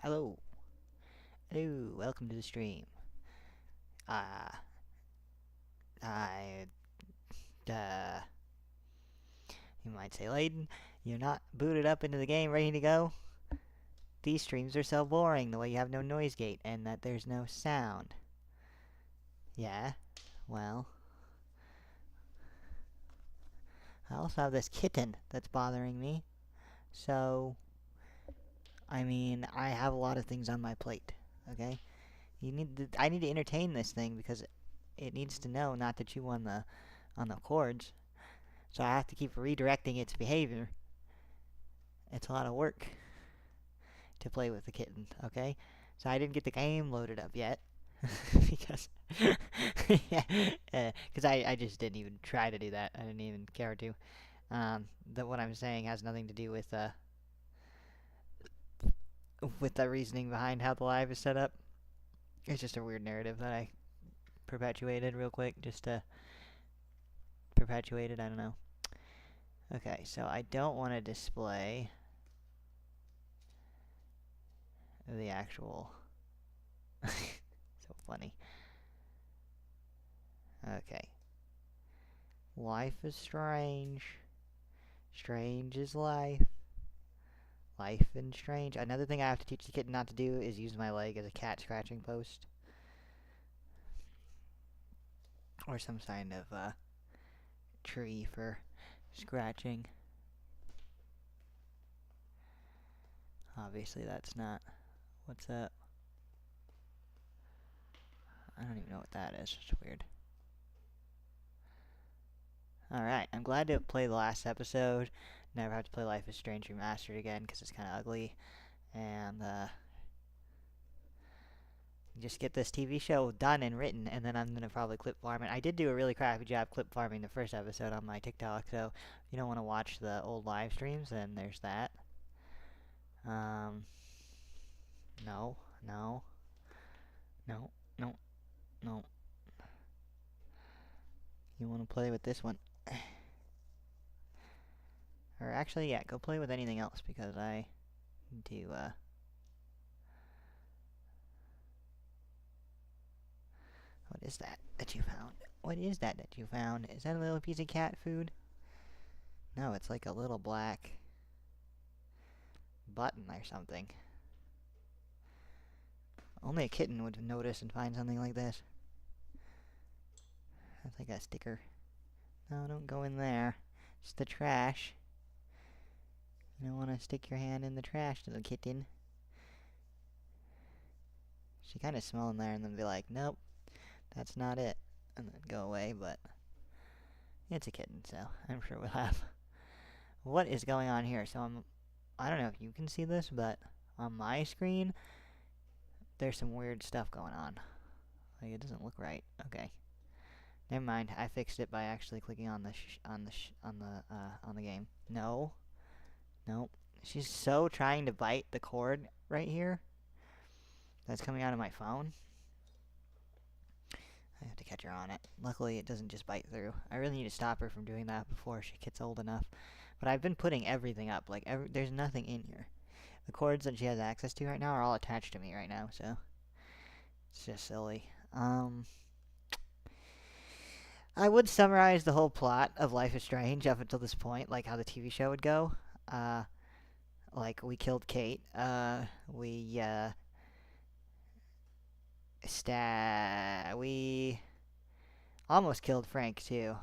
Hello. Hello, welcome to the stream. I, uh, you might say, Layden, you're not booted up into the game ready to go? These streams are so boring, the way you have no noise gate and that there's no sound. Yeah, well, I also have this kitten that's bothering me. So, I mean, I have a lot of things on my plate, okay? I need to entertain this thing because it needs to know not to chew on the cords. So I have to keep redirecting its behavior. It's a lot of work to play with the kitten, okay? So I didn't get the game loaded up yet. because I just didn't even try to do that. I didn't even care to. That what I'm saying has nothing to do with the reasoning behind how the live is set up. It's just a weird narrative that I perpetuated real quick, just to perpetuate it, I don't know. Okay, so I don't want to display the actual... so funny. Okay. Life is strange. Strange is life. Life and strange. Another thing I have to teach the kitten not to do is use my leg as a cat scratching post. Or some kind of tree for scratching. Obviously that's not... What's up? I don't even know what that is. It's weird. Alright, I'm glad to play the last episode. Never have to play Life is Strange Remastered again because it's kind of ugly. And, just get this TV show done and written, and then I'm going to probably clip farm it. I did do a really crappy job clip farming the first episode on my TikTok, so if you don't want to watch the old live streams, then there's that. No, no, no, no, no. You want to play with this one. Or actually, yeah, go play with anything else, because I need to, what is that you found? What is that you found? Is that a little piece of cat food? No, it's like a little black button or something. Only a kitten would notice and find something like this. That's like a sticker. No, don't go in there. It's the trash. You don't want to stick your hand in the trash, little kitten. She kind of smell in there and then be like, nope, that's not it. And then go away, but it's a kitten, so I'm sure we'll have. What is going on here? So I don't know if you can see this, but on my screen, there's some weird stuff going on. Like, it doesn't look right. Okay. Never mind. I fixed it by actually clicking on the game. No. Nope. She's so trying to bite the cord right here. That's coming out of my phone. I have to catch her on it. Luckily, it doesn't just bite through. I really need to stop her from doing that before she gets old enough. But I've been putting everything up. Like, there's nothing in here. The cords that she has access to right now are all attached to me right now, so it's just silly. I would summarize the whole plot of Life is Strange up until this point, like how the TV show would go. Like, we killed Kate. We almost killed Frank, too.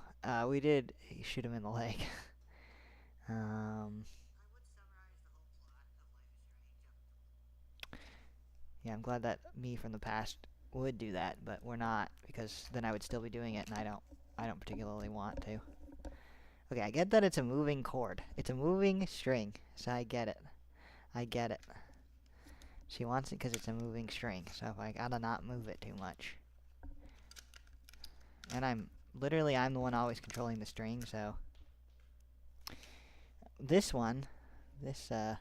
We did shoot him in the leg. Yeah, I'm glad that me from the past would do that, but we're not, because then I would still be doing it, and I don't particularly want to. Okay, I get that it's a moving cord. It's a moving string, so I get it. I get it. She wants it because it's a moving string, so if I gotta not move it too much. And I'm the one always controlling the string, so... This one, the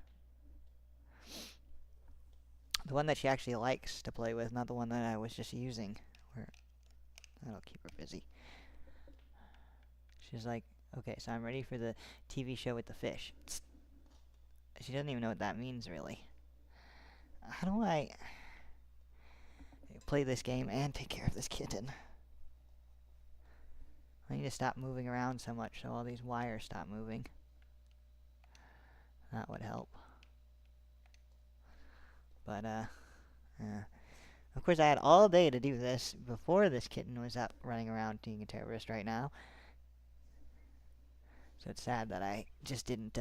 one that she actually likes to play with, not the one that I was just using. That'll keep her busy. She's like, okay, so I'm ready for the TV show with the fish. She doesn't even know what that means, really. How do I play this game and take care of this kitten? I need to stop moving around so much so all these wires stop moving. That would help. But, of course I had all day to do this before this kitten was up running around being a terrorist right now. So it's sad that I just didn't,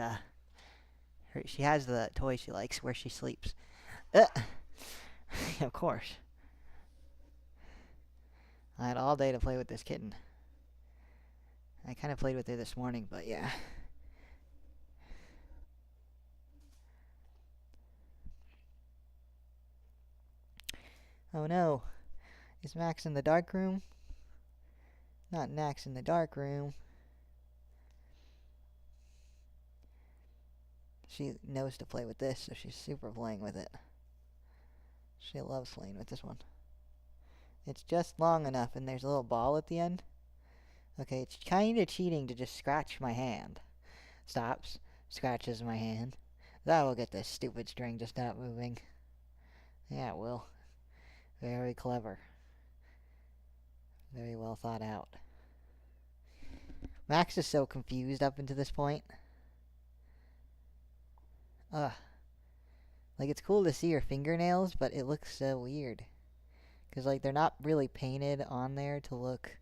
she has the toy she likes where she sleeps. Of course. I had all day to play with this kitten. I kind of played with her this morning, but yeah. Oh no. Is Max in the dark room? Not Max in the dark room. She knows to play with this, so she's super playing with it. She loves playing with this one. It's just long enough, and there's a little ball at the end. Okay, it's kind of cheating to just scratch my hand. Stops, scratches my hand. That will get this stupid string to stop moving. Yeah, it will. Very clever. Very well thought out. Max is so confused up until this point. Ugh. Like, it's cool to see her fingernails, but it looks so weird. Because, like, they're not really painted on there to look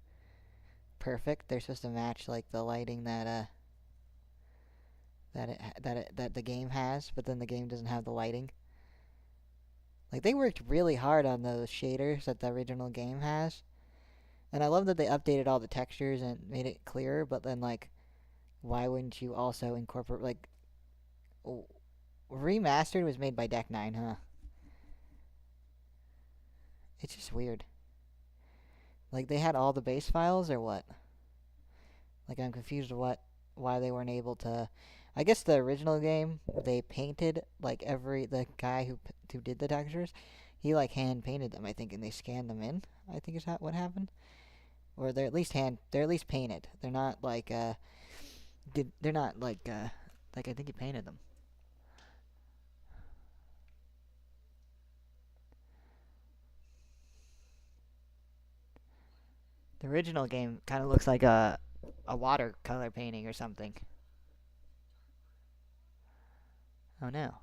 perfect. They're supposed to match, like, the lighting that the game has, but then the game doesn't have the lighting. Like, they worked really hard on those shaders that the original game has. And I love that they updated all the textures and made it clearer, but then, like, why wouldn't you also incorporate, like... Remastered was made by Deck 9, huh? It's just weird. Like, they had all the base files, or what? Like, I'm confused why they weren't able to... I guess the original game, they painted, like, the guy who did the textures, he, like, hand-painted them, I think, and they scanned them in, I think is what happened. Or they're at least painted. They're not, like, I think he painted them. The original game kind of looks like a watercolor painting or something. Oh no.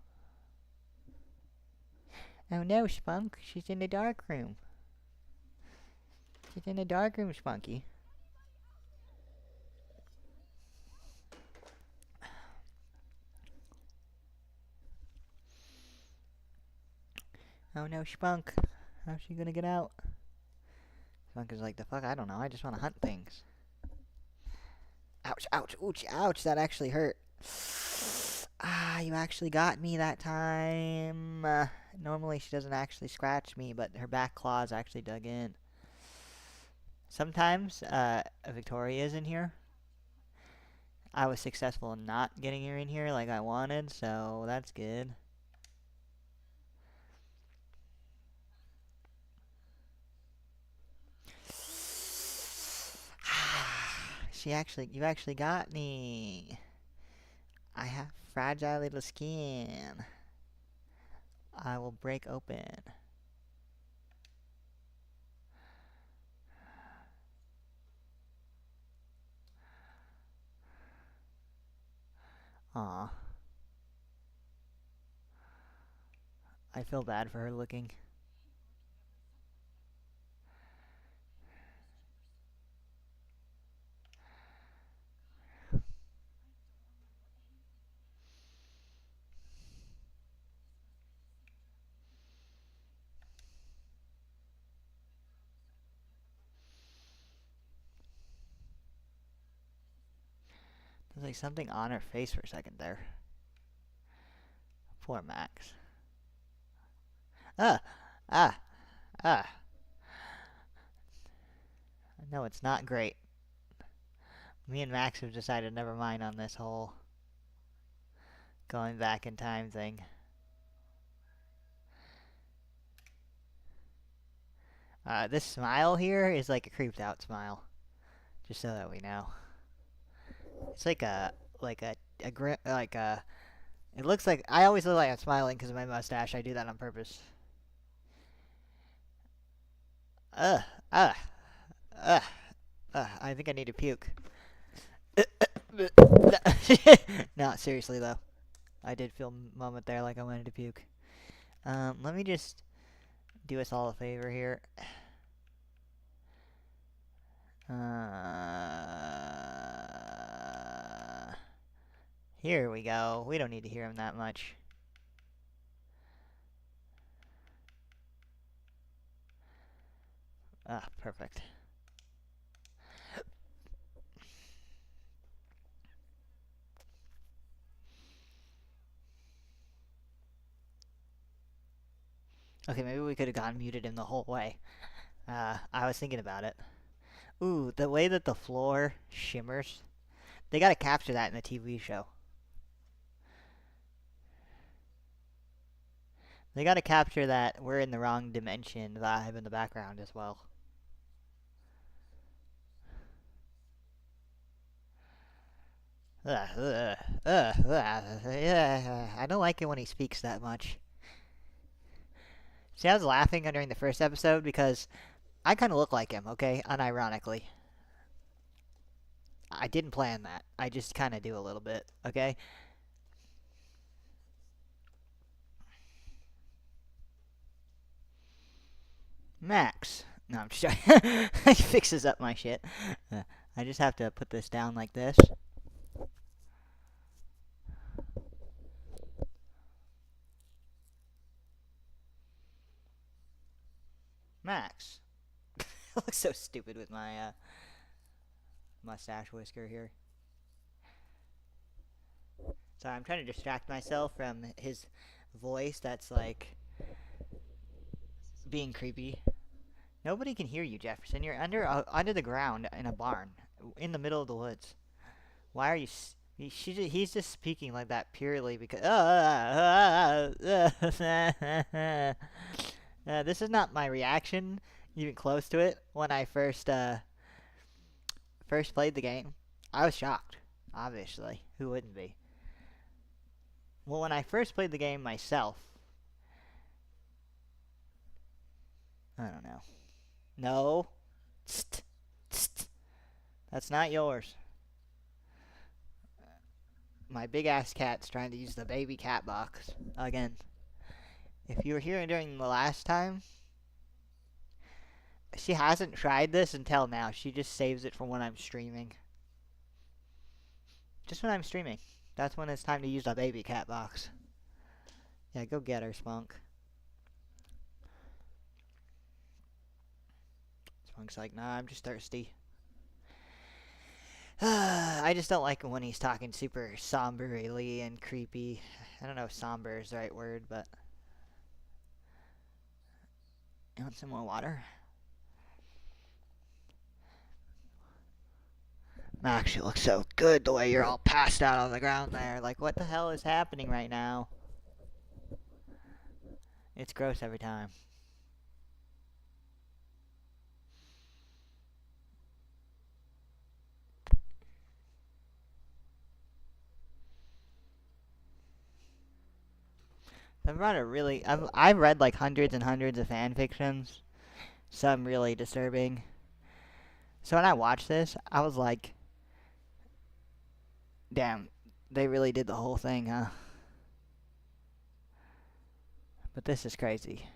Oh no, Spunk. She's in the dark room. She's in the dark room, Spunky. Oh no, Spunk. How's she gonna get out? Spunk is like, the fuck? I don't know. I just want to hunt things. Ouch, ouch, ouch, ouch. That actually hurt. Ah, you actually got me that time. Normally she doesn't actually scratch me, but her back claws actually dug in. Sometimes, Victoria's in here. I was successful in not getting her in here like I wanted, so that's good. You actually got me. I have fragile little skin. I will break open. Aw. I feel bad for her looking. There's like something on her face for a second there. Poor Max. Ah! Ah! Ah! No, it's not great. Me and Max have decided never mind on this whole going back in time thing. This smile here is like a creeped out smile. Just so that we know. It's like it looks like, I always look like I'm smiling because of my mustache. I do that on purpose. Ugh, ugh, ugh, I think I need to puke. No, seriously though. I did feel a moment there like I wanted to puke. Let me just do us all a favor here. Here we go. We don't need to hear him that much. Ah, perfect. Okay, maybe we could have gone muted him the whole way. I was thinking about it. Ooh, the way that the floor shimmers. They gotta capture that in the TV show. They gotta capture that we're in the wrong dimension vibe in the background as well. I don't like it when he speaks that much. See, I was laughing during the first episode because I kind of look like him, okay? Unironically. I didn't plan that. I just kind of do a little bit, okay? Max. No, I'm just joking. He fixes up my shit. I just have to put this down like this. Max. I look so stupid with my mustache whisker here. Sorry, I'm trying to distract myself from his voice that's like being creepy. Nobody can hear you, Jefferson. You're under the ground in a barn, in the middle of the woods. Why are you? He's just speaking like that purely because. This is not my reaction, even close to it. When I first played the game, I was shocked. Obviously, who wouldn't be? Well, when I first played the game myself, I don't know. No, tst, tst. That's not yours. My big ass cat's trying to use the baby cat box again. If you were here during the last time, she hasn't tried this until now. She just saves it for when I'm streaming. Just when I'm streaming. That's when it's time to use the baby cat box. Yeah, go get her, Spunk. Spunk's like, nah, I'm just thirsty. I just don't like when he's talking super somberly and creepy. I don't know if somber is the right word, but... You want some more water? Max, you look so good the way you're all passed out on the ground there. Like, what the hell is happening right now? It's gross every time. I've read like hundreds and hundreds of fan fictions. Some really disturbing. So when I watched this, I was like, damn, they really did the whole thing, huh? But this is crazy.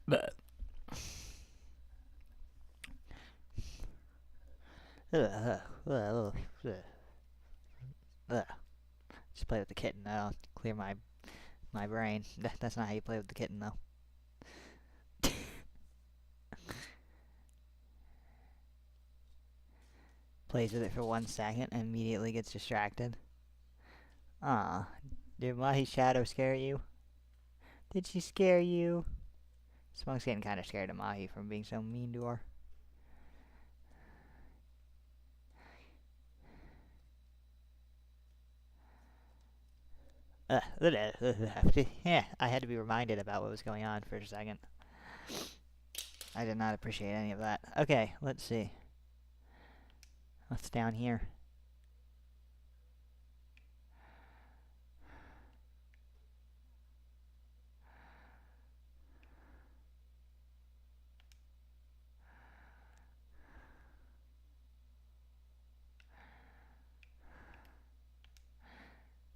But just play with the kitten. That'll clear my brain. That's not how you play with the kitten, though. Plays with it for 1 second and immediately gets distracted. Ah, did Mahi's shadow scare you? Did she scare you? Smoke's getting kind of scared of Mahi from being so mean to her. Yeah, I had to be reminded about what was going on for a second. I did not appreciate any of that. Okay, let's see. What's down here?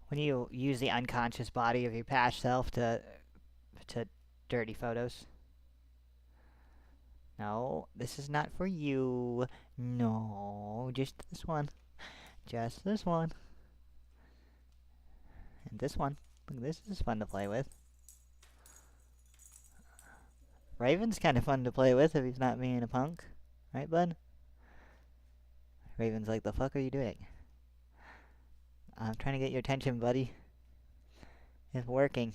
When you use the unconscious body of your past self to dirty photos. No, this is not for you. No, just this one. Just this one. And this one. Look, this is fun to play with. Raven's kind of fun to play with if he's not being a punk. Right, bud? Raven's like, the fuck are you doing? I'm trying to get your attention, buddy. It's working.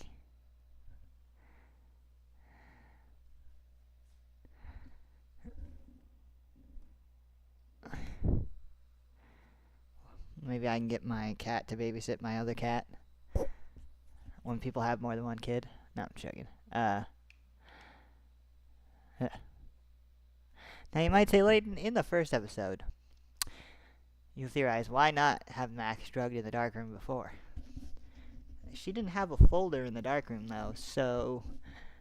Maybe I can get my cat to babysit my other cat. When people have more than one kid. No, I'm joking. Now you might say, Layton, in the first episode, you theorize, why not have Max drugged in the darkroom before? She didn't have a folder in the darkroom, though, so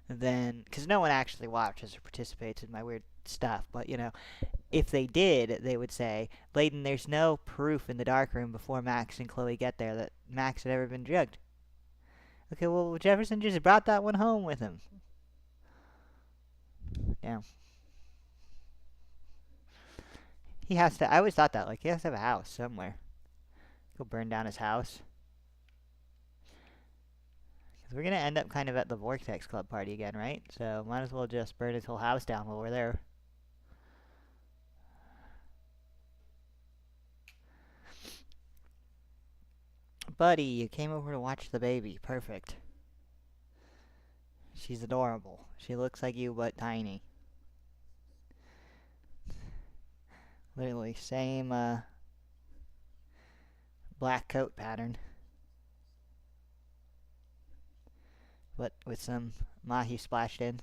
then... Because no one actually watches or participates in my weird stuff, but, you know, if they did, they would say, Layton, there's no proof in the darkroom before Max and Chloe get there that Max had ever been drugged. Okay, well, Jefferson just brought that one home with him. Damn. He has to... I always thought that, like, he has to have a house somewhere. Go burn down his house. Because we're going to end up kind of at the Vortex Club party again, right? So, might as well just burn his whole house down while we're there. Buddy, you came over to watch the baby. Perfect. She's adorable. She looks like you, but tiny. Literally, same, black coat pattern. But with some mahi splashed in.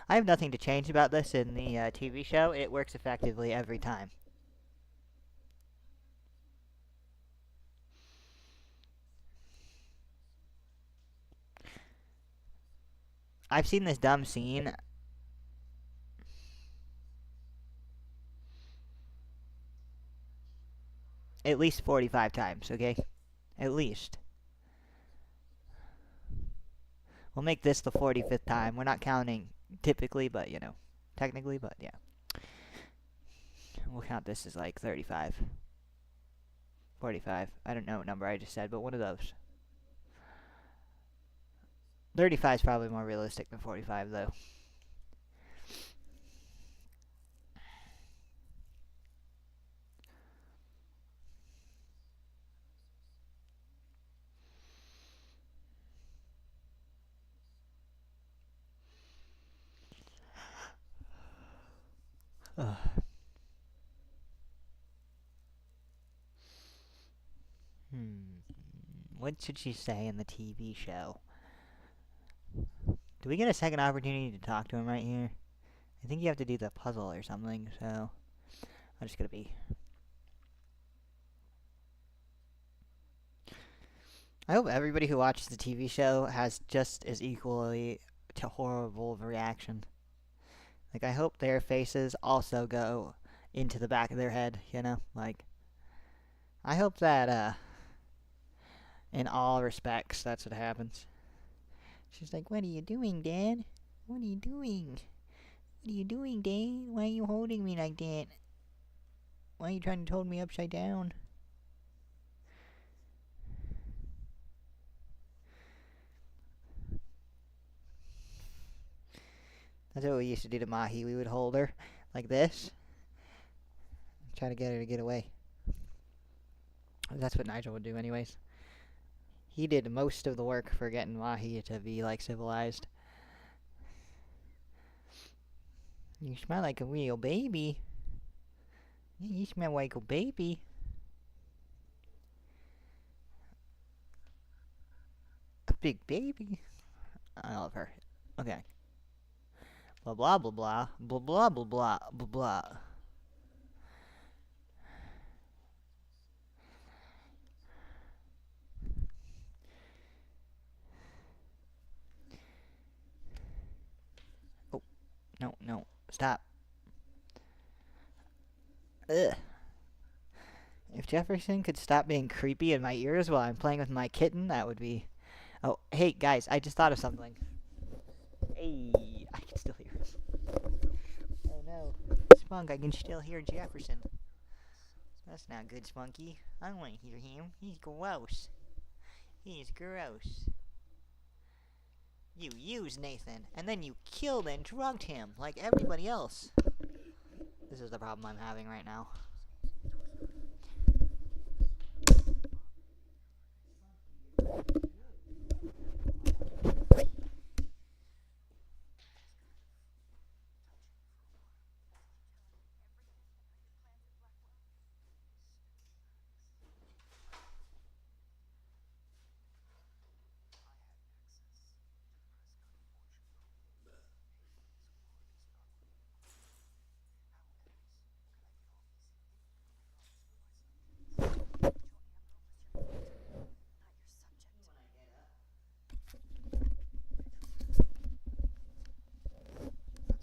I have nothing to change about this in the TV show. It works effectively every time. I've seen this dumb scene at least 45 times, okay? At least. We'll make this the 45th time. We're not counting typically, but, you know, technically, but, yeah. We'll count this as, like, 35. 45. I don't know what number I just said, but one of those. 35 is probably more realistic than 45, though. Ugh. What should she say in the TV show? Do we get a second opportunity to talk to him right here? I think you have to do the puzzle or something, so... I'm just gonna be... I hope everybody who watches the TV show has just as equally horrible of a reaction. Like, I hope their faces also go into the back of their head, you know? Like, I hope that, in all respects, that's what happens. She's like, what are you doing, Dad? What are you doing? What are you doing, Dad? Why are you holding me like that? Why are you trying to hold me upside down? That's what we used to do to Mahi. We would hold her like this. Try to get her to get away. That's what Nigel would do anyways. He did most of the work for getting Mahi to be, like, civilized. You smell like a real baby. Yeah, you smell like a baby. A big baby. I love her. Okay. Blah blah blah blah blah blah blah blah blah blah. Oh no no stop. Ugh. If Jefferson could stop being creepy in my ears while I'm playing with my kitten, that would be. Oh hey guys, I just thought of something. Hey, I can still hear him. Oh no, Spunk, I can still hear Jefferson. That's not good, Spunky. I don't want to hear him. He's gross. He's gross. You used Nathan, and then you killed and drugged him like everybody else. This is the problem I'm having right now.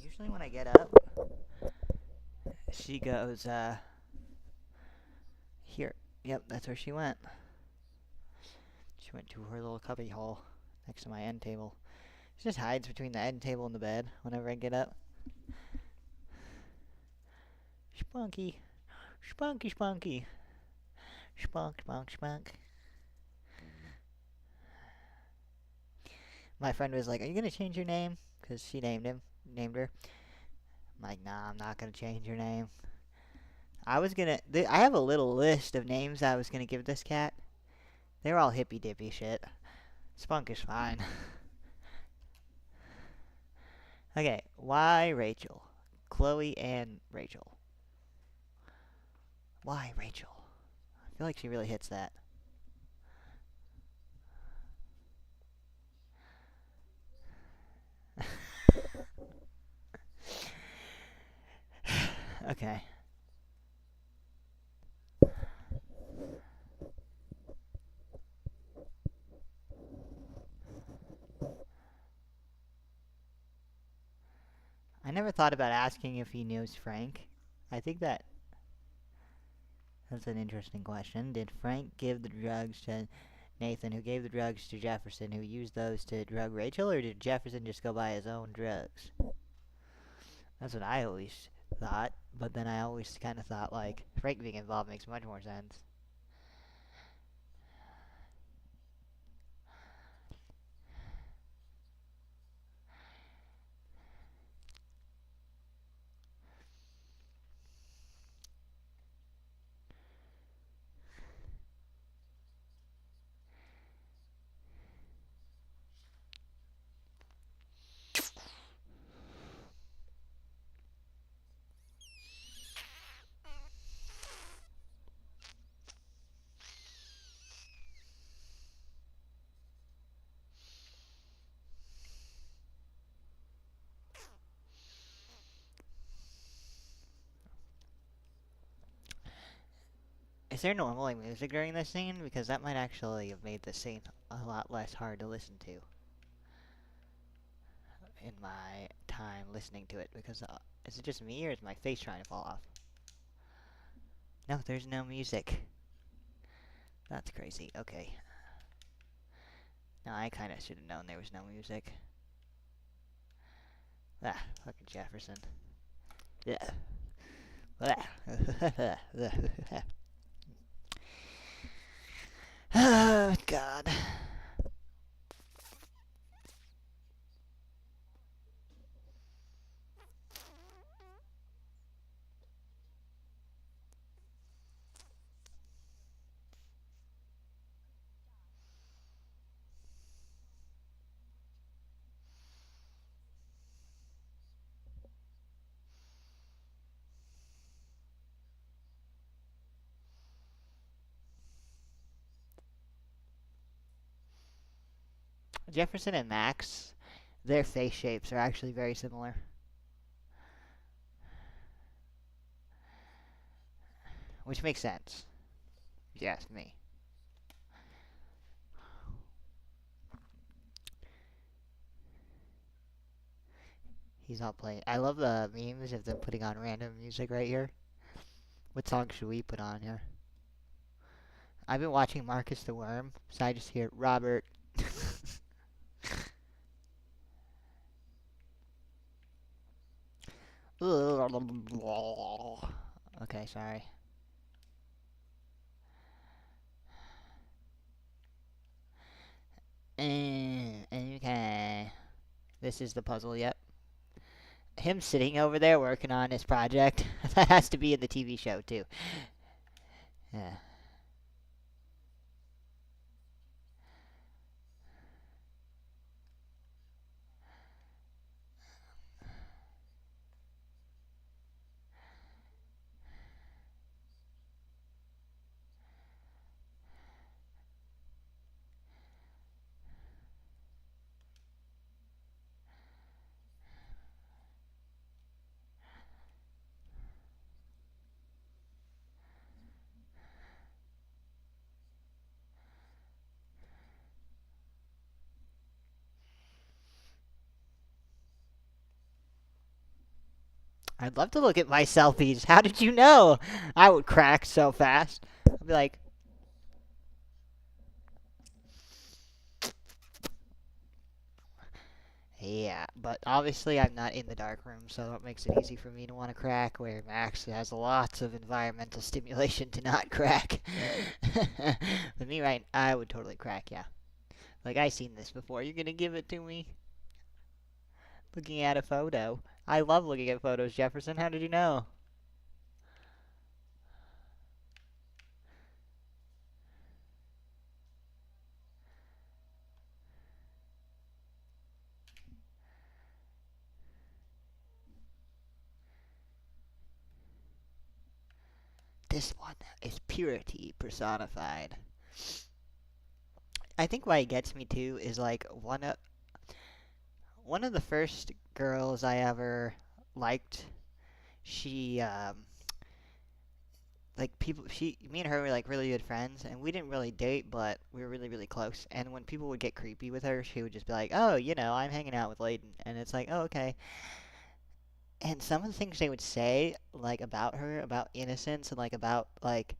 Usually when I get up, she goes, here. Yep, that's where she went. She went to her little cubby hole next to my end table. She just hides between the end table and the bed whenever I get up. Spunky. Spunky, spunky. Spunk, spunk, spunk. My friend was like, are you gonna change your name? Because she named her. I'm like, nah, I'm not gonna change your name. I have a little list of names I was gonna give this cat. They're all hippy dippy shit. Spunk is fine. Okay, why Rachel? Chloe and Rachel. Why Rachel? I feel like she really hits that. Okay. I never thought about asking if he knows Frank. I think that's an interesting question. Did Frank give the drugs to Nathan, who gave the drugs to Jefferson, who used those to drug Rachel, or did Jefferson just go buy his own drugs? That's what I always thought, but then I always kind of thought, like, Frank being involved makes much more sense. Is there normal music during this scene? Because that might actually have made the scene a lot less hard to listen to in my time listening to it. Because is it just me, or is my face trying to fall off? No, there's no music. That's crazy. Okay. No, I kind of should have known there was no music. Ah, fucking Jefferson. Yeah. Oh, God. Jefferson and Max, their face shapes are actually very similar. Which makes sense. If you ask me. He's all playing. I love the memes of them putting on random music right here. What song should we put on here? I've been watching Marcus the Worm, so I just hear Robert. Okay, sorry. Okay. This is the puzzle, yep. Him sitting over there working on his project, that has to be in the TV show, too. Yeah. I'd love to look at my selfies. How did you know? I would crack so fast. I'd be like, yeah, but obviously I'm not in the dark room, so that makes it easy for me to want to crack, where Max has lots of environmental stimulation to not crack. With me, right, I would totally crack, yeah. Like, I seen this before. You're gonna give it to me? Looking at a photo. I love looking at photos, Jefferson. How did you know? This one is purity personified. I think why it gets me too is like one of the first girls I ever liked. She like people she me and her were like really good friends, and we didn't really date, but we were really really close. And when people would get creepy with her, she would just be like, "Oh, I'm hanging out with Layden," and it's like, "Oh, okay." And some of the things they would say, like about her, about innocence, and like about like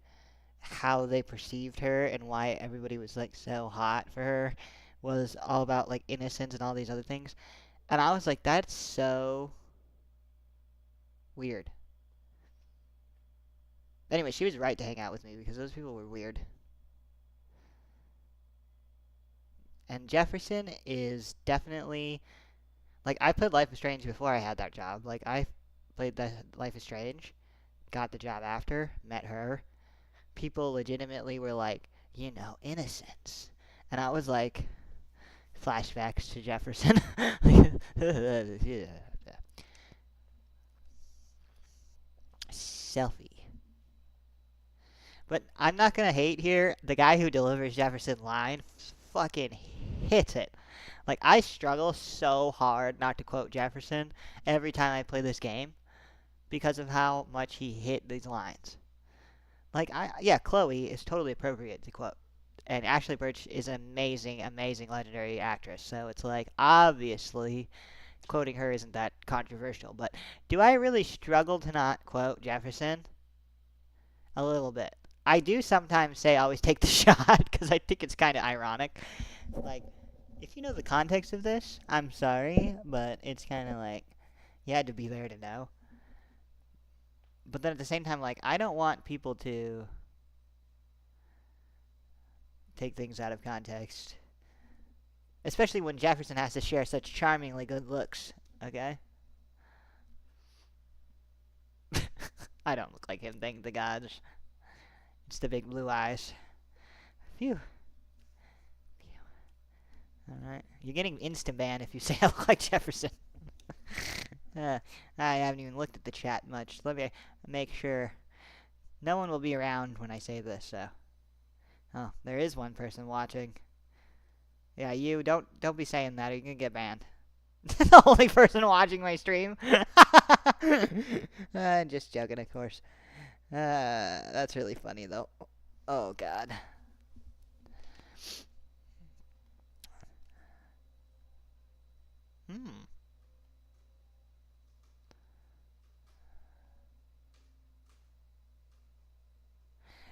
how they perceived her and why everybody was like so hot for her, was all about like innocence and all these other things. And I was like, that's so weird. Anyway, she was right to hang out with me because those people were weird. And Jefferson is definitely like, I played Life is Strange before I had that job. Like, I played the Life is Strange, got the job after, met her. People legitimately were like, innocence. And I was like, flashbacks to Jefferson. Selfie. But I'm not gonna hate here. The guy who delivers Jefferson line fucking hits it. Like, I struggle so hard not to quote Jefferson every time I play this game because of how much he hit these lines. Like, yeah, Chloe is totally appropriate to quote. And Ashley Birch is an amazing, amazing legendary actress. So it's like, obviously, quoting her isn't that controversial. But do I really struggle to not quote Jefferson? A little bit. I do sometimes say always take the shot because I think it's kind of ironic. Like, if you know the context of this, I'm sorry, but it's kind of like you had to be there to know. But then at the same time, like, I don't want people to take things out of context. Especially when Jefferson has to share such charmingly good looks, okay? I don't look like him, thank the gods. It's the big blue eyes. Phew. Alright. You're getting instant ban if you say I look like Jefferson. I haven't even looked at the chat much. Let me make sure. No one will be around when I say this, so. Oh, there is one person watching. Yeah, you don't be saying that. Or you're gonna get banned. The only person watching my stream. Just joking, of course. That's really funny though. Oh God. Hmm.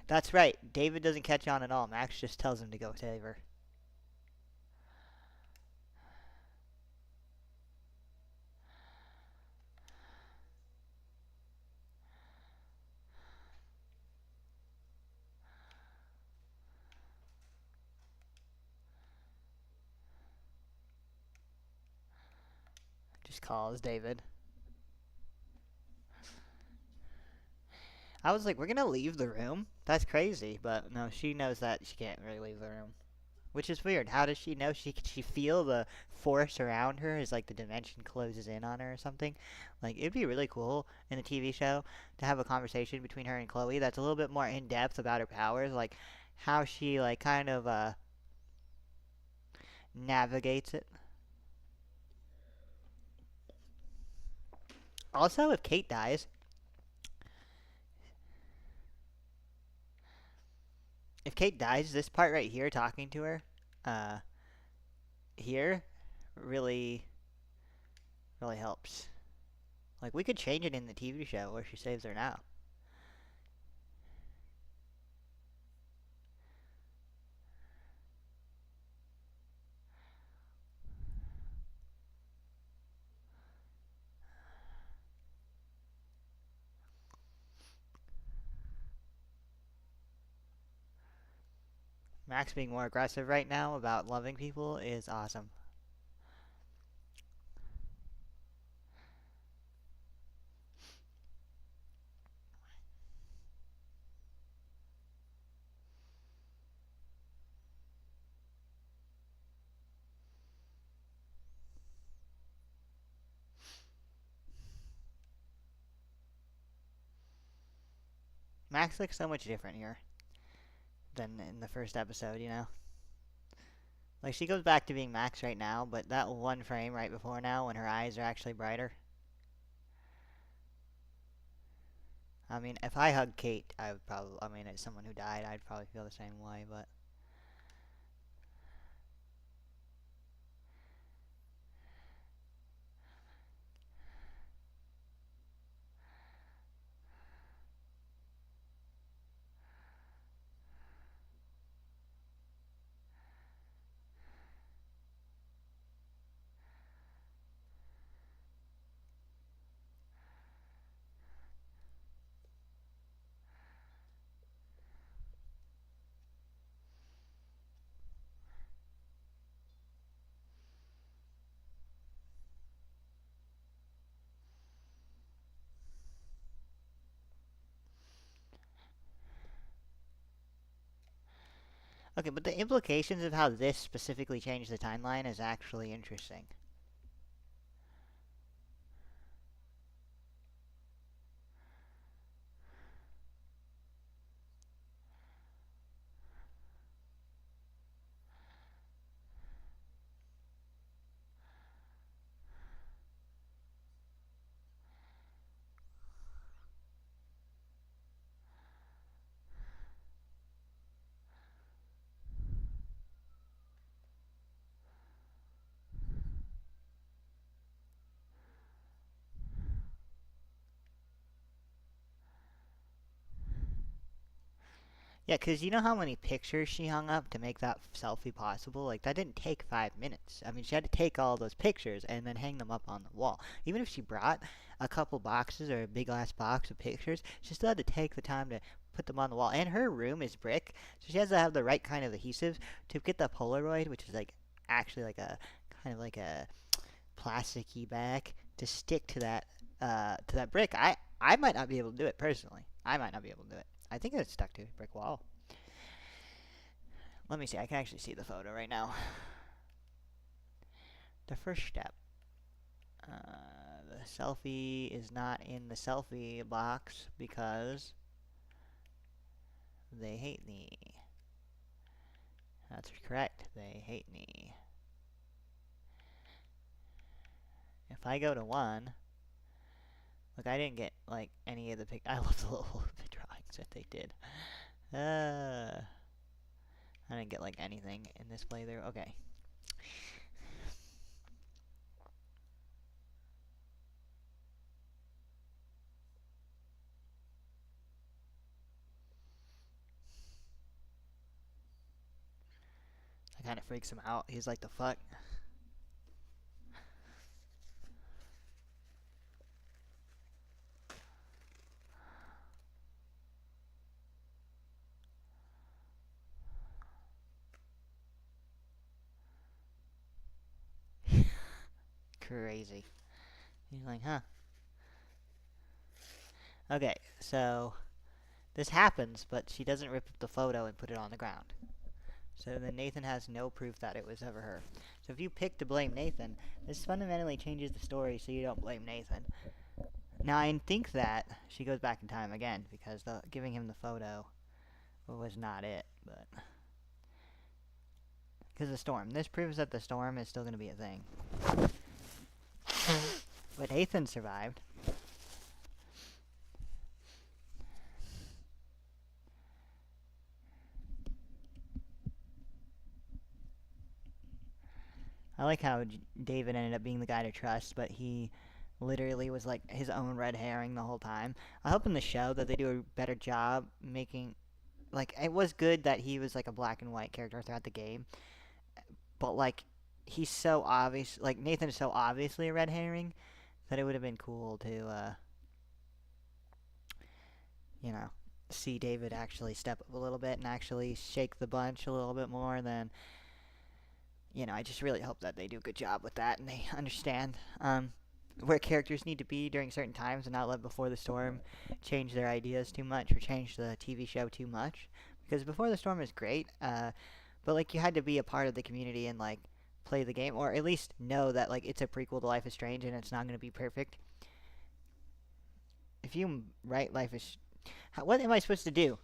That's right. David doesn't catch on at all. Max just tells him to go saver. Just calls David. I was like, we're gonna leave the room? That's crazy. But no, she knows that she can't really leave the room. Which is weird. How does she know? Can she feel the force around her as like the dimension closes in on her or something? Like it'd be really cool in a TV show to have a conversation between her and Chloe that's a little bit more in depth about her powers, like how she like kind of navigates it. Also, if Kate dies, this part right here talking to her, uh, here, really, really helps. Like we could change it in the TV show where she saves her now. Max being more aggressive right now about loving people is awesome. Max looks so much different here than in the first episode, you know? Like, she goes back to being Max right now, but that one frame right before now when her eyes are actually brighter. I mean, if I hugged Kate, I would probably, I mean, as someone who died, I'd probably feel the same way, but. Okay, but the implications of how this specifically changed the timeline is actually interesting. Yeah, because you know how many pictures she hung up to make that selfie possible? Like, that didn't take 5 minutes. I mean, she had to take all those pictures and then hang them up on the wall. Even if she brought a couple boxes or a big ass box of pictures, she still had to take the time to put them on the wall. And her room is brick, so she has to have the right kind of adhesive to get the Polaroid, which is like actually like a kind of like a plasticky back to stick to that brick. I might not be able to do it personally. I might not be able to do it. I think it's stuck to a brick wall. Let me see. I can actually see the photo right now. The first step. The selfie is not in the selfie box because they hate me. That's correct. They hate me. If I go to 1... Look, I didn't get, like, any of the I love the little drawings that they did. I didn't get, like, anything in this playthrough. Okay. That kind of freaks him out. He's like, the fuck? Crazy. He's like, huh. Okay, so this happens, but she doesn't rip up the photo and put it on the ground. So then Nathan has no proof that it was ever her. So if you pick to blame Nathan, this fundamentally changes the story so you don't blame Nathan. Now I think that she goes back in time again, because giving him the photo was not it, but... Because the storm. This proves that the storm is still going to be a thing. But Nathan survived. I like how David ended up being the guy to trust, but he literally was like his own red herring the whole time. I hope in the show that they do a better job making... Like, it was good that he was like a black and white character throughout the game, but like, he's so obvious... Like, Nathan is so obviously a red herring that it would have been cool to, you know, see David actually step up a little bit and actually shake the bunch a little bit more than... You know, I just really hope that they do a good job with that and they understand where characters need to be during certain times and not let Before the Storm change their ideas too much or change the TV show too much. Because Before the Storm is great, but, like, you had to be a part of the community and, like, play the game, or at least know that, like, it's a prequel to Life is Strange and it's not going to be perfect. If you write Life is... What am I supposed to do?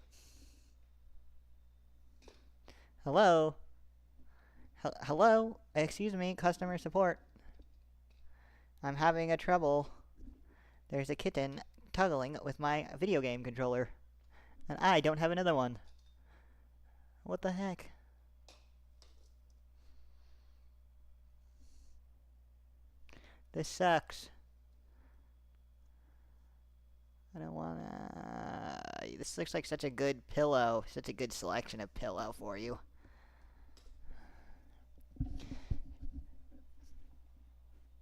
Hello? Hello? Excuse me, customer support. I'm having a trouble. There's a kitten tuggling with my video game controller. And I don't have another one. What the heck? This sucks. I don't wanna... This looks like such a good pillow. Such a good selection of pillow for you.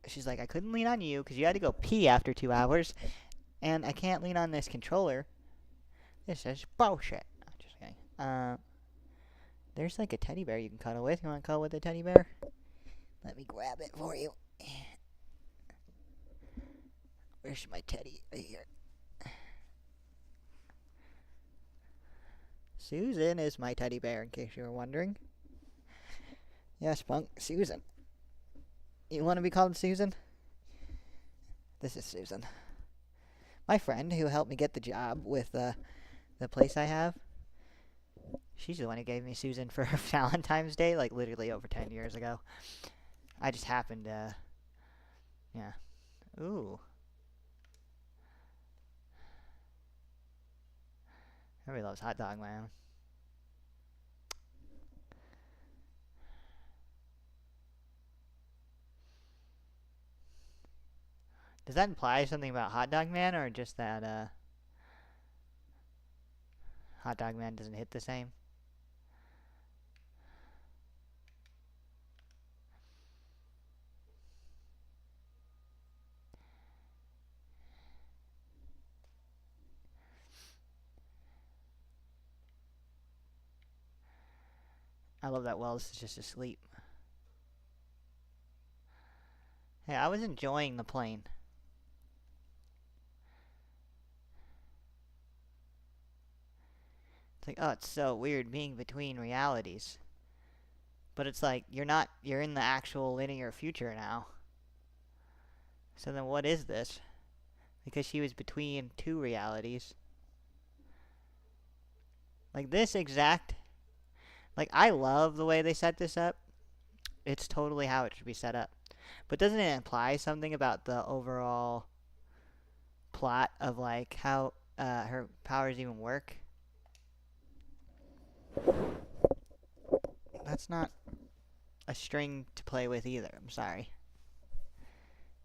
She's like, I couldn't lean on you because you had to go pee after 2 hours. And I can't lean on this controller. This is bullshit. Just kidding. There's like a teddy bear you can cuddle with. You want to cuddle with a teddy bear? Let me grab it for you. Where's my teddy? Right here. Susan is my teddy bear, in case you were wondering. Yeah, Spunk, Susan. You want to be called Susan? This is Susan. My friend who helped me get the job with the place I have. She's the one who gave me Susan for Valentine's Day, like literally over 10 years ago. I just happened to... Yeah. Ooh. Everybody loves hot dog, man. Does that imply something about Hot Dog Man, or just that, Hot Dog Man doesn't hit the same? I love that Wells is just asleep. Hey, I was enjoying the plane. It's like, oh, it's so weird being between realities. But it's like, you're in the actual linear future now. So then what is this? Because she was between 2 realities. Like Like, I love the way they set this up. It's totally how it should be set up. But doesn't it imply something about the overall plot of, like, how her powers even work? That's not a string to play with either. I'm sorry.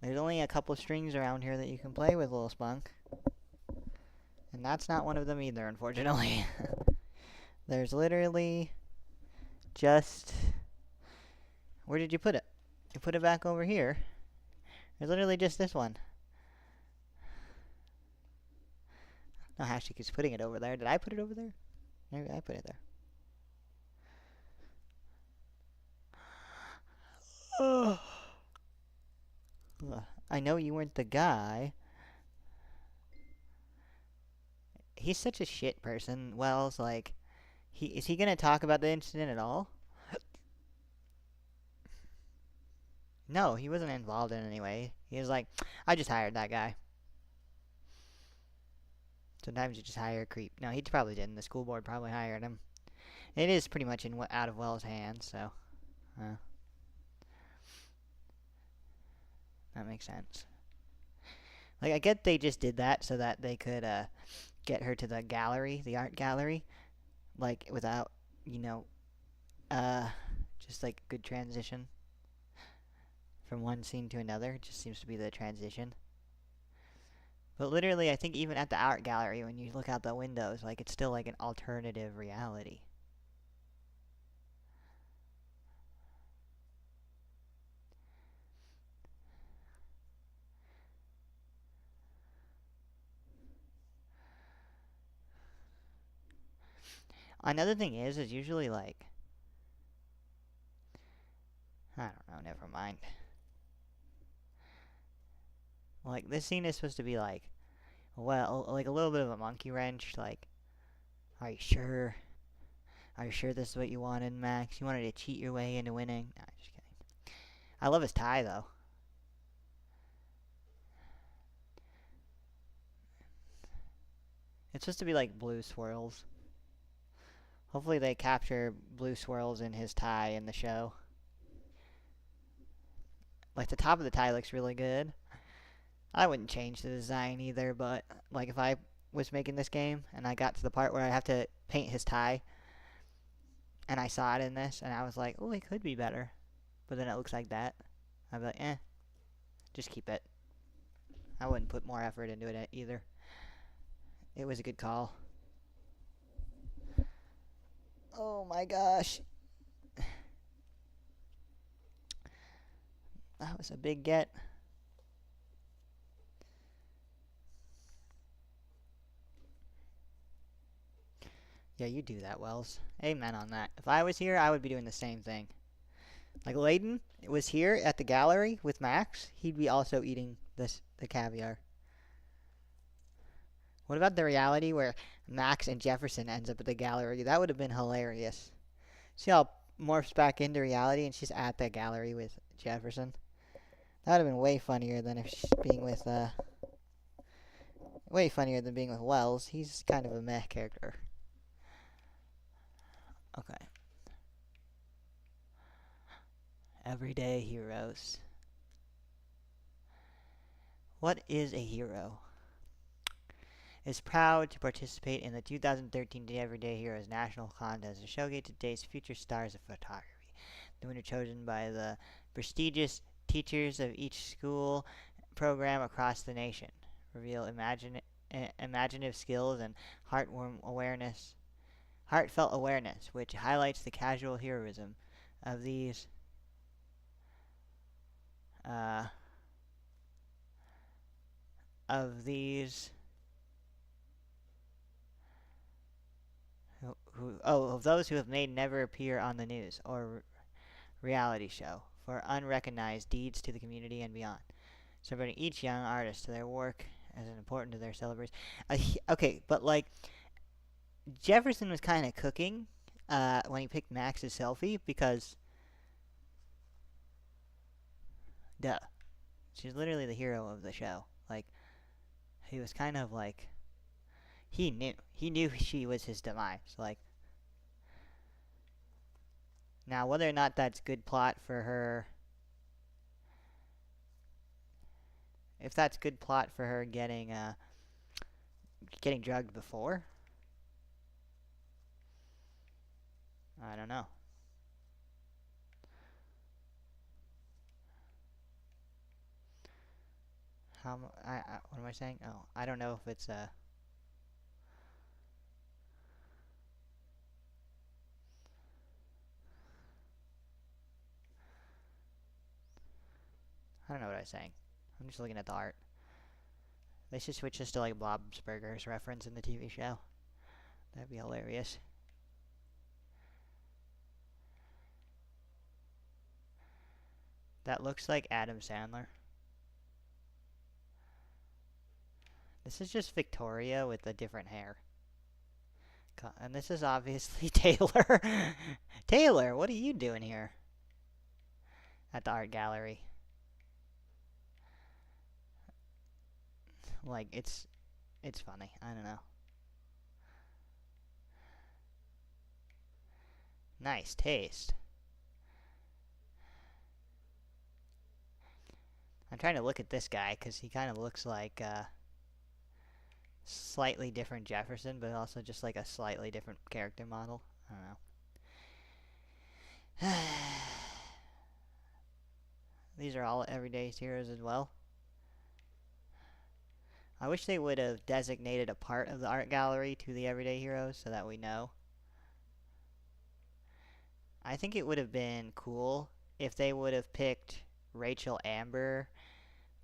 There's only a couple strings around here that you can play with, little spunk. And that's not one of them either, unfortunately. There's literally just... Where did you put it? You put it back over here. There's literally just this one. No, how she keeps putting it over there. Did I put it over there? Maybe I put it there. Oh. I know you weren't the guy. He's such a shit person. Wells, like, is he gonna talk about the incident at all? No, he wasn't involved in it anyway. He was like, I just hired that guy. Sometimes you just hire a creep. No, he probably didn't. The school board probably hired him. It is pretty much out of Wells' hands, so that makes sense. Like, I get they just did that so that they could get her to the gallery, the art gallery, like, without, just like good transition from one scene to another. It just seems to be the transition. But literally, I think even at the art gallery, when you look out the windows, like, it's still like an alternative reality. Another thing is usually like, I don't know, never mind. Like, this scene is supposed to be like, well, like a little bit of a monkey wrench, like, are you sure? Are you sure this is what you wanted, Max? You wanted to cheat your way into winning? Nah, just kidding. I love his tie, though. It's supposed to be like blue swirls. Hopefully they capture blue swirls in his tie in the show. Like, the top of the tie looks really good. I wouldn't change the design either, but, like, if I was making this game and I got to the part where I have to paint his tie, and I saw it in this, and I was like, oh, it could be better, but then it looks like that, I'd be like, just keep it. I wouldn't put more effort into it either. It was a good call. Oh my gosh. That was a big get. Yeah, you do that, Wells. Amen on that. If I was here, I would be doing the same thing. Like, Layden was here at the gallery with Max. He'd be also eating the caviar. What about the reality where Max and Jefferson ends up at the gallery? That would have been hilarious. See how it morphs back into reality and she's at the gallery with Jefferson? That would have been way funnier than if she's being with, way funnier than being with Wells. He's kind of a meh character. Okay. Everyday heroes. What is a hero? Is proud to participate in the 2013 Everyday Heroes National Contest to showcase today's future stars of photography. The winner chosen by the prestigious teachers of each school program across the nation. Reveal imaginative skills and heartfelt awareness, which highlights the casual heroism of these of those who have made never appear on the news or reality show for unrecognized deeds to the community and beyond. Celebrating each young artist to their work as important to their celebration. Okay, but like, Jefferson was kind of cooking when he picked Max's selfie because, duh, she's literally the hero of the show. Like, he was kind of like, he knew she was his demise. Like, Now, whether or not that's good plot for her... If that's good plot for her getting drugged before, I don't know. What am I saying? Oh, I don't know if it's I don't know what I was saying. I'm just looking at the art. They should switch this to like Bob's Burgers reference in the TV show. That'd be hilarious. That looks like Adam Sandler. This is just Victoria with a different hair. And this is obviously Taylor. Taylor, what are you doing here? At the art gallery. Like, it's funny. I don't know. Nice taste. I'm trying to look at this guy because he kind of looks like slightly different Jefferson, but also just like a slightly different character model. I don't know. These are all everyday heroes as well. I wish they would have designated a part of the art gallery to the everyday heroes so that we know. I think it would have been cool if they would have picked Rachel Amber,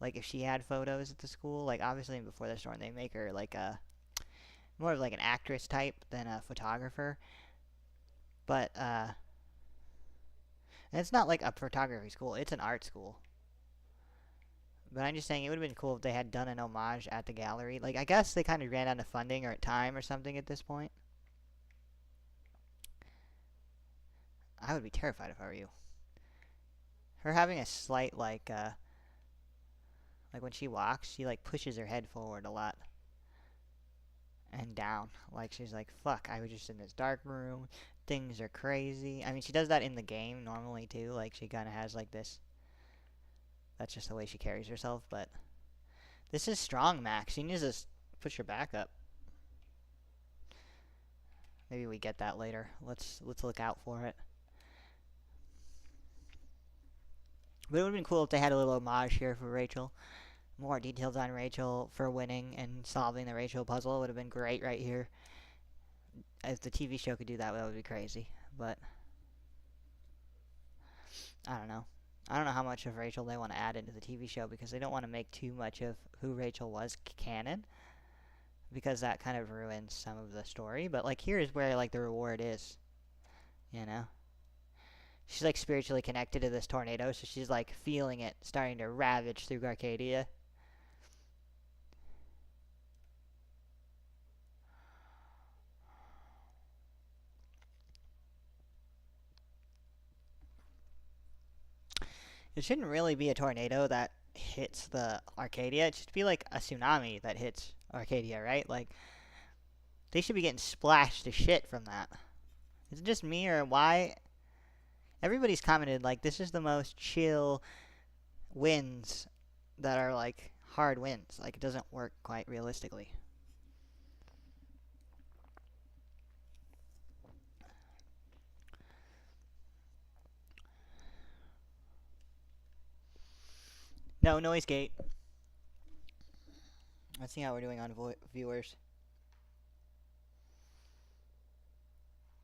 like if she had photos at the school. Like obviously before the storm they make her like a more of like an actress type than a photographer. But and it's not like a photography school, it's an art school. But I'm just saying it would have been cool if they had done an homage at the gallery. Like, I guess they kind of ran out of funding or time or something at this point. I would be terrified if I were you. Her having a slight, like when she walks, she, like, pushes her head forward a lot. And down. Like, she's like, fuck, I was just in this dark room. Things are crazy. I mean, she does that in the game normally, too. Like, she kind of has, like, this... That's just the way she carries herself, but... This is strong, Max. She needs to push her back up. Maybe we get that later. Let's look out for it. But it would have been cool if they had a little homage here for Rachel. More details on Rachel for winning and solving the Rachel puzzle would have been great right here. If the TV show could do that, that would be crazy. But... I don't know. I don't know how much of Rachel they want to add into the TV show because they don't want to make too much of who Rachel was canon, because that kind of ruins some of the story. But like here is where like the reward is, you know. She's like spiritually connected to this tornado, so she's like feeling it starting to ravage through Arcadia. It shouldn't really be a tornado that hits the Arcadia. It should be like a tsunami that hits Arcadia, right? Like, they should be getting splashed to shit from that. Is it just me, or why? Everybody's commented, like, this is the most chill winds that are, like, hard winds. Like, it doesn't work quite realistically. No, noise gate. Let's see how we're doing on viewers.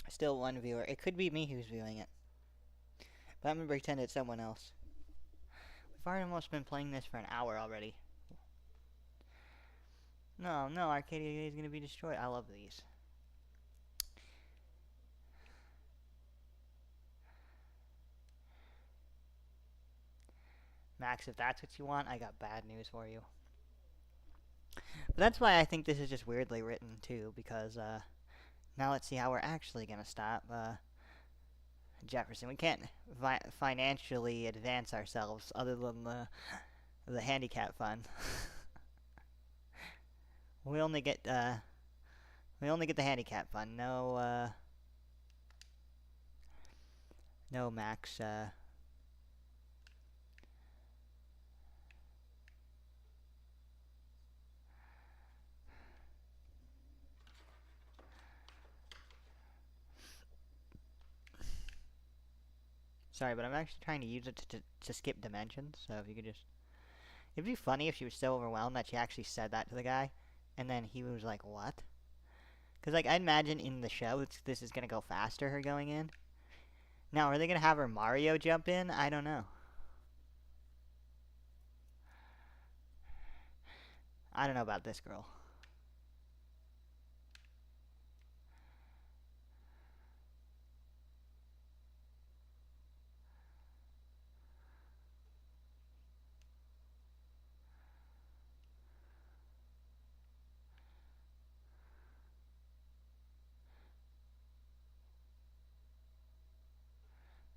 Still one viewer. It could be me who's viewing it. But I'm going to pretend it's someone else. We've almost been playing this for an hour already. No, Arcadia is going to be destroyed. I love these. Max, if that's what you want, I got bad news for you. But that's why I think this is just weirdly written, too, because, now let's see how we're actually going to stop, Jefferson. We can't financially advance ourselves other than the handicap fund. we only get the handicap fund. No No, Max, sorry, but I'm actually trying to use it to skip dimensions, so if you could just... It'd be funny if she was so overwhelmed that she actually said that to the guy, and then he was like, what? Because, like, I imagine in the show this is going to go faster, her going in. Now, are they going to have her Mario jump in? I don't know. I don't know about this girl.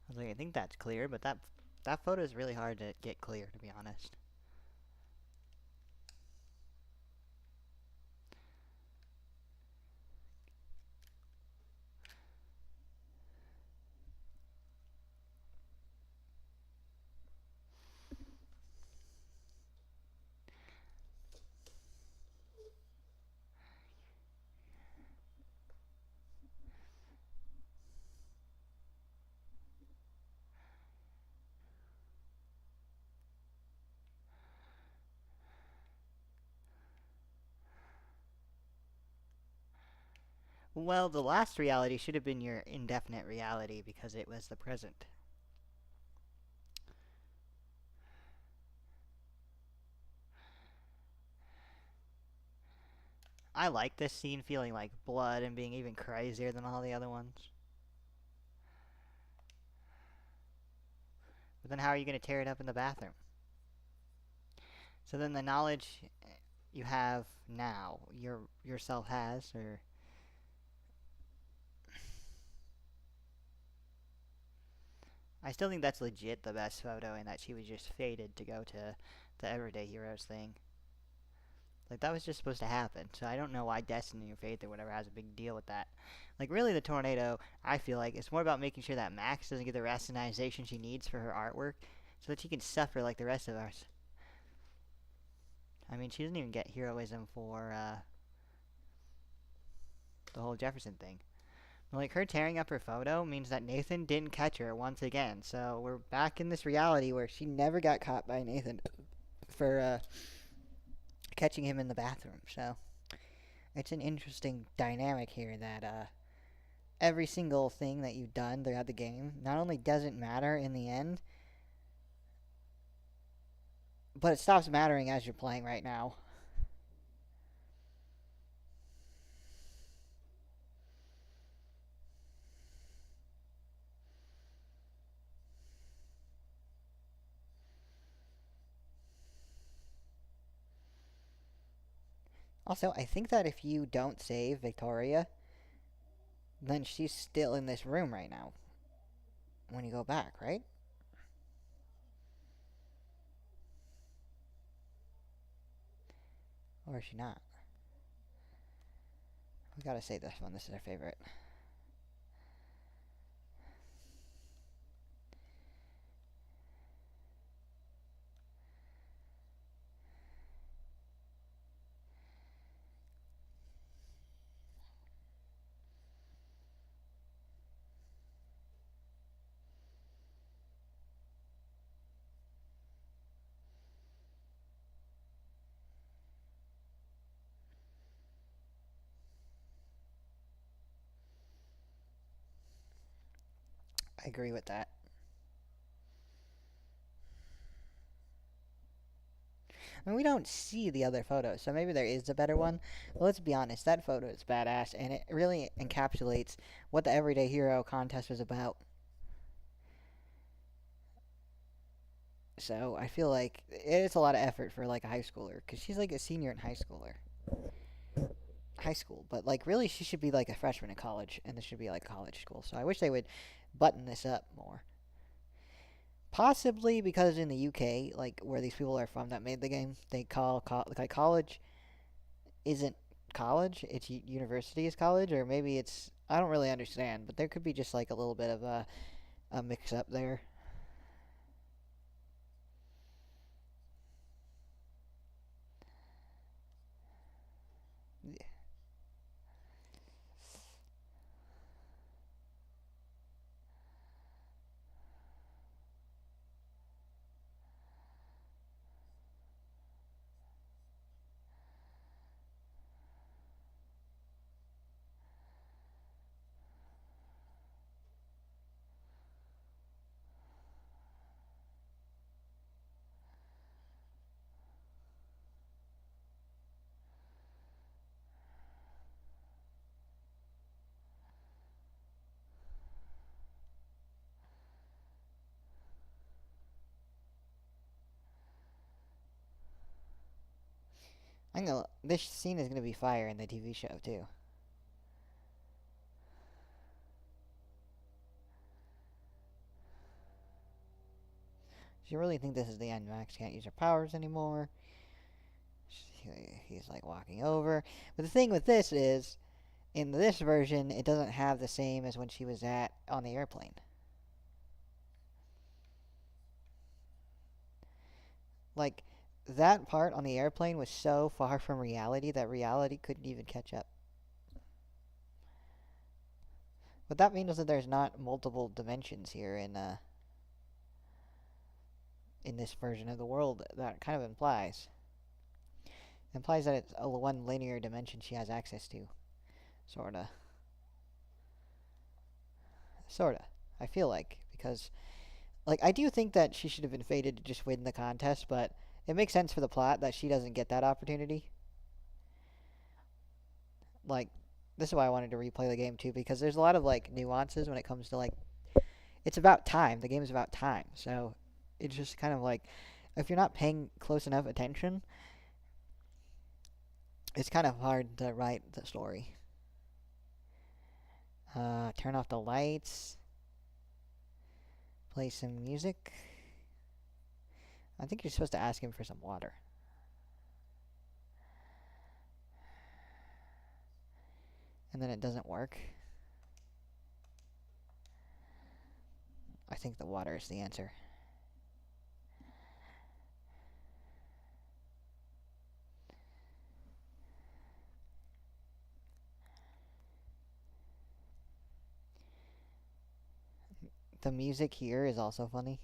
I was like, I think that's clear, but that photo is really hard to get clear, to be honest. Well, the last reality should have been your indefinite reality because it was the present. I like this scene feeling like blood and being even crazier than all the other ones. But then how are you going to tear it up in the bathroom? So then the knowledge you have now, yourself has, or... I still think that's legit the best photo and that she was just fated to go to the Everyday Heroes thing. Like, that was just supposed to happen. So I don't know why Destiny or Faith or whatever has a big deal with that. Like, really, the tornado, I feel like, it's more about making sure that Max doesn't get the rationalization she needs for her artwork so that she can suffer like the rest of us. I mean, she doesn't even get heroism for the whole Jefferson thing. Like, her tearing up her photo means that Nathan didn't catch her once again. So we're back in this reality where she never got caught by Nathan for catching him in the bathroom. So it's an interesting dynamic here that every single thing that you've done throughout the game not only doesn't matter in the end, but it stops mattering as you're playing right now. Also, I think that if you don't save Victoria, then she's still in this room right now when you go back, right? Or is she not? We gotta save this one. This is our favorite. I agree with that. I mean, we don't see the other photos, so maybe there is a better one. But let's be honest, that photo is badass, and it really encapsulates what the Everyday Hero contest was about. So I feel like it's a lot of effort for like a high schooler, because she's like a senior in high school. But like really, she should be like a freshman in college, and this should be like college school. So I wish they would button this up more. Possibly because in the UK, like where these people are from that made the game, they call like college isn't college. It's university is college, or maybe it's I don't really understand. But there could be just like a little bit of a a mix-up there. I know this scene is gonna be fire in the TV show too. So you really think this is the end? Max can't use her powers anymore. He's like walking over. But the thing with this is, in this version, it doesn't have the same as when she was at on the airplane. Like, that part on the airplane was so far from reality that reality couldn't even catch up. But that means that there's not multiple dimensions here in this version of the world. That kind of implies that it's a one linear dimension she has access to, sorta, sorta. I feel like because I do think that she should have been fated to just win the contest, but it makes sense for the plot that she doesn't get that opportunity. Like, this is why I wanted to replay the game too, because there's a lot of nuances when it comes to it's about time. The game is about time, so it's just kind of if you're not paying close enough attention, it's kind of hard to write the story. Turn off the lights. Play some music. I think you're supposed to ask him for some water. And then it doesn't work. I think the water is the answer. The music here is also funny.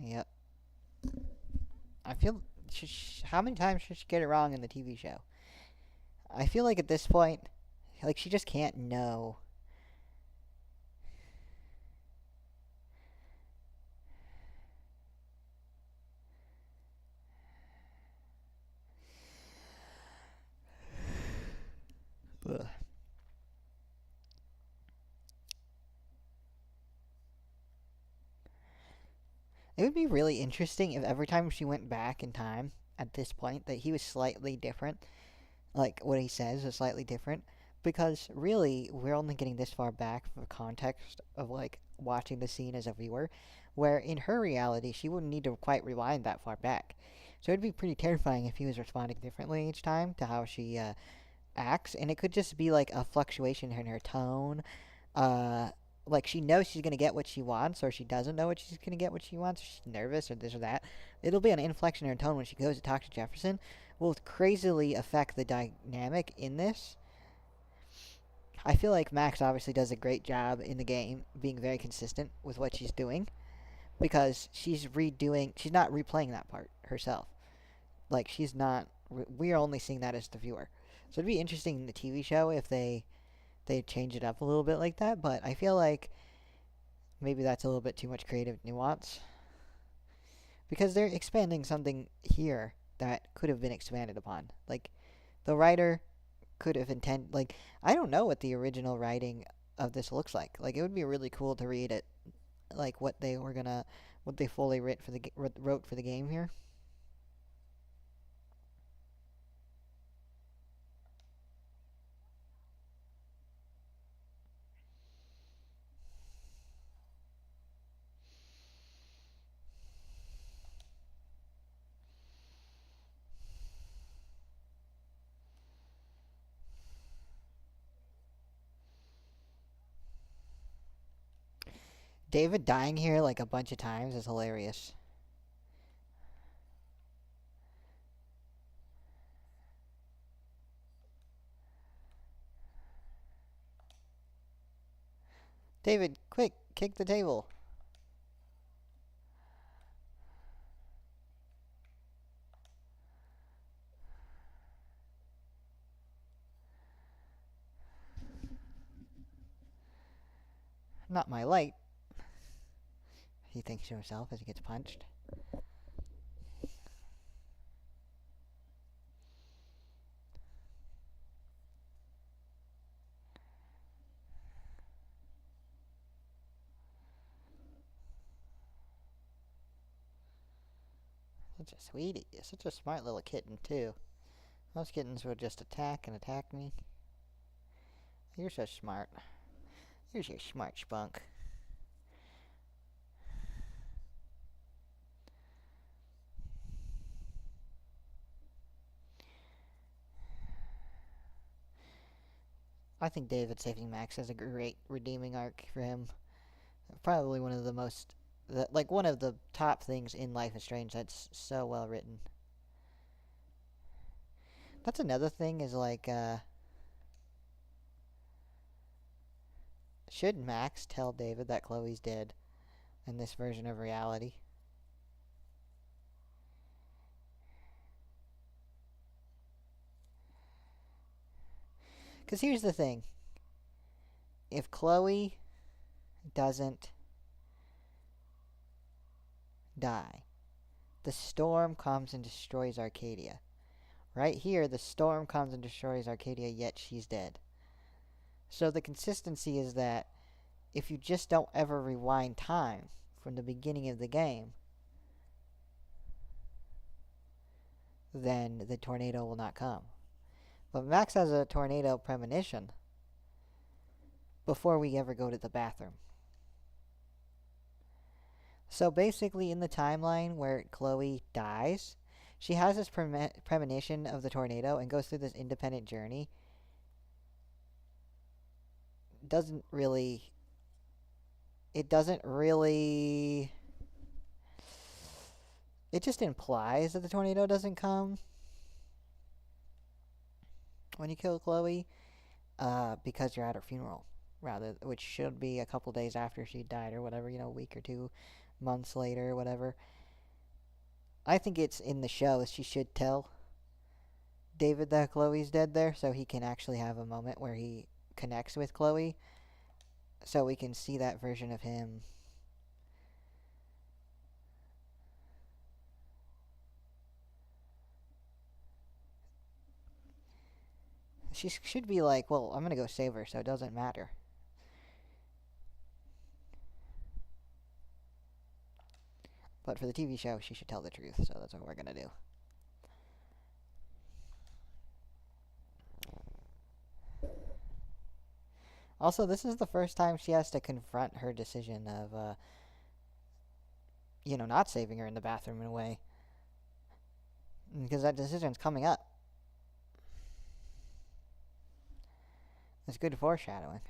Yep. I feel... how many times should she get it wrong in the TV show? I feel like at this point, she just can't know. Ugh. It would be really interesting if every time she went back in time at this point that he was slightly different. What he says is slightly different. Because really, we're only getting this far back for context of watching the scene as a viewer. Where in her reality, she wouldn't need to quite rewind that far back. So it'd be pretty terrifying if he was responding differently each time to how she acts. And it could just be a fluctuation in her tone. Uh, she knows she's gonna get what she wants, or she doesn't know what she's gonna get what she wants, or she's nervous, or this or that. It'll be an inflection in her tone when she goes to talk to Jefferson. Will crazily affect the dynamic in this. I feel like Max obviously does a great job in the game being very consistent with what she's doing because she's not replaying that part herself. She's not. We're only seeing that as the viewer. So it'd be interesting in the TV show if they change it up a little bit like that, but I feel like maybe that's a little bit too much creative nuance. Because they're expanding something here that could have been expanded upon. The writer could have I don't know what the original writing of this looks like. It would be really cool to read it, what they fully wrote for the game here. David dying here like a bunch of times is hilarious. David, quick, kick the table. Not my light, he thinks to himself as he gets punched. Such a sweetie. Such a smart little kitten, too. Most kittens would just attack and attack me. You're so smart. You're your smart spunk. I think David saving Max is a great redeeming arc for him. Probably one of the most, like one of the top things in Life is Strange that's so well written. That's another thing is like, should Max tell David that Chloe's dead in this version of reality? Because here's the thing. If Chloe doesn't die, the storm comes and destroys Arcadia. Right here, the storm comes and destroys Arcadia, yet she's dead. So the consistency is that if you just don't ever rewind time from the beginning of the game, then the tornado will not come. But Max has a tornado premonition before we ever go to the bathroom. So basically, in the timeline where Chloe dies, she has this premonition of the tornado and goes through this independent journey. It doesn't really. It just implies that the tornado doesn't come when you kill Chloe, because you're at her funeral, rather, which should be a couple days after she died or whatever, a week or 2 months later, whatever. I think it's in the show. She should tell David that Chloe's dead there, so he can actually have a moment where he connects with Chloe, so we can see that version of him. She should be like, well, I'm gonna go save her, so it doesn't matter. But for the TV show, she should tell the truth, so that's what we're gonna do. Also, this is the first time she has to confront her decision of, not saving her in the bathroom in a way. Because that decision's coming up. It's good foreshadowing.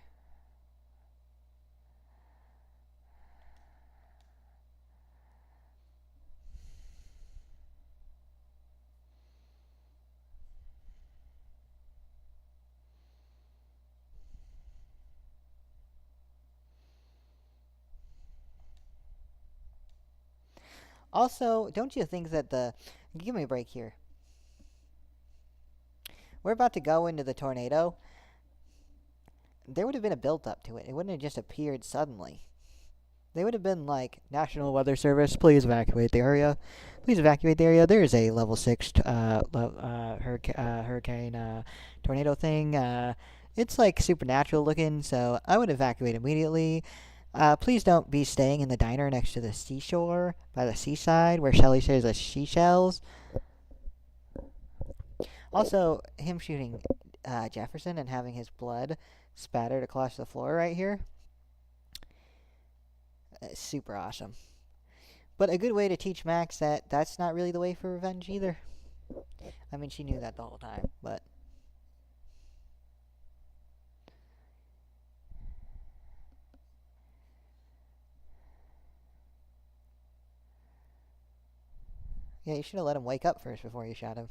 Also, don't you think that give me a break here. We're about to go into the tornado. There would have been a build-up to it. It wouldn't have just appeared suddenly. They would have been like, National Weather Service, please evacuate the area. Please evacuate the area. There is a level 6 hurricane tornado thing. It's like supernatural looking, so I would evacuate immediately. Please don't be staying in the diner next to the seashore by the seaside where Shelly shares the seashells. Also, him shooting Jefferson and having his blood spattered across the floor right here. Super awesome. But a good way to teach Max that that's not really the way for revenge either. I mean, she knew that the whole time, but... Yeah, you should have let him wake up first before you shot him.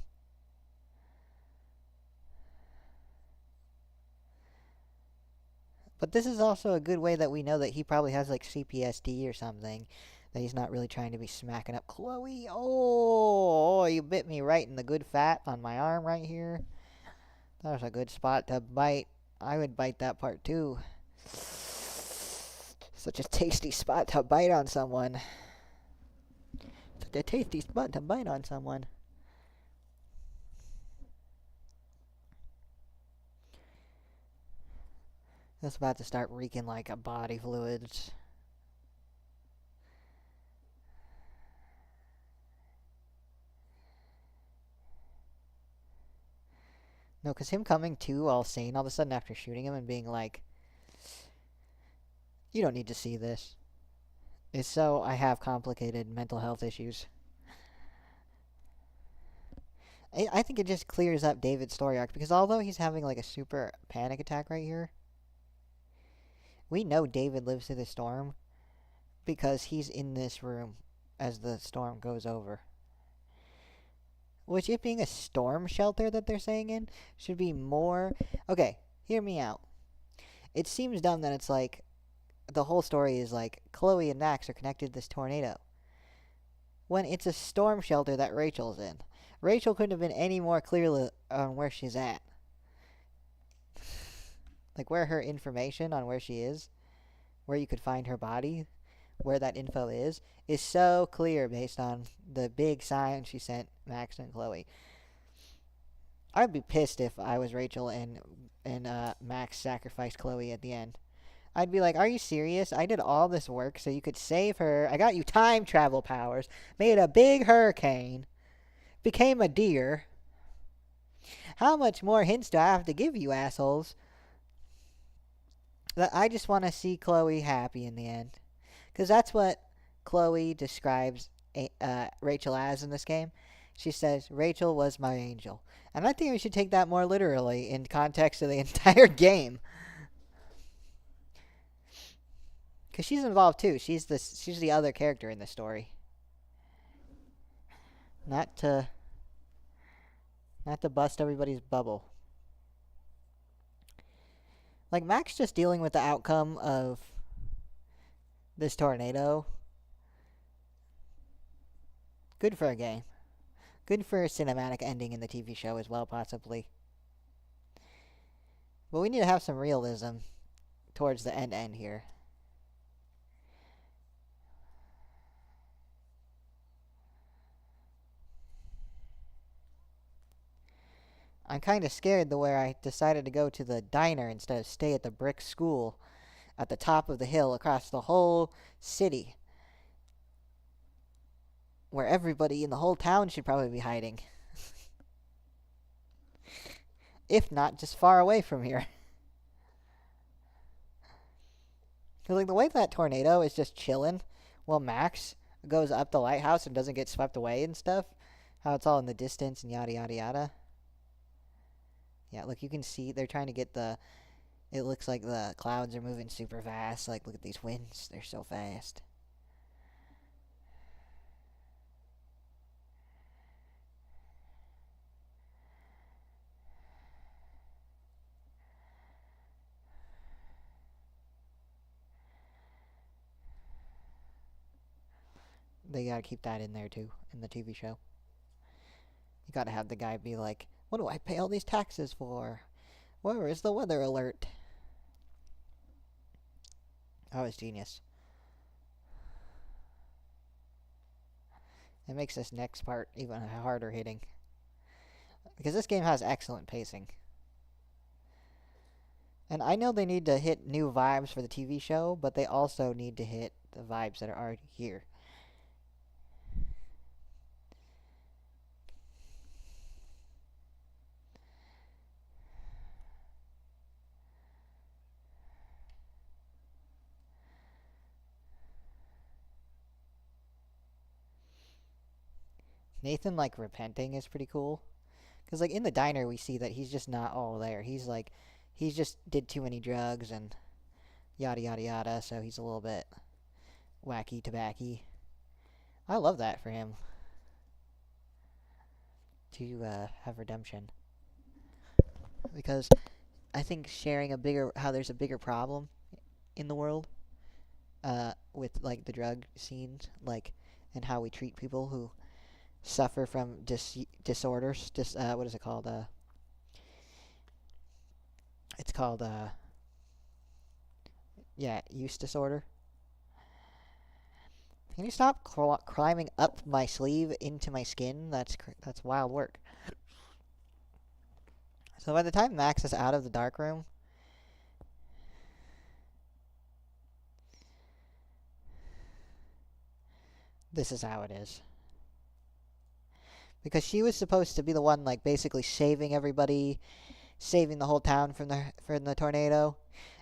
But this is also a good way that we know that he probably has like CPSD or something. That he's not really trying to be smacking up Chloe. Oh, you bit me right in the good fat on my arm right here. That was a good spot to bite. I would bite that part too. Such a tasty spot to bite on someone. Such a tasty spot to bite on someone. It's about to start reeking like a body fluids. No, because him coming to all sane all of a sudden after shooting him and being like, you don't need to see this. It's so I have complicated mental health issues. I think it just clears up David's story arc because although he's having like a super panic attack right here, we know David lives through the storm because he's in this room as the storm goes over. Which, it being a storm shelter that they're saying in, should be more... Okay, hear me out. It seems dumb that it's like, the whole story is like, Chloe and Max are connected to this tornado. When it's a storm shelter that Rachel's in. Rachel couldn't have been any more clear on where she's at. Like, where her information on where she is, where you could find her body, where that info is so clear based on the big sign she sent Max and Chloe. I'd be pissed if I was Rachel and Max sacrificed Chloe at the end. I'd be like, are you serious? I did all this work so you could save her. I got you time travel powers, made a big hurricane, became a deer. How much more hints do I have to give you, assholes? That I just want to see Chloe happy in the end. Because that's what Chloe describes Rachel as in this game. She says, Rachel was my angel. And I think we should take that more literally in context of the entire game. Because she's involved too. She's the other character in the story. Not to bust everybody's bubble. Like, Max just dealing with the outcome of this tornado. Good for a game. Good for a cinematic ending in the TV show as well, possibly. But we need to have some realism towards the end here. I'm kind of scared the way I decided to go to the diner instead of stay at the brick school at the top of the hill across the whole city, where everybody in the whole town should probably be hiding. If not, just far away from here. Because, like, the way that tornado is just chilling while Max goes up the lighthouse and doesn't get swept away and stuff, how it's all in the distance and yada yada yada. Yeah, look, you can see they're trying to get it looks like the clouds are moving super fast. Like, look at these winds. They're so fast. They gotta keep that in there, too, in the TV show. You gotta have the guy be like, what do I pay all these taxes for? Where is the weather alert? Oh, it's genius. It makes this next part even harder hitting. Because this game has excellent pacing. And I know they need to hit new vibes for the TV show, but they also need to hit the vibes that are already here. Nathan, like, repenting is pretty cool. Because, like, in the diner, we see that he's just not all there. He's, like, he just did too many drugs and yada yada yada, so he's a little bit wacky tobacky. I love that for him. to have redemption. Because I think sharing how there's a bigger problem in the world, with like the drug scenes, like, and how we treat people who suffer from disorders. What is it called? It's called use disorder. Can you stop climbing up my sleeve into my skin? That's wild work. So by the time Max is out of the dark room, this is how it is. Because she was supposed to be the one, like, basically saving everybody, saving the whole town from the tornado.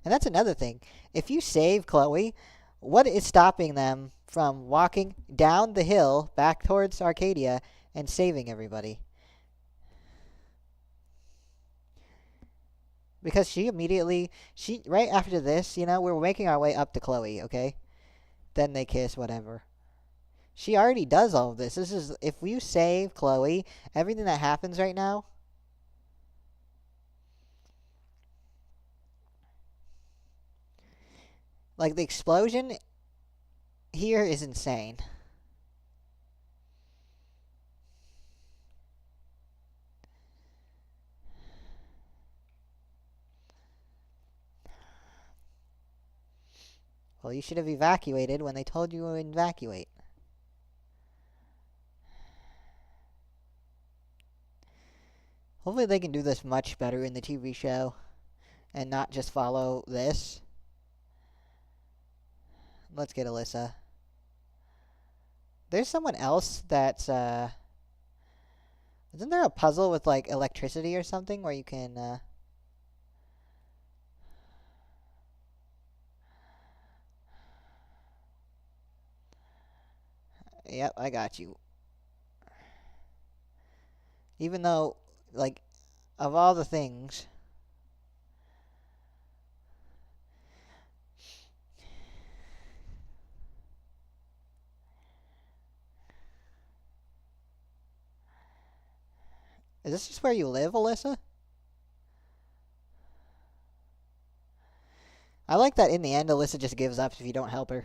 And that's another thing. If you save Chloe, what is stopping them from walking down the hill back towards Arcadia and saving everybody? Because right after this, we're making our way up to Chloe, okay? Then they kiss, whatever. She already does all of this. If you save Chloe, everything that happens right now, like the explosion here is insane. Well, you should have evacuated when they told you to evacuate. Hopefully they can do this much better in the TV show and not just follow this. Let's get Alyssa. There's someone else that's, isn't there a puzzle with, like, electricity or something where you can, Yep, I got you. Even though, like, of all the things... Is this just where you live, Alyssa? I like that in the end, Alyssa just gives up if you don't help her.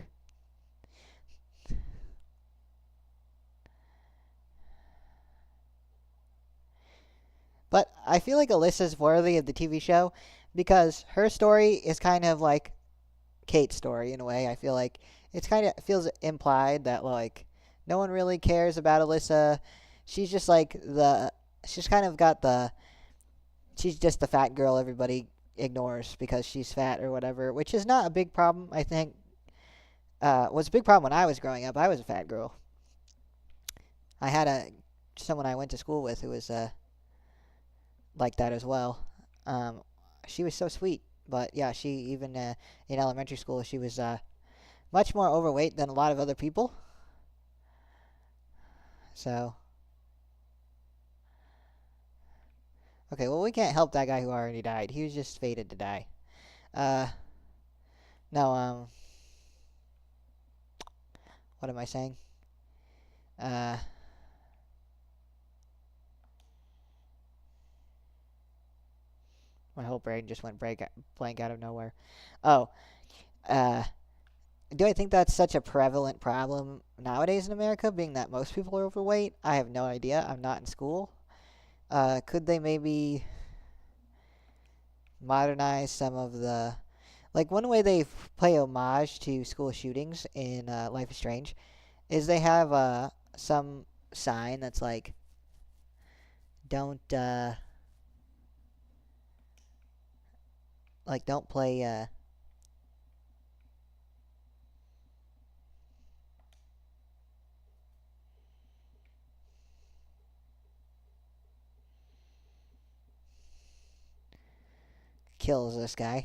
But I feel like Alyssa's worthy of the TV show because her story is kind of like Kate's story in a way. I feel like it feels implied that, like, no one really cares about Alyssa. She's just like she's kind of got she's just the fat girl everybody ignores because she's fat or whatever, which is not a big problem, I think. Was a big problem when I was growing up. I was a fat girl. I had someone I went to school with who was like that as well. She was so sweet, but yeah, she even in elementary school she was much more overweight than a lot of other people. So, okay, well, we can't help that guy who already died. He was just fated to die. No, what am I saying? My whole brain just went blank out of nowhere. Oh, do I think that's such a prevalent problem nowadays in America, being that most people are overweight? I have no idea. I'm not in school. Could they maybe modernize some of the... Like, one way they play homage to school shootings in Life is Strange is they have some sign that's like, don't don't play kills this guy.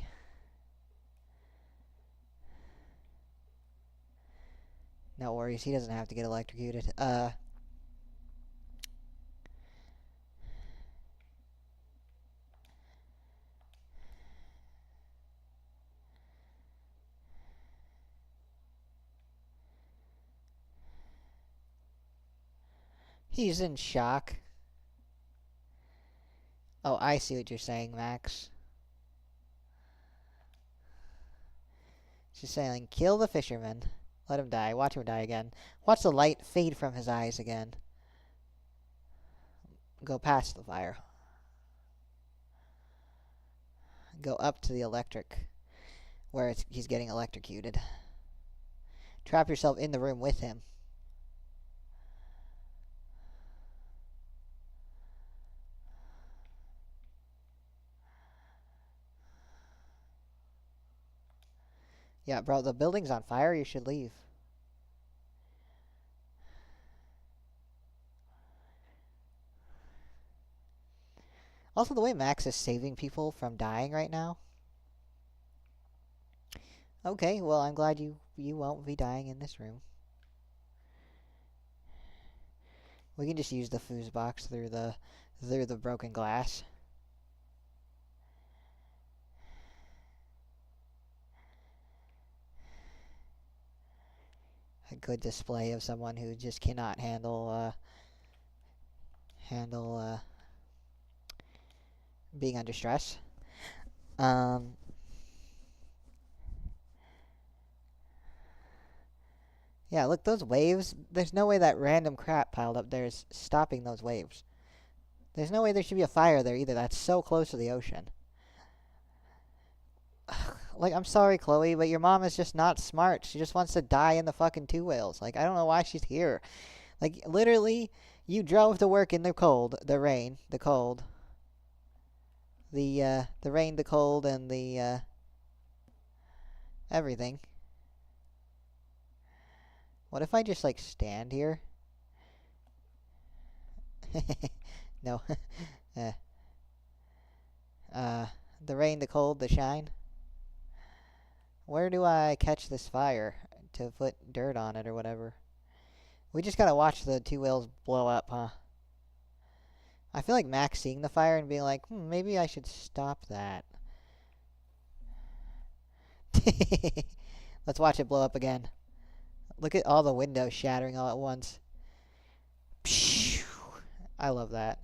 No worries, he doesn't have to get electrocuted. He's in shock. Oh, I see what you're saying, Max. She's saying, kill the fisherman. Let him die. Watch him die again. Watch the light fade from his eyes again. Go past the fire. Go up to the electric, where he's getting electrocuted. Trap yourself in the room with him. Yeah, bro, the building's on fire. You should leave. Also, the way Max is saving people from dying right now. Okay, well, I'm glad you won't be dying in this room. We can just use the fuse box through the broken glass. A good display of someone who just cannot handle being under stress. Yeah, look, those waves. There's no way that random crap piled up there is stopping those waves. There's no way there should be a fire there either. That's so close to the ocean. Like, I'm sorry, Chloe, but your mom is just not smart. She just wants to die in the fucking two whales. Like, I don't know why she's here. Like, literally, you drove to work in the cold, the rain, the cold. The rain, the cold, and the, everything. What if I just, like, stand here? No. The rain, the cold, the shine. Where do I catch this fire to put dirt on it or whatever? We just gotta watch the two whales blow up, huh? I feel like Max seeing the fire and being like, maybe I should stop that. Let's watch it blow up again. Look at all the windows shattering all at once. I love that.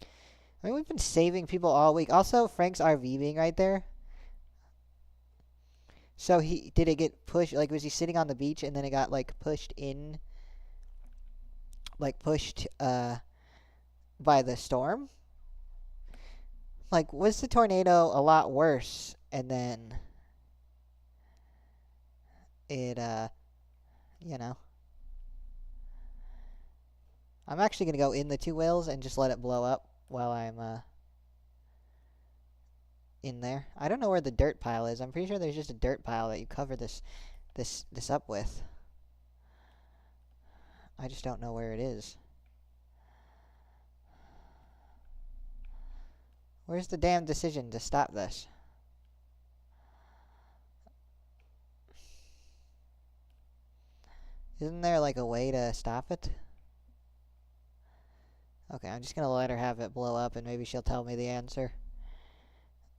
I mean, we've been saving people all week. Also, Frank's RV being right there. So did it get pushed? Like, was he sitting on the beach and then it got, like, pushed in? Like, pushed, by the storm? Like, was the tornado a lot worse and then it, you know. I'm actually going to go in the two whales and just let it blow up while I'm, in there. I don't know where the dirt pile is. I'm pretty sure there's just a dirt pile that you cover this up with. I just don't know where it is. Where's the damn decision to stop this? Isn't there, like, a way to stop it? Okay, I'm just gonna let her have it blow up and maybe she'll tell me the answer.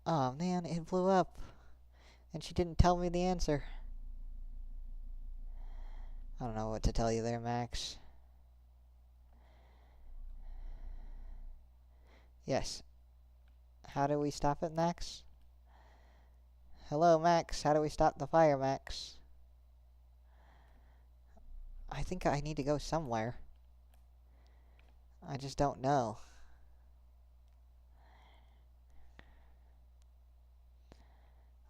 Oh man, it blew up. And she didn't tell me the answer. I don't know what to tell you there, Max. Yes. How do we stop it, Max? Hello, Max. How do we stop the fire, Max? I think I need to go somewhere. I just don't know.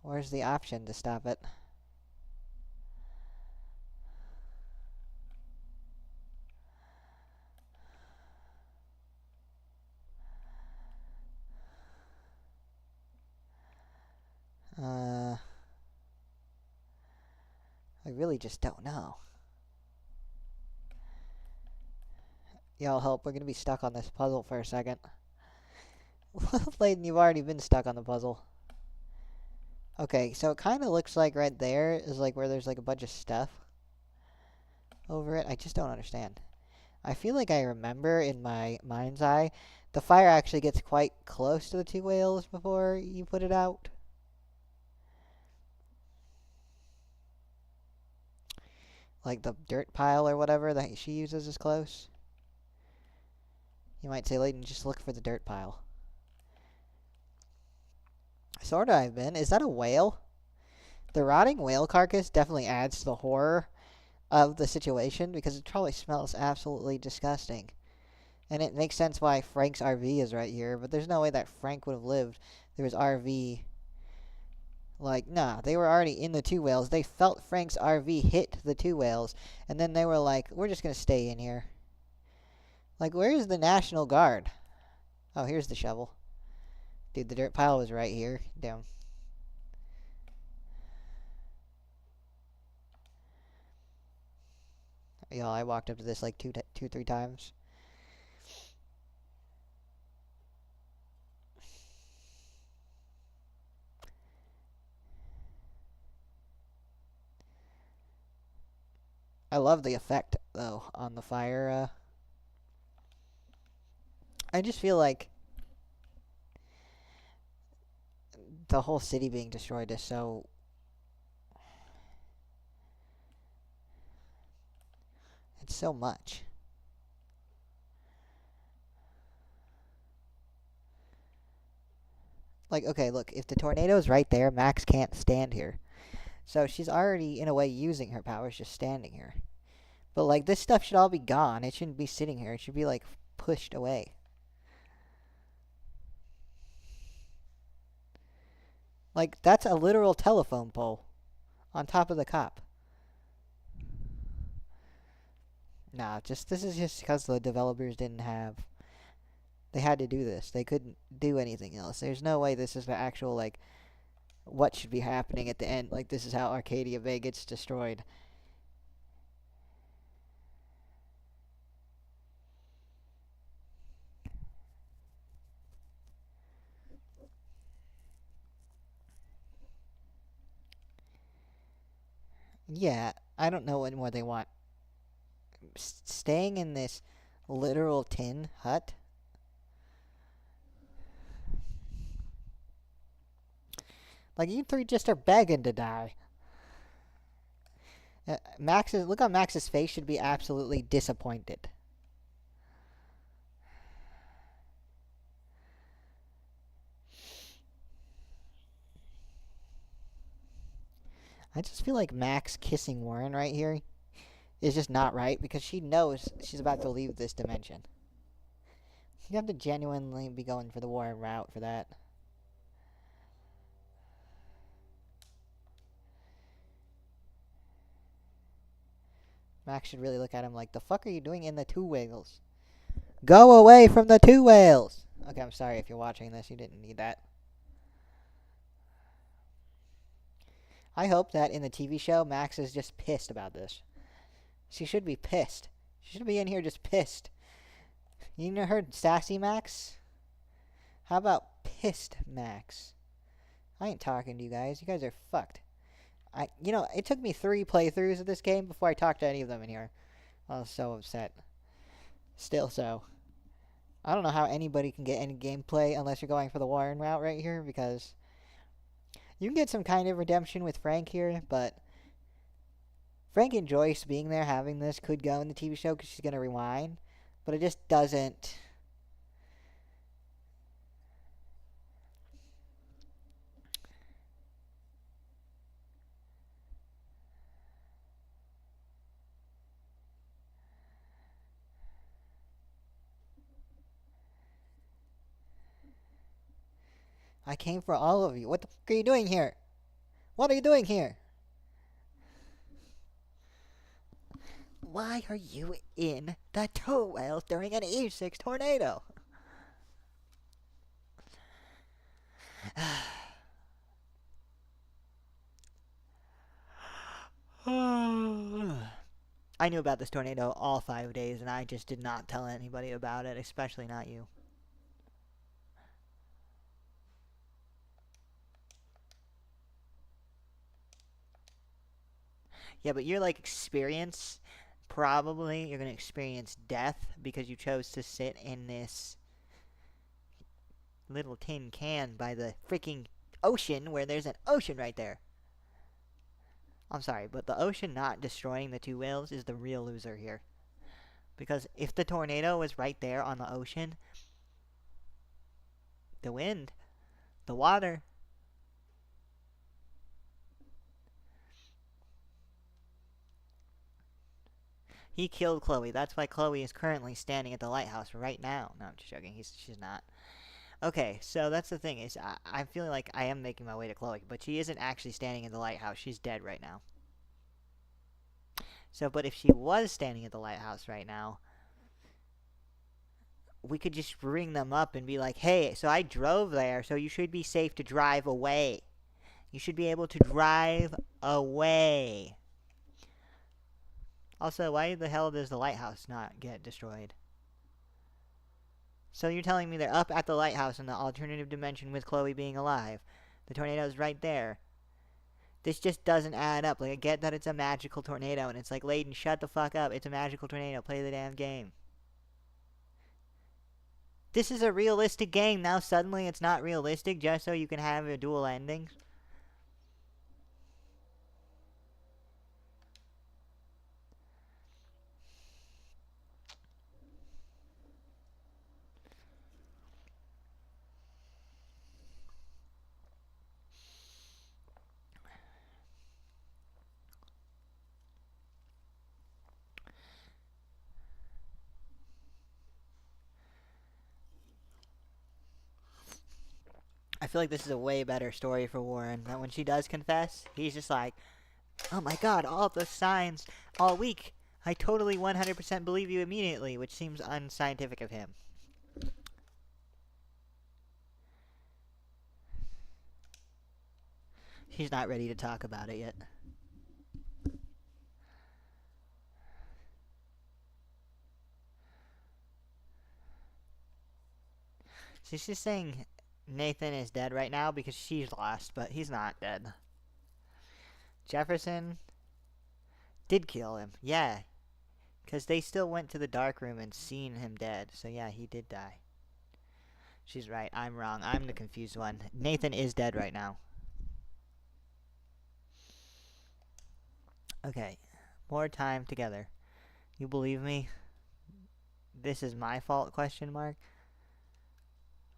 Where's the option to stop it? I really just don't know. Y'all help, we're gonna be stuck on this puzzle for a second. Layden, you've already been stuck on the puzzle. Okay, so it kind of looks like right there is like where there's like a bunch of stuff over it. I just don't understand. I feel like I remember in my mind's eye, the fire actually gets quite close to the two whales before you put it out. Like the dirt pile or whatever that she uses is close. You might say, Layden, just look for the dirt pile. Sorta I've been. Is that a whale? The rotting whale carcass definitely adds to the horror of the situation because it probably smells absolutely disgusting. And it makes sense why Frank's RV is right here, but there's no way that Frank would have lived through his RV. Like, nah, they were already in the two whales. They felt Frank's RV hit the two whales, and then they were like, we're just gonna stay in here. Like, where's the National Guard? Oh, here's the shovel. Dude, the dirt pile was right here. Damn. Y'all, I walked up to this like three times. I love the effect, though, on the fire. I just feel like the whole city being destroyed is so... It's so much. Like, okay, look, if the tornado's right there, Max can't stand here. So she's already, in a way, using her powers just standing here. But, like, this stuff should all be gone. It shouldn't be sitting here. It should be, like, pushed away. Like, that's a literal telephone pole on top of the cop. Nah, this is just because the developers didn't have... They had to do this. They couldn't do anything else. There's no way this is the actual, like, what should be happening at the end. Like, this is how Arcadia Bay gets destroyed. Yeah, I don't know what more they want. Staying in this literal tin hut? Like, you three just are begging to die. Look on Max's face should be absolutely disappointed. I just feel like Max kissing Warren right here is just not right because she knows she's about to leave this dimension. You have to genuinely be going for the Warren route for that. Max should really look at him like, the fuck are you doing in the two whales? Go away from the two whales! Okay, I'm sorry if you're watching this. You didn't need that. I hope that in the TV show, Max is just pissed about this. She should be pissed. She should be in here just pissed. You never heard Sassy Max? How about pissed Max? I ain't talking to you guys. You guys are fucked. It took me 3 playthroughs of this game before I talked to any of them in here. I was so upset. Still so. I don't know how anybody can get any gameplay unless you're going for the Warren route right here, because you can get some kind of redemption with Frank here, but Frank and Joyce being there having this could go in the TV show because she's going to rewind, but it just doesn't... I came for all of you. What the fuck are you doing here? What are you doing here? Why are you in the tow whales during an E6 tornado? I knew about this tornado all 5 days, and I just did not tell anybody about it, especially not you. Yeah, but your, like, experience, probably you're going to experience death because you chose to sit in this little tin can by the freaking ocean where there's an ocean right there. I'm sorry, but the ocean not destroying the two whales is the real loser here. Because if the tornado was right there on the ocean, the wind, the water, He killed Chloe. That's why Chloe is currently standing at the lighthouse right now. No, I'm just joking. She's not. Okay, so that's the thing is I'm feeling like I am making my way to Chloe, but she isn't actually standing in the lighthouse. She's dead right now. So, but if she was standing at the lighthouse right now, we could just ring them up and be like, hey, so I drove there, so you should be safe to drive away. You should be able to drive away. Also, why the hell does the lighthouse not get destroyed? So you're telling me they're up at the lighthouse in the alternative dimension with Chloe being alive. The tornado's right there. This just doesn't add up. Like, I get that it's a magical tornado, and it's like, Layden, shut the fuck up. It's a magical tornado. Play the damn game. This is a realistic game. Now suddenly it's not realistic just so you can have a dual endings. I feel like this is a way better story for Warren. That when she does confess, he's just like, oh my god, all the signs all week. I totally 100% believe you immediately, which seems unscientific of him. He's not ready to talk about it yet. So she's saying Nathan is dead right now because she's lost, but he's not dead. Jefferson did kill him, yeah. Because they still went to the dark room and seen him dead. So yeah, he did die. She's right, I'm wrong. I'm the confused one. Nathan is dead right now. Okay, more time together. You believe me? This is my fault, question mark?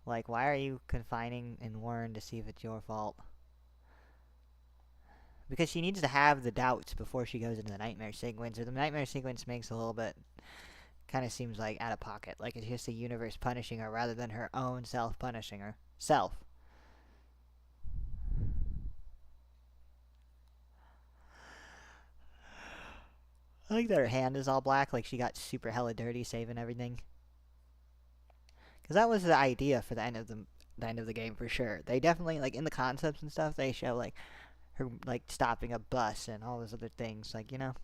Like, why are you confining in Warren to see if it's your fault? Because she needs to have the doubts before she goes into the nightmare sequence, or the nightmare sequence makes a little bit, kind of seems like out of pocket. Like it's just the universe punishing her rather than her own self punishing herself. I like that her hand is all black, like she got super hella dirty saving everything. Because that was the idea for the end of the game for sure. They definitely, like in the concepts and stuff, they show like her like stopping a bus and all those other things, like, you know.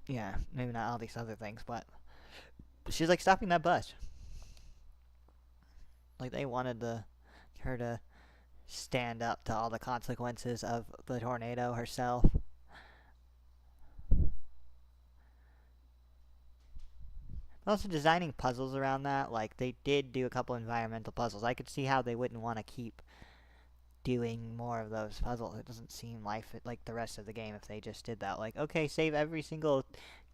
Yeah, maybe not all these other things, but she's like stopping that bus. Like they wanted her to stand up to all the consequences of the tornado herself. Also, designing puzzles around that, like, they did do a couple environmental puzzles. I could see how they wouldn't want to keep doing more of those puzzles. It doesn't seem like the rest of the game if they just did that. Like, okay, save every single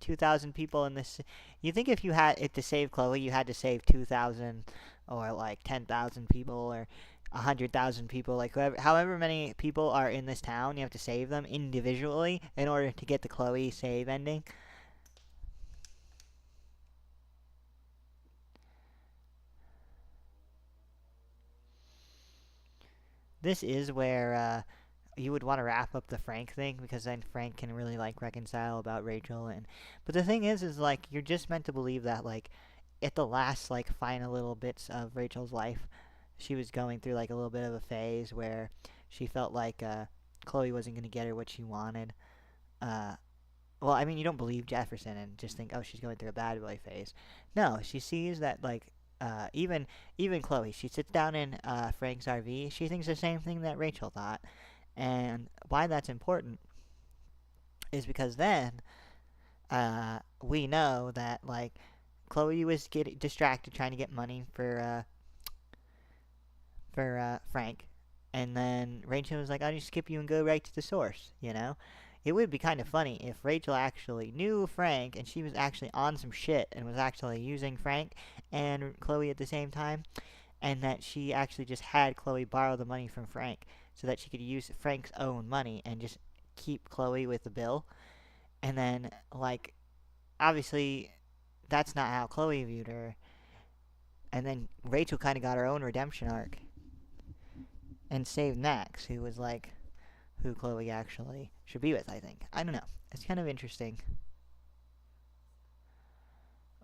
2,000 people in this. You think if you had it to save Chloe, you had to save 2,000 or, like, 10,000 people or 100,000 people. Like, however many people are in this town, you have to save them individually in order to get the Chloe save ending. This is where you would want to wrap up the Frank thing, because then Frank can really like reconcile about Rachel. But the thing is like you're just meant to believe that like at the last like final little bits of Rachel's life, she was going through like a little bit of a phase where she felt like Chloe wasn't going to get her what she wanted. Well, I mean, you don't believe Jefferson and just think, oh, she's going through a bad boy phase. No, she sees that like even Chloe, she sits down in Frank's RV. She thinks the same thing that Rachel thought, and why that's important is because then we know that like Chloe was getting distracted trying to get money for Frank, and then Rachel was like, "I'll just skip you and go right to the source," you know. It would be kind of funny if Rachel actually knew Frank and she was actually on some shit and was actually using Frank and Chloe at the same time, and that she actually just had Chloe borrow the money from Frank so that she could use Frank's own money and just keep Chloe with the bill. And then, like, obviously, that's not how Chloe viewed her. And then Rachel kind of got her own redemption arc and saved Max, who was like who Chloe actually should be with, I think. I don't know. It's kind of interesting.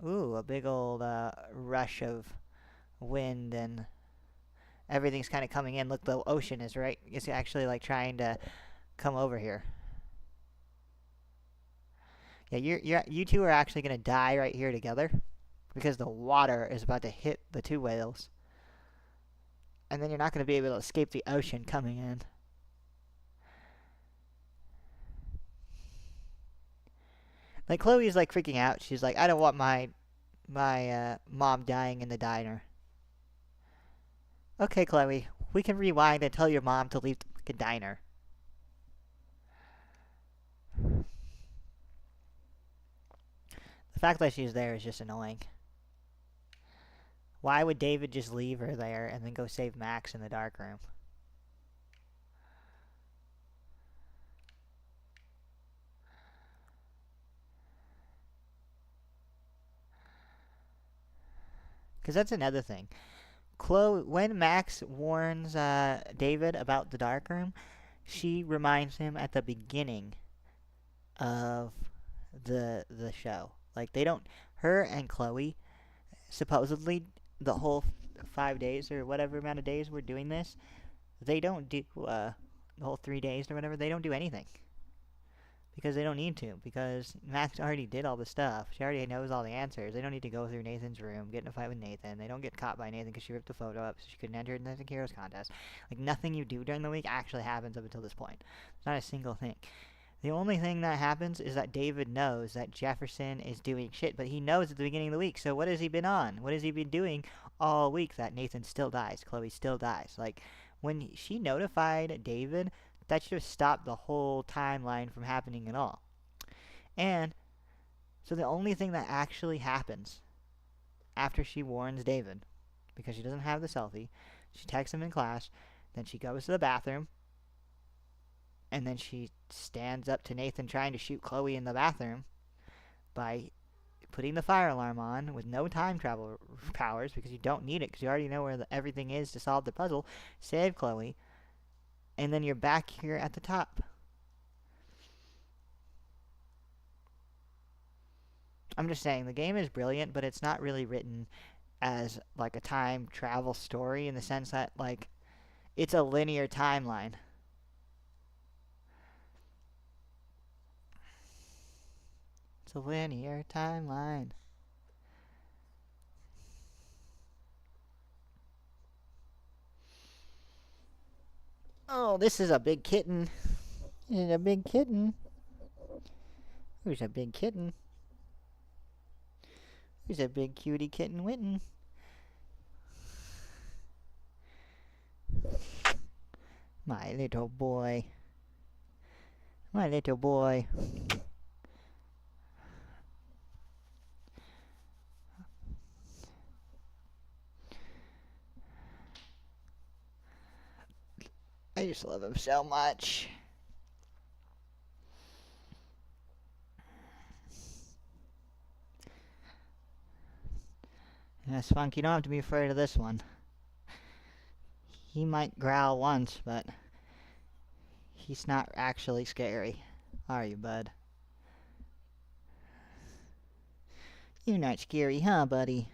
Ooh, a big old rush of wind and everything's kind of coming in. Look, the ocean is right. It's actually like trying to come over here. Yeah, you two are actually gonna die right here together because the water is about to hit the two whales, and then you're not gonna be able to escape the ocean coming in. Like Chloe's like freaking out. She's like, I don't want my mom dying in the diner. Okay, Chloe, we can rewind and tell your mom to leave the diner. The fact that she's there is just annoying. Why would David just leave her there and then go save Max in the dark room? Because that's another thing. Chloe, when Max warns David about the dark room, she reminds him at the beginning of the show. Like they don't, her and Chloe, supposedly the whole 5 days or whatever amount of days we're doing this, they don't do the whole 3 days or whatever. They don't do anything because they don't need to. Because Max already did all the stuff. She already knows all the answers. They don't need to go through Nathan's room, get in a fight with Nathan. They don't get caught by Nathan because she ripped the photo up, so she couldn't enter the Heroes contest. Like nothing you do during the week actually happens up until this point. It's not a single thing. The only thing that happens is that David knows that Jefferson is doing shit, but he knows at the beginning of the week. So what has he been on? What has he been doing all week that Nathan still dies, Chloe still dies? Like, when she notified David, that should have stopped the whole timeline from happening at all. And so the only thing that actually happens after she warns David, because she doesn't have the selfie, she texts him in class, then she goes to the bathroom, and then she stands up to Nathan trying to shoot Chloe in the bathroom by putting the fire alarm on with no time travel powers because you don't need it because you already know where everything is to solve the puzzle. Save Chloe, and then you're back here at the top. I'm just saying, the game is brilliant, but it's not really written as like a time travel story in the sense that like it's a linear timeline. It's a linear timeline. Oh, this is a big kitten. This is a big kitten. Who's a big kitten? Who's a big cutie kitten witten? My little boy. My little boy. I just love him so much. Yeah, Spunk, you don't have to be afraid of this one. He might growl once, but he's not actually scary. Are you, bud? You're not scary, huh, buddy?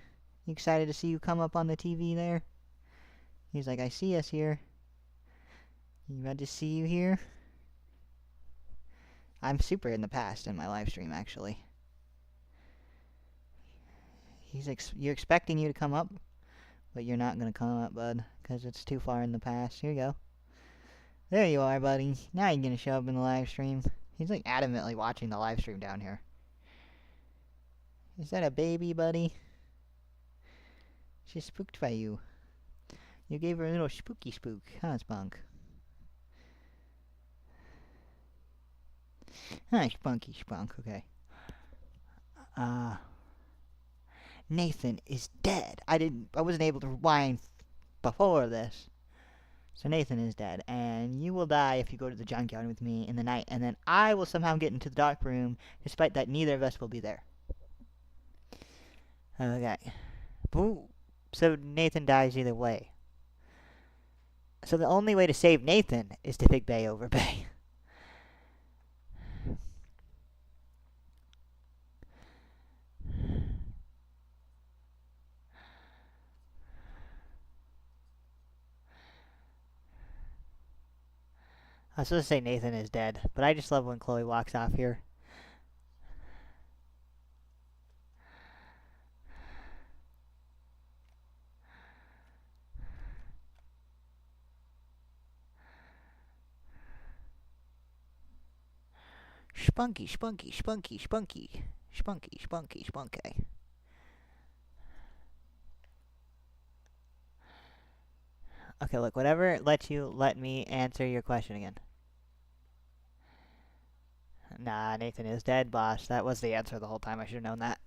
You excited to see you come up on the TV there? He's like, I see us here. You glad to see you here? I'm super in the past in my live stream, actually. You're expecting you to come up, but you're not going to come up, bud, because it's too far in the past. Here you go. There you are, buddy. Now you're going to show up in the live stream. He's like adamantly watching the live stream down here. Is that a baby, buddy? She's spooked by you. You gave her a little spooky spook, huh, Spunk? Hi, Spunky Spunk. Okay. Nathan is dead. I wasn't able to rewind before this. So Nathan is dead, and you will die if you go to the junkyard with me in the night, and then I will somehow get into the dark room, despite that neither of us will be there. Okay. Ooh. So Nathan dies either way. So the only way to save Nathan is to pick Bay over Bay. I was supposed to say Nathan is dead, but I just love when Chloe walks off here. Spunky, spunky, spunky, spunky. Spunky, spunky, spunky. Okay, look, whatever lets you let me answer your question again. Nah, Nathan is dead, boss. That was the answer the whole time. I should have known that.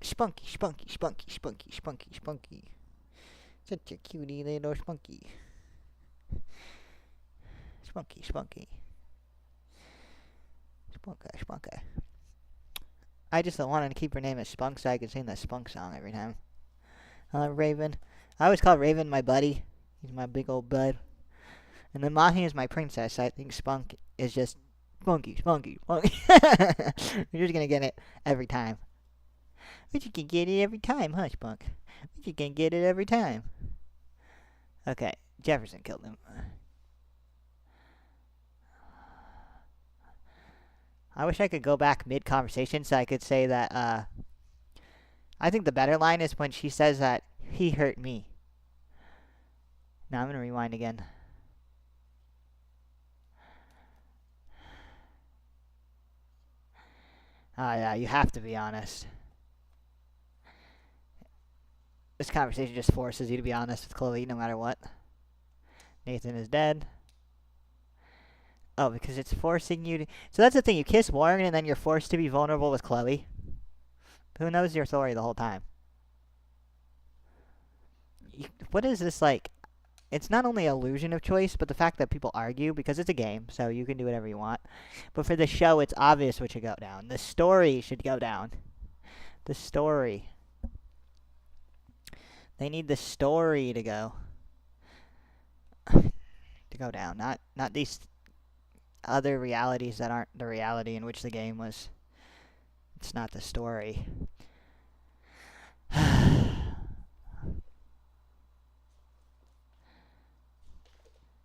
Spunky, spunky, spunky, spunky, spunky, spunky. Such a cutie little spunky. Spunky, spunky. Spunky, spunky. I just wanted to keep her name as Spunk so I could sing the Spunk song every time. Raven. I always call Raven my buddy. He's my big old bud. And then Mahi is my princess. So I think Spunk is just spunky, spunky, spunky. You're just gonna get it every time. But you can get it every time, huh, Spunk? But you can get it every time. Okay, Jefferson killed him. I wish I could go back mid-conversation so I could say that, I think the better line is when she says that he hurt me. Now I'm gonna rewind again. Yeah, you have to be honest. This conversation just forces you to be honest with Chloe no matter what. Nathan is dead. Oh, because it's forcing you to... So that's the thing, you kiss Warren and then you're forced to be vulnerable with Chloe. Who knows your story the whole time? What is this like? It's not only illusion of choice, but the fact that people argue, because it's a game, so you can do whatever you want. But for the show, it's obvious what should go down. The story should go down. The story. They need the story to go down, not these other realities that aren't the reality in which the game was. It's not the story.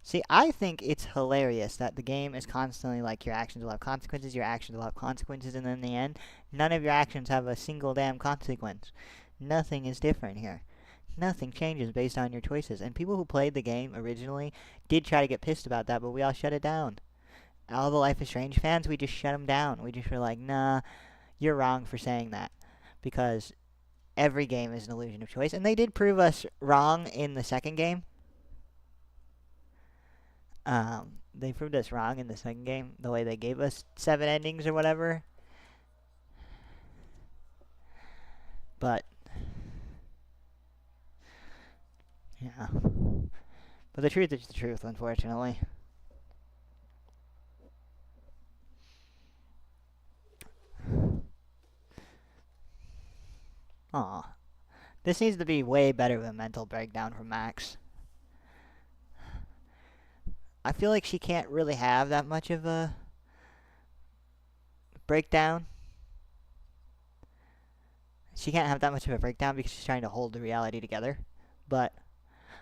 See, I think it's hilarious that the game is constantly like your actions will have consequences, your actions will have consequences, and then in the end, none of your actions have a single damn consequence. Nothing is different here. Nothing changes based on your choices. And people who played the game originally did try to get pissed about that, but we all shut it down. All the Life is Strange fans, we just shut them down. We just were like, nah, you're wrong for saying that. Because every game is an illusion of choice. And they did prove us wrong in the second game. They proved us wrong in the second game. The way they gave us 7 endings or whatever. But... yeah. But the truth is the truth, unfortunately. Aw. This needs to be way better than Mental Breakdown from Max. I feel like she can't really have that much of a breakdown. She can't have that much of a breakdown because she's trying to hold the reality together. But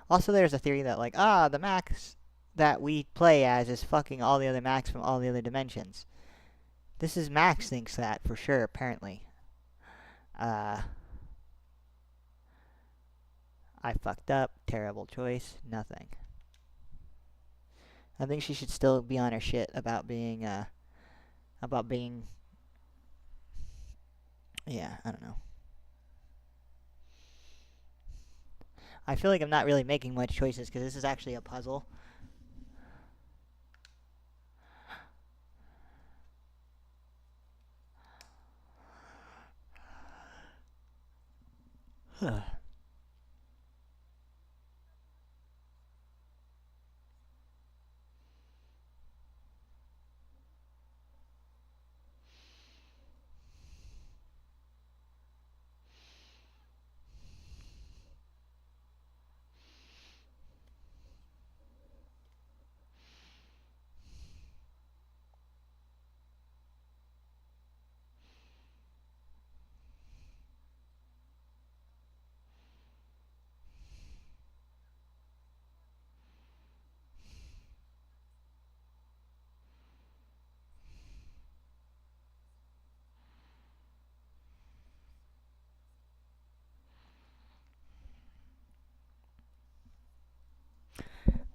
also there's a theory that like, the Max that we play as is fucking all the other Max from all the other dimensions. This is Max thinks that for sure, apparently. I fucked up. Terrible choice. Nothing. I think she should still be on her shit about being, yeah, I don't know. I feel like I'm not really making much choices because this is actually a puzzle.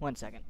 1 second.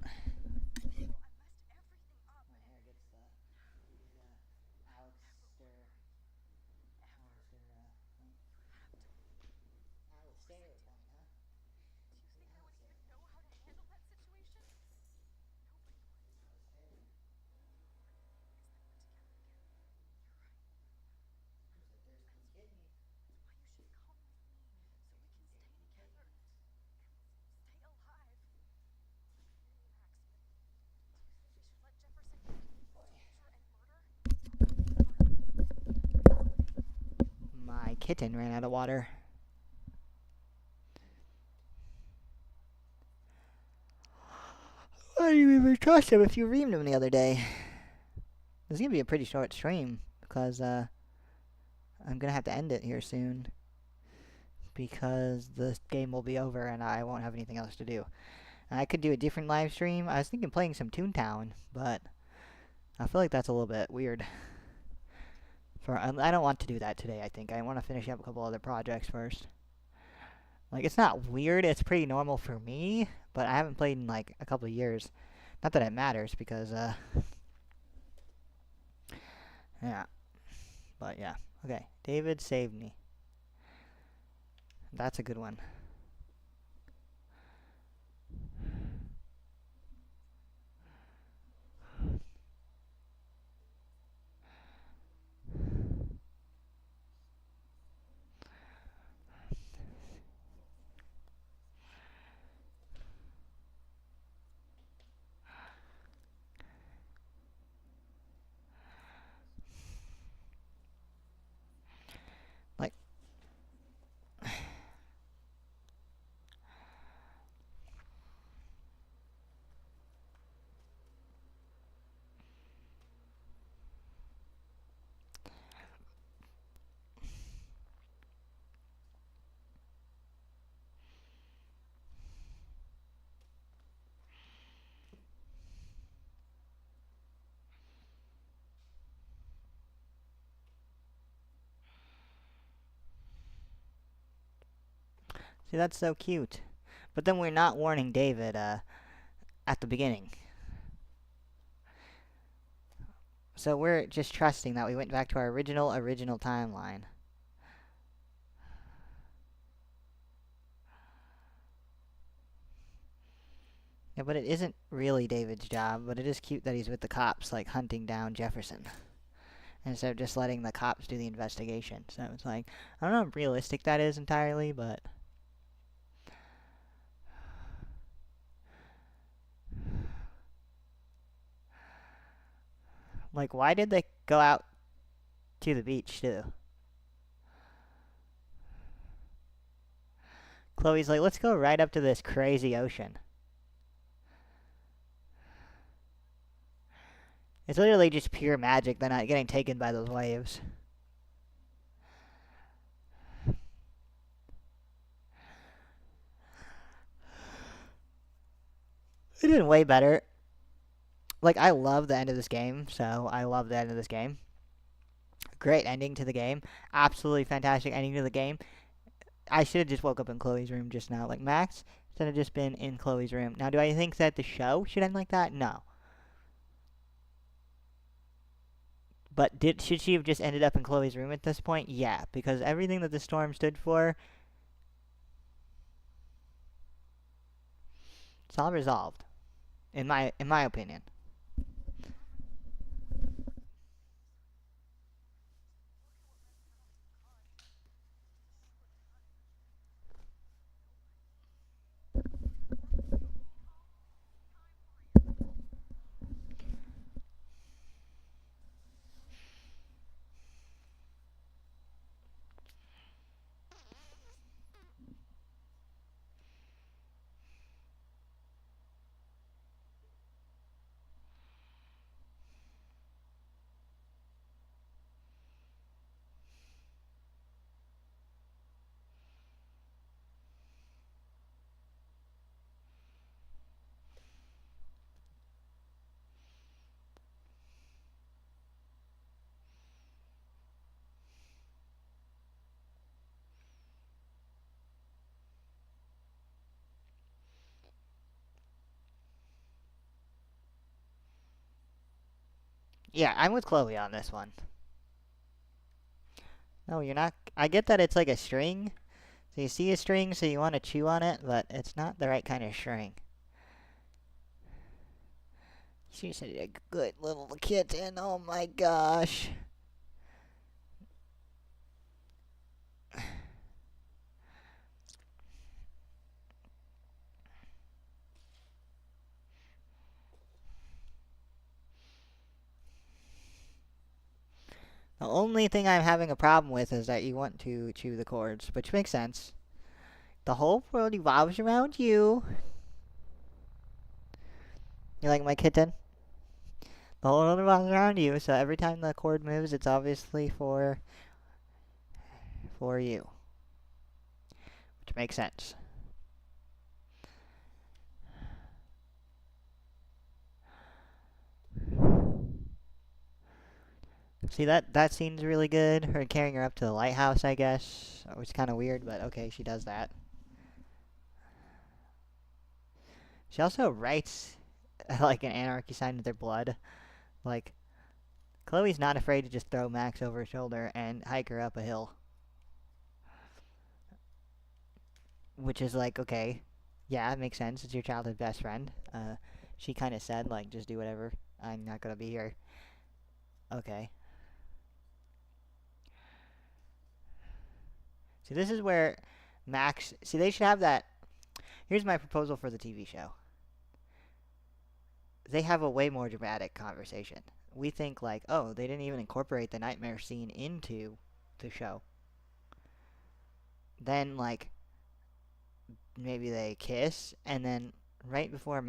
My kitten ran out of water. Why do you even trust him if you reamed him the other day? This is gonna be a pretty short stream because I'm gonna have to end it here soon because the game will be over and I won't have anything else to do. And I could do a different live stream. I was thinking playing some Toontown, but I feel like that's a little bit weird. I don't want to do that today. I think I want to finish up a couple other projects first. Like, it's not weird, it's pretty normal for me, but I haven't played in, like, a couple of years. Not that it matters, because, yeah. But, yeah. Okay, David saved me. That's a good one. Like, see, that's so cute. But then we're not warning David, at the beginning. So we're just trusting that we went back to our original timeline. Yeah, but it isn't really David's job, but it is cute that he's with the cops, like, hunting down Jefferson. Instead of just letting the cops do the investigation. So it's like, I don't know how realistic that is entirely, but... Like, why did they go out to the beach, too? Chloe's like, let's go right up to this crazy ocean. It's literally just pure magic. They're not getting taken by those waves. It did way better. Like, I love the end of this game, so I love the end of this game. Great ending to the game. Absolutely fantastic ending to the game. I should have just woke up in Chloe's room just now. Like, Max should have just been in Chloe's room. Now, do I think that the show should end like that? No. But should she have just ended up in Chloe's room at this point? Yeah, because everything that the storm stood for, it's all resolved, in my opinion. Yeah, I'm with Chloe on this one. No, you're not. I get that it's like a string. So you see a string, so you want to chew on it, but it's not the right kind of string. She's a good little kitten. Oh my gosh. The only thing I'm having a problem with is that you want to chew the cords, which makes sense. The whole world revolves around you. You like my kitten? The whole world revolves around you, so every time the cord moves, it's obviously for you, which makes sense. See, that scene's really good. Her carrying her up to the lighthouse, I guess. It was kind of weird, but okay, she does that. She also writes like an anarchy sign with her blood. Like, Chloe's not afraid to just throw Max over her shoulder and hike her up a hill. Which is like, okay, yeah, it makes sense. It's your childhood best friend. She kind of said, like, just do whatever. I'm not gonna be here. Okay. See, this is where Max. See, they should have that. Here's my proposal for the TV show. They have a way more dramatic conversation. We think, like, oh, they didn't even incorporate the nightmare scene into the show. Then, like, maybe they kiss, and then right before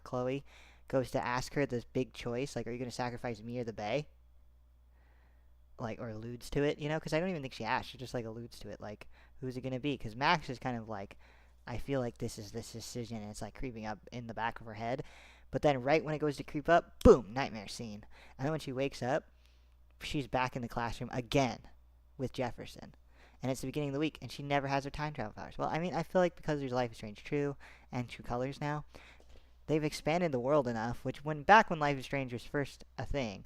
Chloe goes to ask her this big choice, like, are you going to sacrifice me or the Bay? Like, or alludes to it, you know? Because I don't even think she asked. She just, like, alludes to it, like, who's it going to be? Because Max is kind of like, I feel like this is this decision, and it's, like, creeping up in the back of her head. But then right when it goes to creep up, boom, nightmare scene. And then when she wakes up, she's back in the classroom again with Jefferson. And it's the beginning of the week, and she never has her time travel powers. Well, I mean, I feel like because there's Life is Strange True and True Colors now, they've expanded the world enough, which back when Life is Strange was first a thing,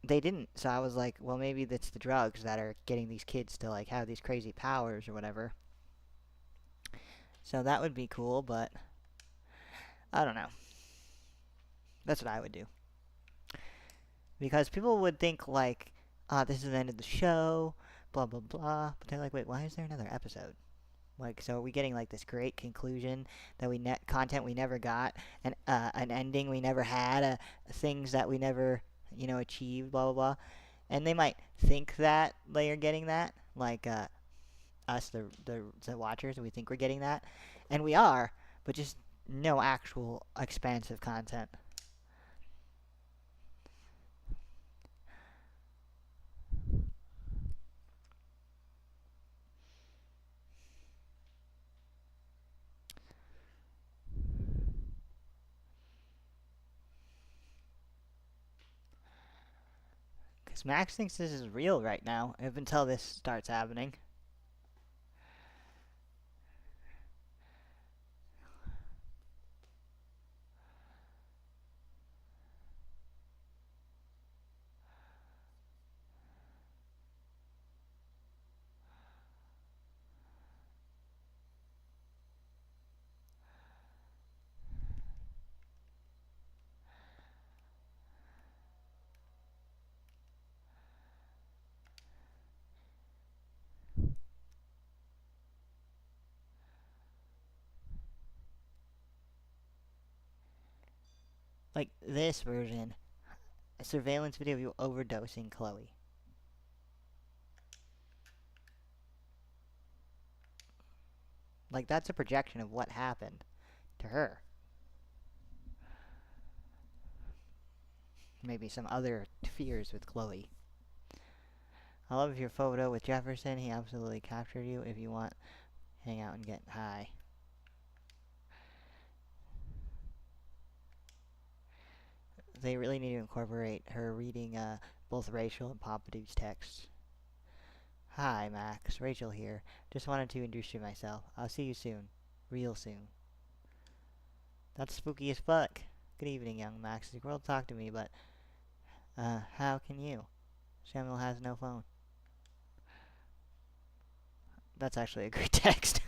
they didn't. So I was like, well, maybe that's the drugs that are getting these kids to, like, have these crazy powers or whatever. So that would be cool, but I don't know. That's what I would do. Because people would think, like, this is the end of the show, blah, blah, blah. But they're like, wait, why is there another episode? Like, so are we getting, like, this great conclusion that content we never got, and an ending we never had, things that we never, achieved, blah, blah, blah. And they might think that they are getting that, like, us, the watchers, we think we're getting that. And we are, but just no actual expansive content. Because Max thinks this is real right now, up until this starts happening. Like, this version, a surveillance video of you overdosing Chloe. Like, that's a projection of what happened to her. Maybe some other fears with Chloe. I love your photo with Jefferson. He absolutely captured you. If you want, hang out and get high. They really need to incorporate her reading both Rachel and Papa Dude's texts. Hi, Max. Rachel here. Just wanted to introduce myself. I'll see you soon. Real soon. That's spooky as fuck. Good evening, young Max. The girl talked to me, but How can you? Samuel has no phone. That's actually a great text.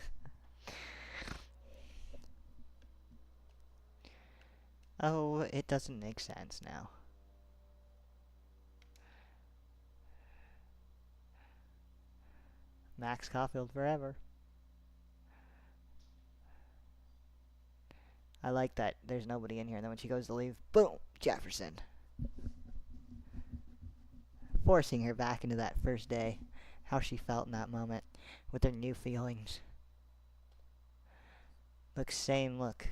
Oh, it doesn't make sense now. Max Caulfield forever. I like that there's nobody in here. And then when she goes to leave, boom, Jefferson. Forcing her back into that first day. How she felt in that moment. With her new feelings. Look, same look.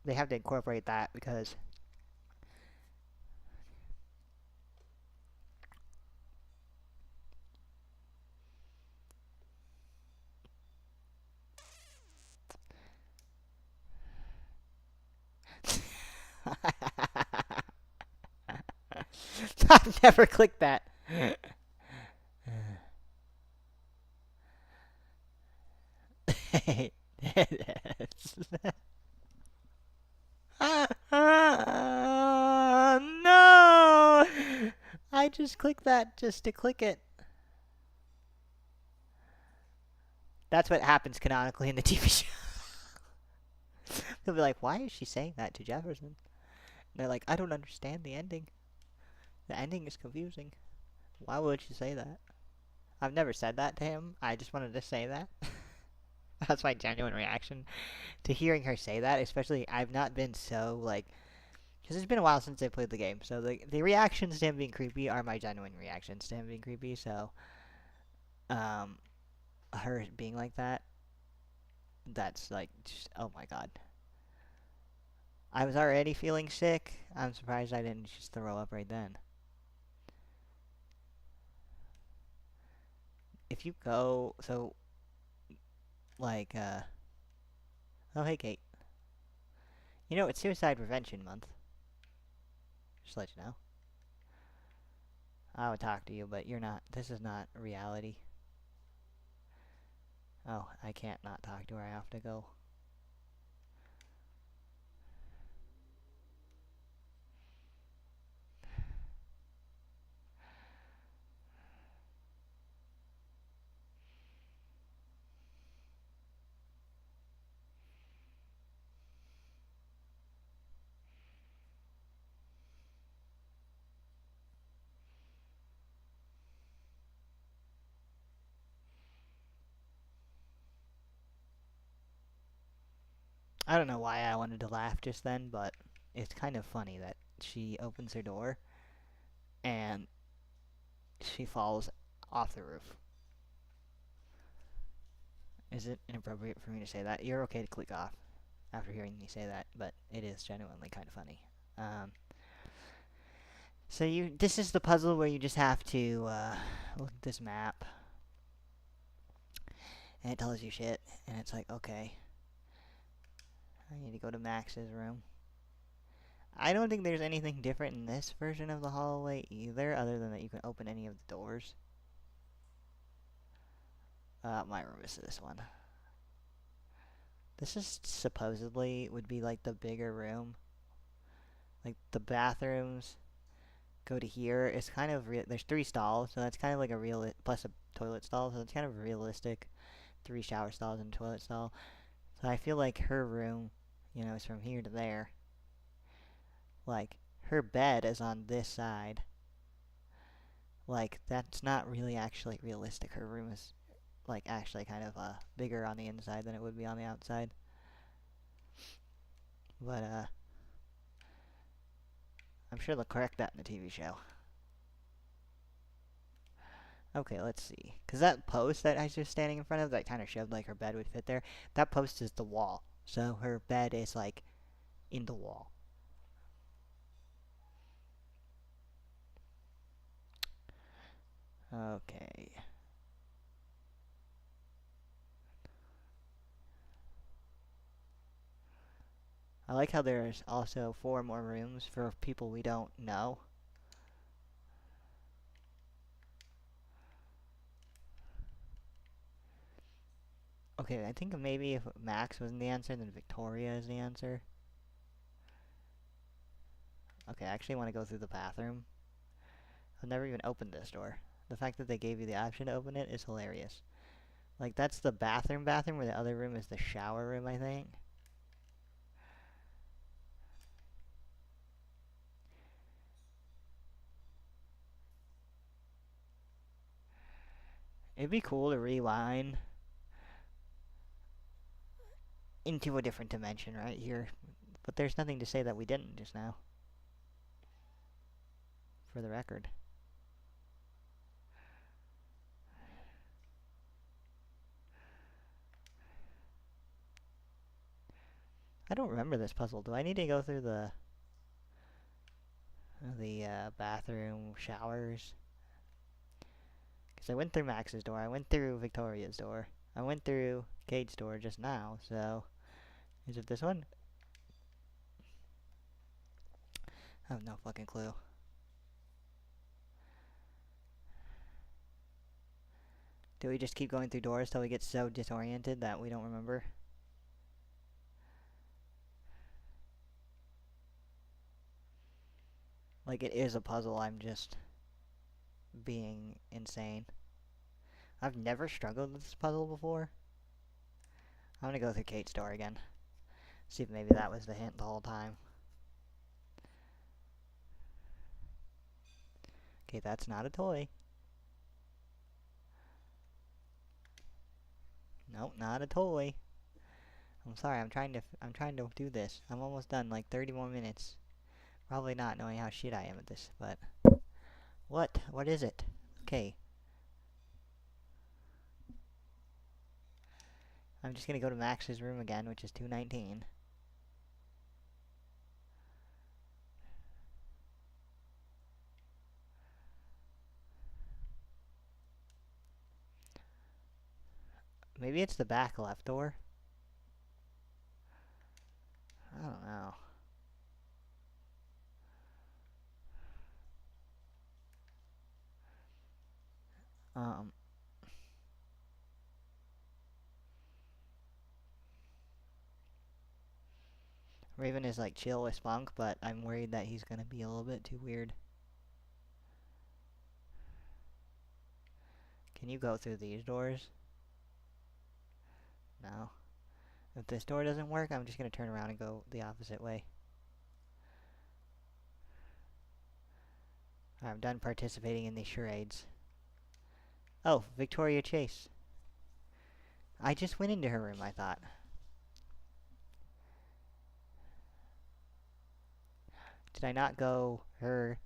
They have to incorporate that because I've never clicked that. It is. No! I just clicked that just to click it. That's what happens canonically in the TV show. They'll be like, why is she saying that to Jefferson? And they're like, I don't understand the ending. The ending is confusing. Why would she say that? I've never said that to him. I just wanted to say that. That's my genuine reaction to hearing her say that. Especially, I've not been so, like... Because it's been a while since I played the game. So the reactions to him being creepy are my genuine reactions to him being creepy. So, her being like that, that's like, just, oh my god. I was already feeling sick. I'm surprised I didn't just throw up right then. If you go, so, like, oh hey Kate. You know, it's Suicide Prevention Month. Just to let you know. I would talk to you, but you're not, this is not reality. Oh, I can't not talk to her, I have to go. I don't know why I wanted to laugh just then, but it's kind of funny that she opens her door and she falls off the roof. Is it inappropriate for me to say that? You're okay to click off after hearing me say that, but it is genuinely kind of funny. So this is the puzzle where you just have to look at this map, and it tells you shit, and it's like, okay, I need to go to Max's room. I don't think there's anything different in this version of the hallway either, other than that you can open any of the doors. My room is this one. This is supposedly would be like the bigger room. Like the bathrooms go to here. It's kind of there's 3 stalls, so that's kind of like a real plus a toilet stall, so it's kind of realistic. 3 shower stalls and a toilet stall. So I feel like her room, you know, is from here to there. Like her bed is on this side. Like that's not really actually realistic. Her room is like actually kind of bigger on the inside than it would be on the outside. But I'm sure they'll correct that in the TV show. Okay, let's see. Because that post that I was just standing in front of that kind of showed like her bed would fit there. That post is the wall. So her bed is like in the wall. Okay. I like how there's also 4 more rooms for people we don't know. Okay, I think maybe if Max wasn't the answer, then Victoria is the answer. Okay, I actually want to go through the bathroom. I've never even opened this door. The fact that they gave you the option to open it is hilarious. Like, that's the bathroom where the other room is the shower room, I think. It'd be cool to rewind into a different dimension right here. But there's nothing to say that we didn't just now. For the record. I don't remember this puzzle. Do I need to go through the bathroom showers? Because I went through Max's door. I went through Victoria's door. I went through Kate's door just now, so... Is it this one? I have no fucking clue. Do we just keep going through doors till we get so disoriented that we don't remember? Like, it is a puzzle, I'm just being insane. I've never struggled with this puzzle before. I'm gonna go through Kate's door again. See if maybe that was the hint the whole time. Okay, that's not a toy. Nope, not a toy. I'm sorry, I'm trying to do this. I'm almost done, like 30 more minutes. Probably not knowing how shit I am at this, but... What? What is it? Okay. I'm just gonna go to Max's room again, which is 219. Maybe it's the back left door? I don't know. Raven is like chill with Spunk, but I'm worried that he's gonna be a little bit too weird. Can you go through these doors? No. If this door doesn't work, I'm just gonna turn around and go the opposite way. I'm done participating in these charades. Oh, Victoria Chase. I just went into her room, I thought. Did I not go her...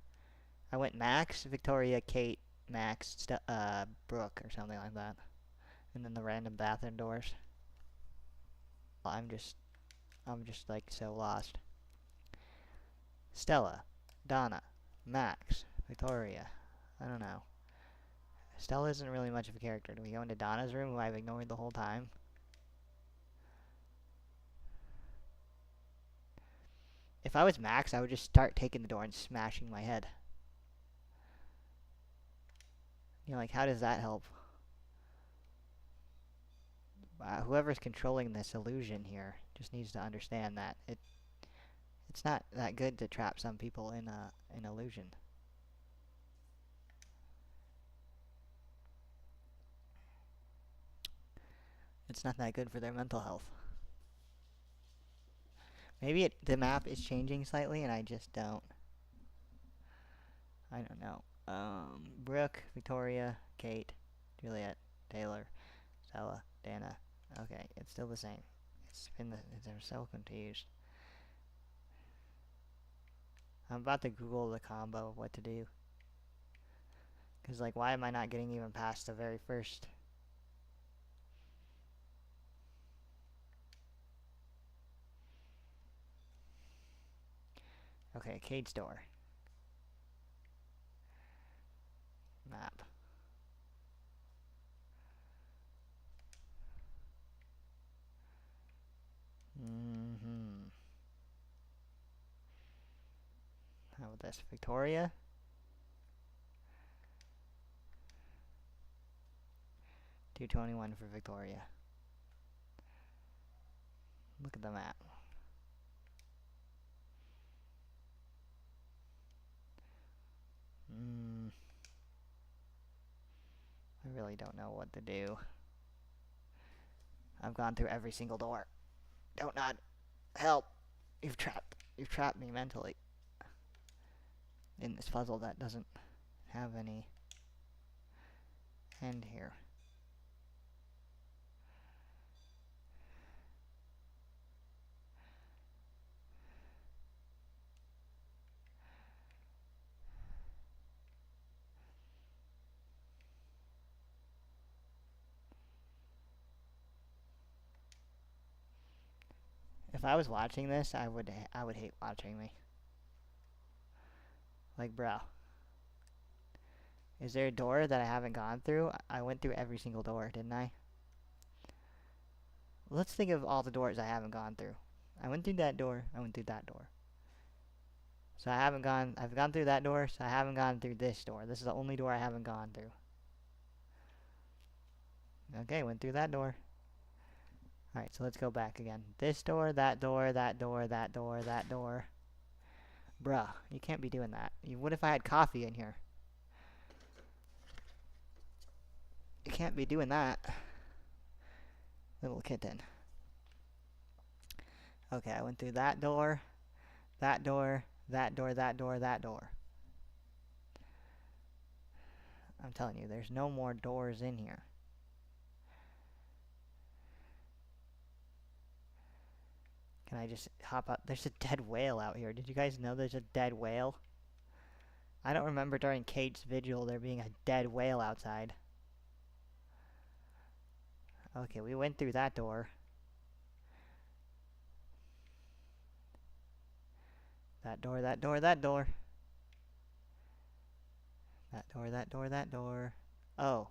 I went Max, Victoria, Kate, Max, Brooke, or something like that. And then the random bathroom doors. I'm just like so lost. Stella, Donna, Max, Victoria. I don't know. Stella isn't really much of a character. Do we go into Donna's room, who I've ignored the whole time? If I was Max, I would just start taking the door and smashing my head. You know, like, how does that help? Whoever's controlling this illusion here just needs to understand that it's not that good to trap some people in an illusion. It's not that good for their mental health. Maybe the map is changing slightly and I just don't. I don't know. Brooke, Victoria, Kate, Juliet, Taylor, Stella, Dana. Okay, it's still the same. I'm so confused. I'm about to Google the combo of what to do. Because, like, why am I not getting even past the very first? Okay, Kate's door. Map. How about this? Victoria? 221 for Victoria. Look at the map. really don't know what to do. I've gone through every single door. Don't nod. Help! You've trapped me mentally in this puzzle that doesn't have any end here. If I was watching this, I would hate watching me. Like, bro. Is there a door that I haven't gone through? I went through every single door, didn't I? Let's think of all the doors I haven't gone through. I went through that door. I went through that door. So I've gone through that door, so I haven't gone through this door. This is the only door I haven't gone through. Okay, went through that door. Alright, so let's go back again. This door, that door, that door, that door, that door. Bruh, you can't be doing that. What if I had coffee in here? You can't be doing that. Little kitten. Okay, I went through that door, that door, that door, that door, that door. I'm telling you, there's no more doors in here. Can I just hop out? There's a dead whale out here. Did you guys know there's a dead whale? I don't remember during Kate's vigil there being a dead whale outside. Okay, we went through that door. That door, that door, that door. That door, that door, that door. Oh.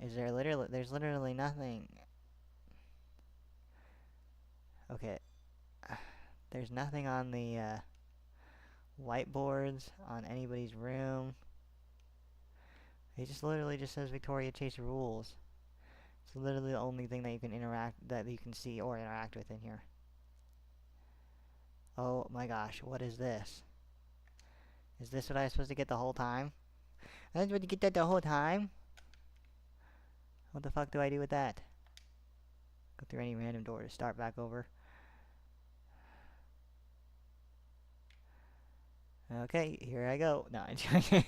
There's literally nothing. Okay. There's nothing on the whiteboards on anybody's room. It just literally just says Victoria Chase rules. It's literally the only thing that you can see or interact with in here. Oh my gosh, what is this? Is this what I was supposed to get the whole time? I was supposed to get that the whole time? What the fuck do I do with that? Go through any random door to start back over. Okay, here I go. No, I'm joking.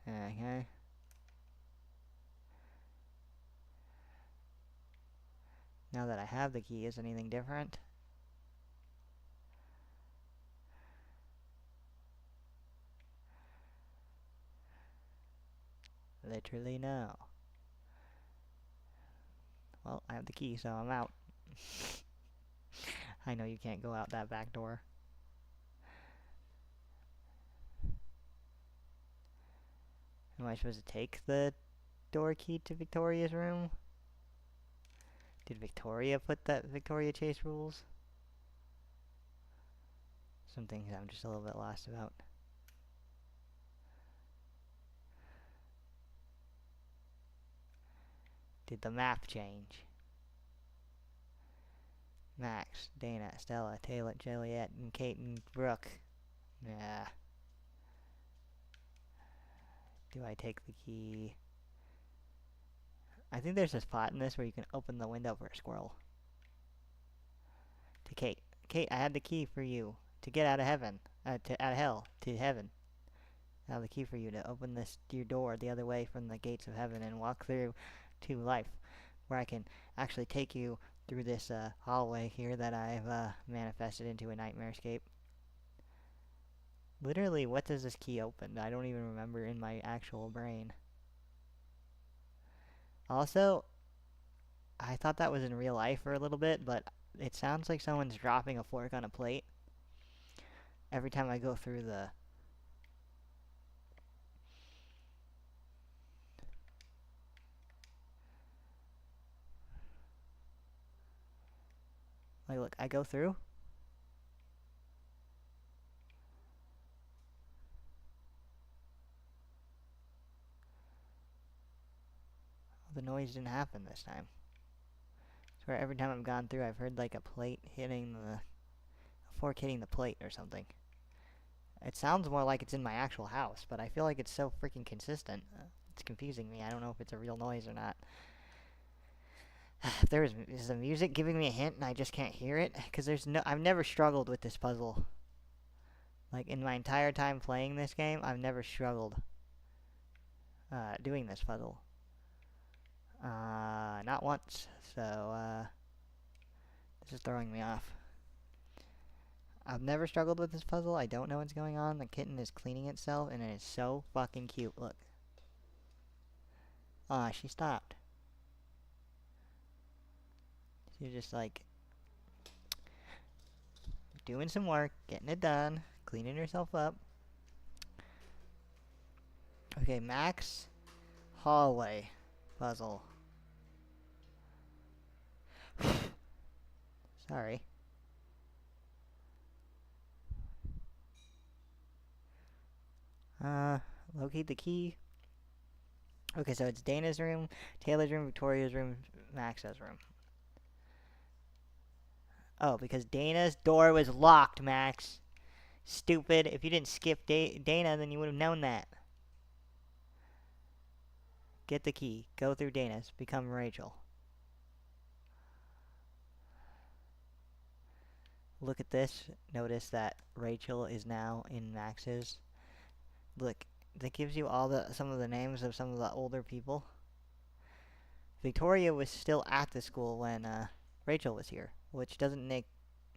Okay. Now that I have the key, is anything different? Literally no. Well, I have the key, so I'm out. I know you can't go out that back door. Am I supposed to take the door key to Victoria's room? Did Victoria put that Victoria Chase rules? Some things I'm just a little bit lost about. Did the map change? Max, Dana, Stella, Taylor, Juliet, and Kate and Brooke. Yeah. Do I take the key? I think there's a spot in this where you can open the window for a squirrel. To Kate. Kate, I had the key for you to get out of heaven. Out of hell. To heaven. I have the key for you to open your door the other way from the gates of heaven and walk through to life. Where I can actually take you through this hallway here that I've manifested into a nightmarescape. Literally, what does this key open? I don't even remember in my actual brain. Also, I thought that was in real life for a little bit, but it sounds like someone's dropping a fork on a plate every time I go through the... Like, look, I go through. The noise didn't happen this time. I swear every time I've gone through, I've heard like a plate hitting a fork hitting the plate or something. It sounds more like it's in my actual house, but I feel like it's so freaking consistent. It's confusing me. I don't know if it's a real noise or not. If is the music giving me a hint and I just can't hear it? Because I've never struggled with this puzzle. Like, in my entire time playing this game, I've never struggled doing this puzzle. Not once. So, this is throwing me off. I've never struggled with this puzzle. I don't know what's going on. The kitten is cleaning itself, and it is so fucking cute. Look. Aw, she stopped. She's just like doing some work, getting it done, cleaning herself up. Okay, Max hallway puzzle. Sorry. Locate the key. Okay, so it's Dana's room, Taylor's room, Victoria's room, Max's room. Oh, because Dana's door was locked, Max. Stupid. If you didn't skip Dana, then you would have known that. Get the key. Go through Dana's. Become Rachel. Look at this. Notice that Rachel is now in Max's. Look, that gives you some of the names of some of the older people. Victoria was still at the school when Rachel was here, which doesn't make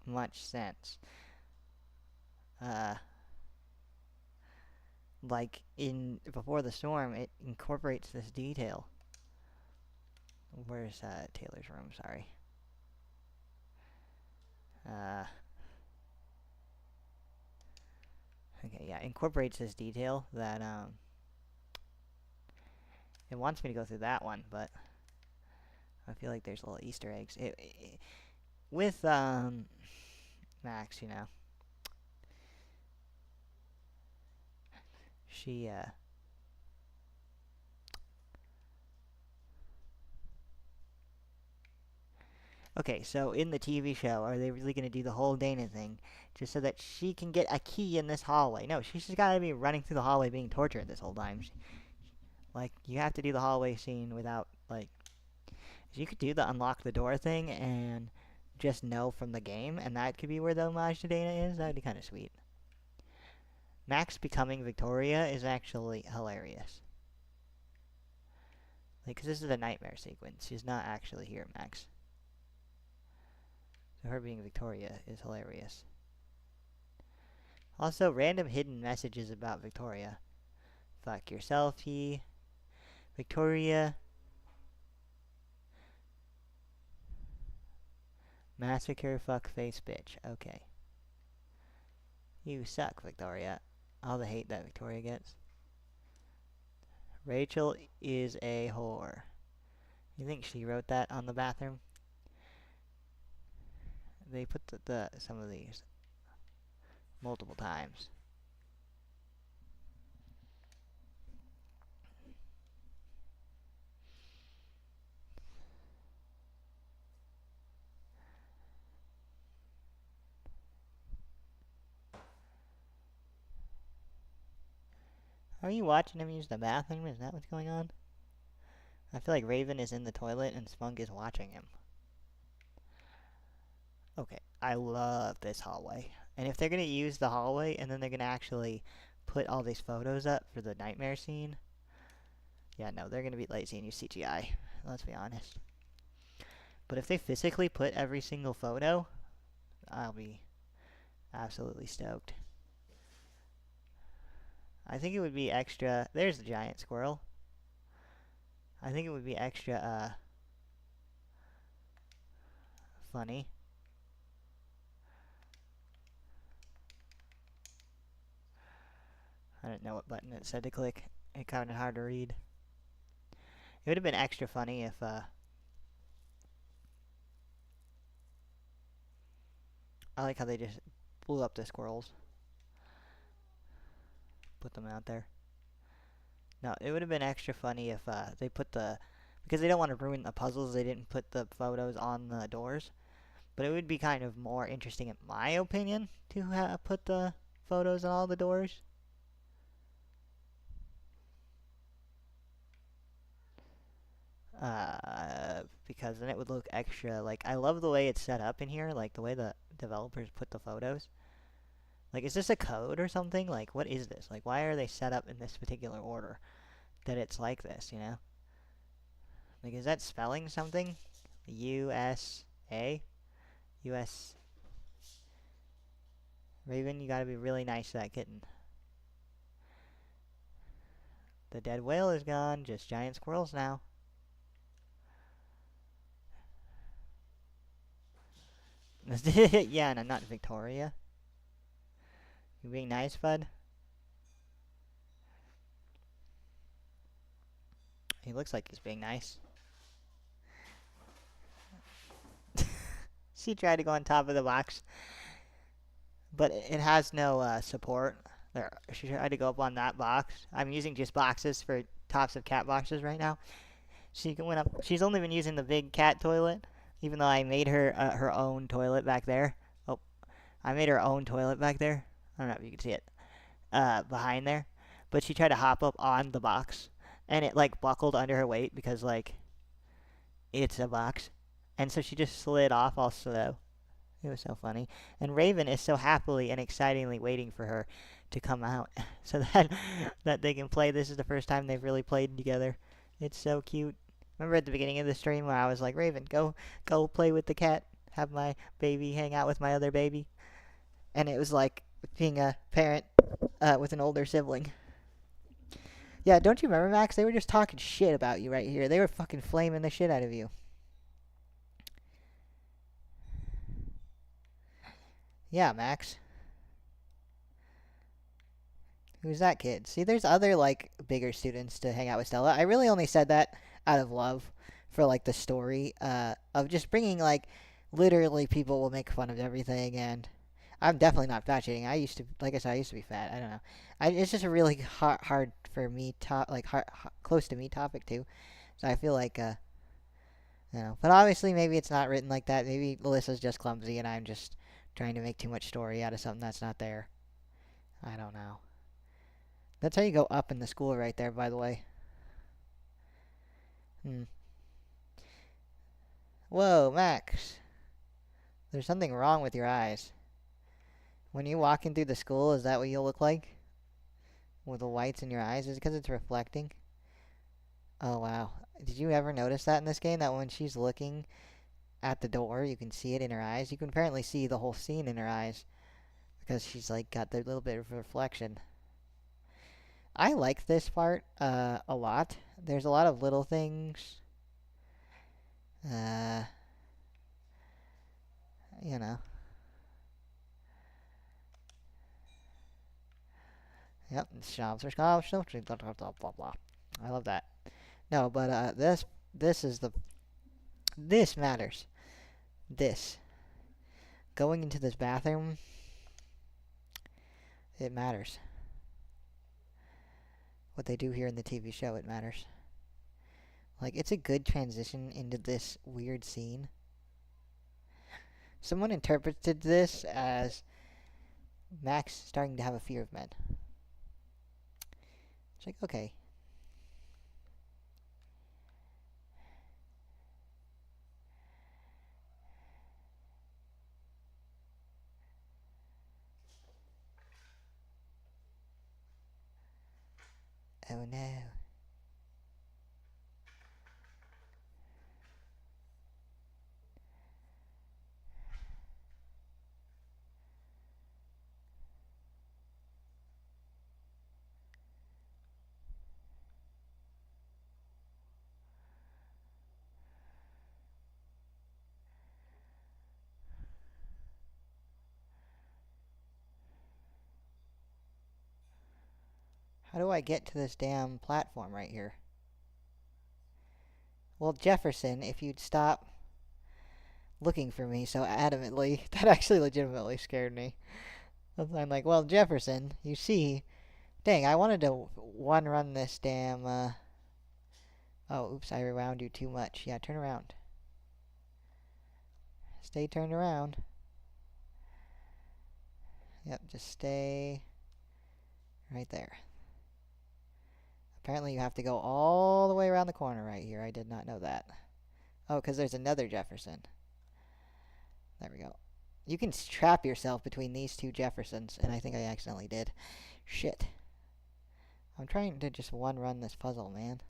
much sense. Like in Before the Storm, it incorporates this detail. Where's Taylor's room? Sorry. Okay, yeah, incorporates this detail that it wants me to go through that one, but I feel like there's little Easter eggs. With Max, you know, she okay, so in the TV show, are they really going to do the whole Dana thing just so that she can get a key in this hallway? No, she's just got to be running through the hallway being tortured this whole time. Like, you have to do the hallway scene without, like... You could do the unlock the door thing and just know from the game, and that could be where the homage to Dana is. That would be kind of sweet. Max becoming Victoria is actually hilarious. Like, because this is a nightmare sequence. She's not actually here, Max. So her being Victoria is hilarious. Also, random hidden messages about Victoria. Fuck yourself, he. Victoria. Massacre, fuck face, bitch. Okay. You suck, Victoria. All the hate that Victoria gets. Rachel is a whore. You think she wrote that on the bathroom? They put some of these multiple times. Are you watching him use the bathroom? Is that what's going on? I feel like Raven is in the toilet and Spunk is watching him. Okay, I love this hallway. And if they're going to use the hallway and then they're going to actually put all these photos up for the nightmare scene, yeah, no, they're going to be lazy and use CGI. Let's be honest. But if they physically put every single photo, I'll be absolutely stoked. I think it would be extra... There's the giant squirrel. I think it would be extra, funny. I didn't know what button it said to click. It kind of hard to read. It would have been extra funny if, I like how they just blew up the squirrels. Put them out there. No, it would have been extra funny if they put because they don't want to ruin the puzzles, they didn't put the photos on the doors. But it would be kind of more interesting, in my opinion, to put the photos on all the doors? Because then it would look extra, like, I love the way it's set up in here, like, the way the developers put the photos. Like, is this a code or something? Like, what is this? Like, why are they set up in this particular order that it's like this, you know? Like, is that spelling something? U-S-A? U-S... Raven, you gotta be really nice to that kitten. The dead whale is gone, just giant squirrels now. Yeah, and I'm not Victoria. You being nice, bud? He looks like he's being nice. She tried to go on top of the box, but it has no support. There, she tried to go up on that box. I'm using just boxes for tops of cat boxes right now. She went up. She's only been using the big cat toilet, even though I made her her own toilet back there. Oh, I made her own toilet back there. I don't know if you can see it behind there, but she tried to hop up on the box, and it like buckled under her weight because like it's a box, and so she just slid off all slow. It was so funny. And Raven is so happily and excitingly waiting for her to come out so that they can play. This is the first time they've really played together. It's so cute. Remember at the beginning of the stream where I was like, Raven, go play with the cat. Have my baby hang out with my other baby. And it was like being a parent with an older sibling. Yeah, don't you remember, Max? They were just talking shit about you right here. They were fucking flaming the shit out of you. Yeah, Max. Who's that kid? See, there's other, like, bigger students to hang out with Stella. I really only said that out of love for, like, the story of just bringing, like, literally people will make fun of everything, and I'm definitely not fat shaming. I used to, like I said, I used to be fat. I don't know. It's just a really hard for me, close to me topic, too. So I feel like, you know. But obviously, maybe it's not written like that. Maybe Melissa's just clumsy, and I'm just trying to make too much story out of something that's not there. I don't know. That's how you go up in the school right there, by the way. Whoa, Max. There's something wrong with your eyes. When you walk in through the school, is that what you'll look like? With the whites in your eyes? Is it because it's reflecting? Oh, wow. Did you ever notice that in this game? That when she's looking at the door, you can see it in her eyes? You can apparently see the whole scene in her eyes. Because she's, like, got the little bit of reflection. I like this part a lot. There's a lot of little things. You know. Yep, shops are shops, blah blah blah. I love that. No, but this is the this matters. This going into this bathroom, it matters. What they do here in the TV show, it matters. Like, it's a good transition into this weird scene. Someone interpreted this as Max starting to have a fear of men. It's like, okay. Oh no. How do I get to this damn platform right here? Well, Jefferson, if you'd stop looking for me so adamantly, that actually legitimately scared me. I'm like, well, Jefferson, you see, dang, I wanted to one-run this damn, oh, oops, I rewound you too much. Yeah, turn around. Stay turned around. Yep, just stay right there. Apparently you have to go all the way around the corner right here. I did not know that. Oh, because there's another Jefferson. There we go. You can trap yourself between these two Jeffersons, and I think I accidentally did. Shit. I'm trying to just one-run this puzzle, man.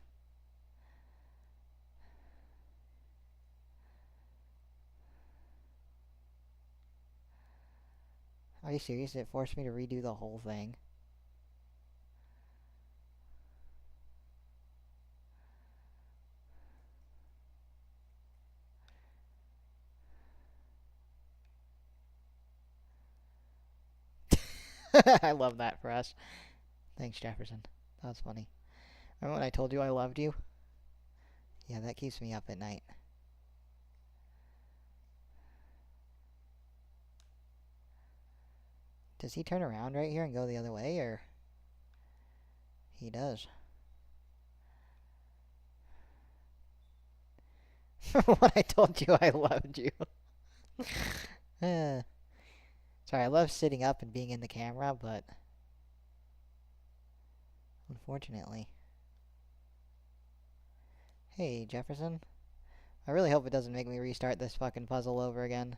Are you serious? It forced me to redo the whole thing. I love that for us. Thanks, Jefferson. That was funny. Remember when I told you I loved you? Yeah, that keeps me up at night. Does he turn around right here and go the other way, or? He does. When I told you I loved you. Sorry, I love sitting up and being in the camera, but unfortunately. Hey, Jefferson. I really hope it doesn't make me restart this fucking puzzle over again.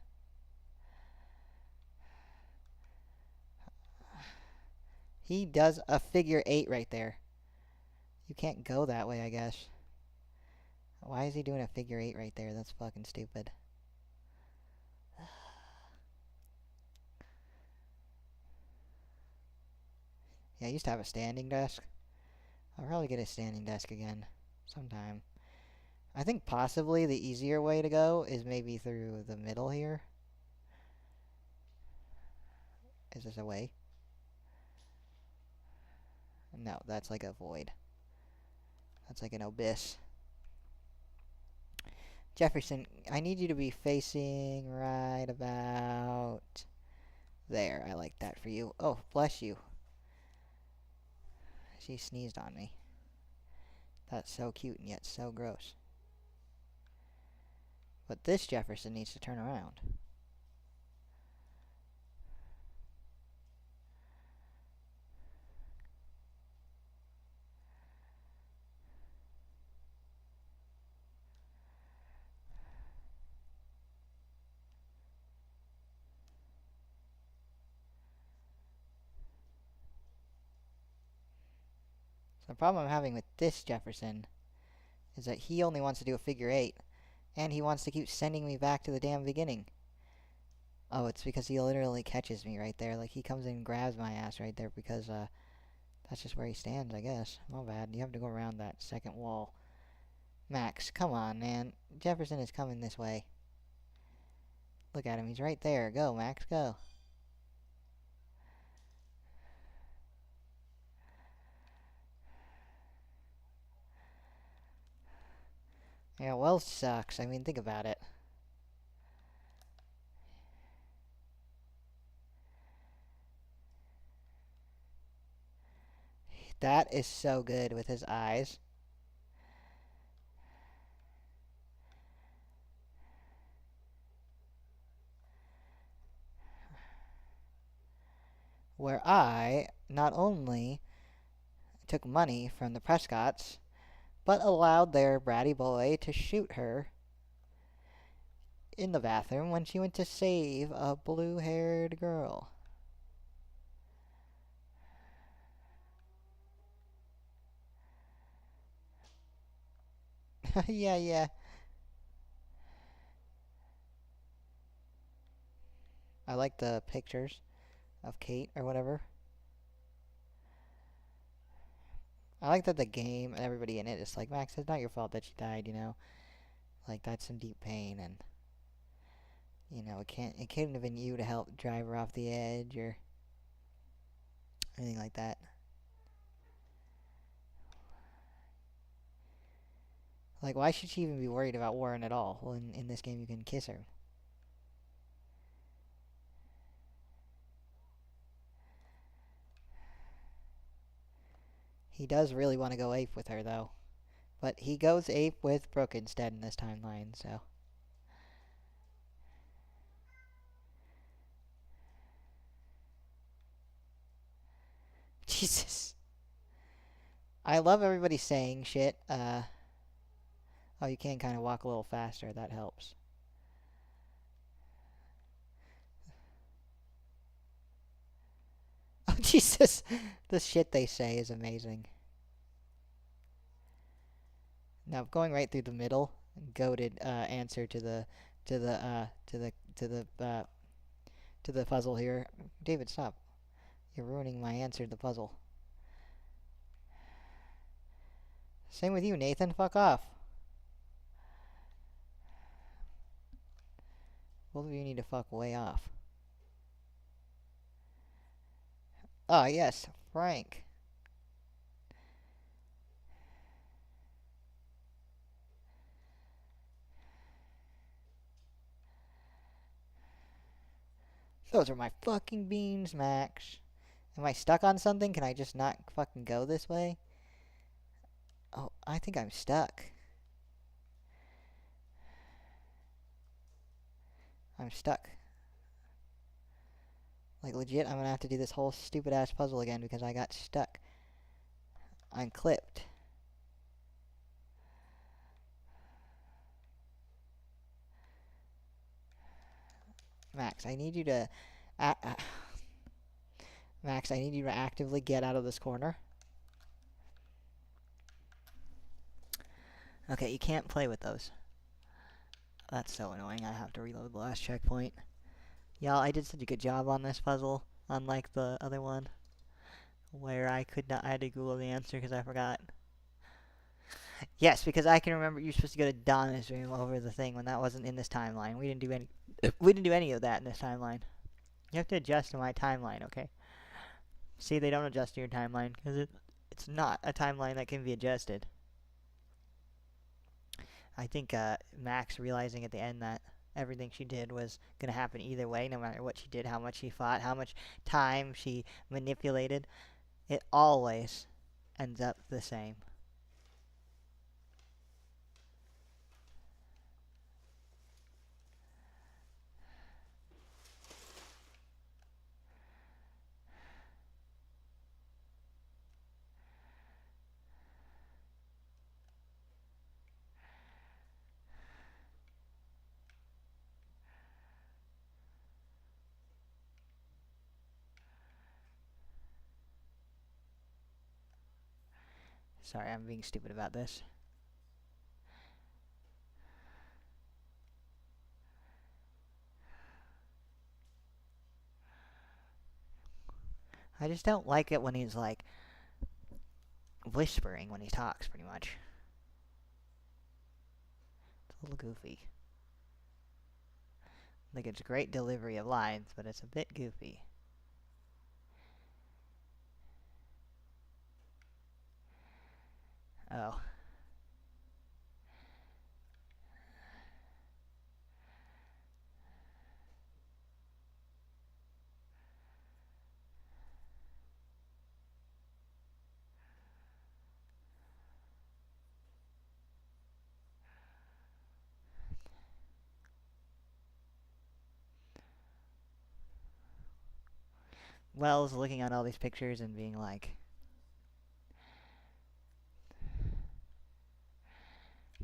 He does a figure 8 right there. You can't go that way, I guess. Why is he doing a figure 8 right there? That's fucking stupid. Yeah, I used to have a standing desk. I'll probably get a standing desk again sometime. I think possibly the easier way to go is maybe through the middle here. Is this a way? No, that's like a void. That's like an abyss. Jefferson, I need you to be facing right about there. I like that for you. Oh, bless you. She sneezed on me. That's so cute and yet so gross. But this Jefferson needs to turn around. So the problem I'm having with this Jefferson is that he only wants to do a figure 8, and he wants to keep sending me back to the damn beginning. Oh, it's because he literally catches me right there. Like, he comes in and grabs my ass right there because, that's just where he stands, I guess. My bad. You have to go around that second wall. Max, come on, man. Jefferson is coming this way. Look at him. He's right there. Go, Max, go. Yeah, well, sucks. I mean, think about it. That is so good with his eyes. Where I not only took money from the Prescotts, but allowed their bratty boy to shoot her in the bathroom when she went to save a blue-haired girl. Yeah, yeah. I like the pictures of Kate or whatever. I like that the game and everybody in it is like, Max, it's not your fault that she died, you know? Like, that's some deep pain, and, you know, it couldn't have been you to help drive her off the edge or anything like that. Like, why should she even be worried about Warren at all? Well, in this game, you can kiss her. He does really want to go ape with her, though. But he goes ape with Brooke instead in this timeline, so. Jesus. I love everybody saying shit. Oh, you can kind of walk a little faster. That helps. Oh, Jesus. The shit they say is amazing. Now, going right through the middle, goated answer to the puzzle here. David, stop. You're ruining my answer to the puzzle. Same with you, Nathan. Fuck off. Both of you need to fuck way off. Ah, yes, Frank. Those are my fucking beans, Max. Am I stuck on something? Can I just not fucking go this way? Oh, I think I'm stuck. I'm stuck. Like, legit, I'm gonna have to do this whole stupid-ass puzzle again because I got stuck. I'm clipped. Max, I need you to... Max, I need you to actively get out of this corner. Okay, you can't play with those. That's so annoying. I have to reload the last checkpoint. Y'all, I did such a good job on this puzzle, unlike the other one, where I had to Google the answer because I forgot. Yes, because I can remember you're supposed to go to Donna's room over the thing when that wasn't in this timeline. We didn't do any of that in this timeline. You have to adjust to my timeline, okay? See, they don't adjust to your timeline because it's not a timeline that can be adjusted. I think Max realizing at the end that everything she did was going to happen either way, no matter what she did, how much she fought, how much time she manipulated, it always ends up the same. Sorry, I'm being stupid about this. I just don't like it when he's like whispering when he talks, pretty much. It's a little goofy. Like, it's great delivery of lines, but it's a bit goofy. Oh. Wells looking at all these pictures and being like...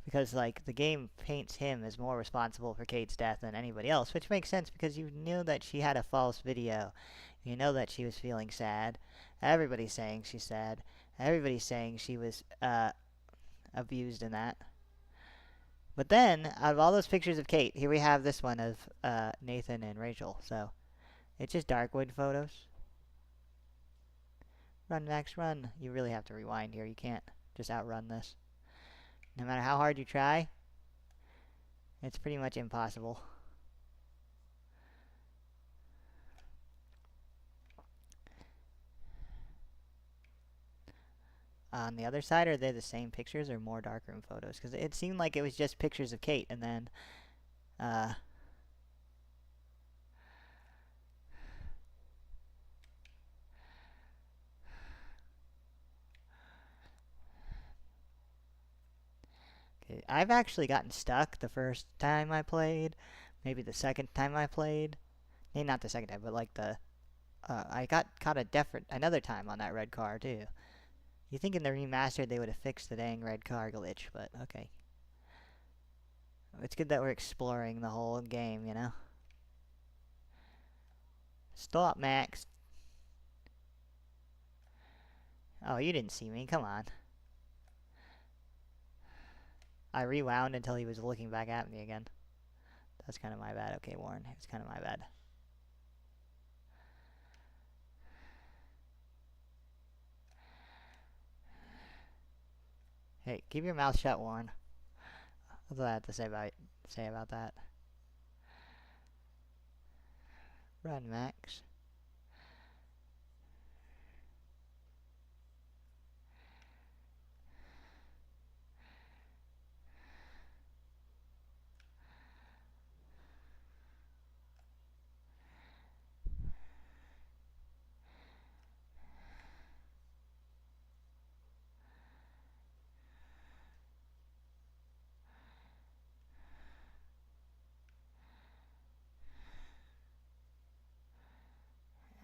Because, like, the game paints him as more responsible for Kate's death than anybody else, which makes sense because you knew that she had a false video. You know that she was feeling sad. Everybody's saying she's sad. Everybody's saying she was, abused in that. But then, out of all those pictures of Kate, here we have this one of, Nathan and Rachel, so... It's just Darkwood photos. Run, Max, run. You really have to rewind here. You can't just outrun this. No matter how hard you try, it's pretty much impossible. On the other side, are they the same pictures or more darkroom photos? Because it seemed like it was just pictures of Kate, and then, okay, I've actually gotten stuck the first time I played. Maybe the second time I played. Maybe not the second time, but like the I got caught another time on that red car too. You think in the remastered they would have fixed the dang red car glitch, but okay. It's good that we're exploring the whole game, you know? Stop, Max. Oh, you didn't see me. Come on. I rewound until he was looking back at me again. That's kind of my bad. Okay, Warren. It's kind of my bad. Hey, keep your mouth shut, Warren. That's what I have to say about that. Run, Max.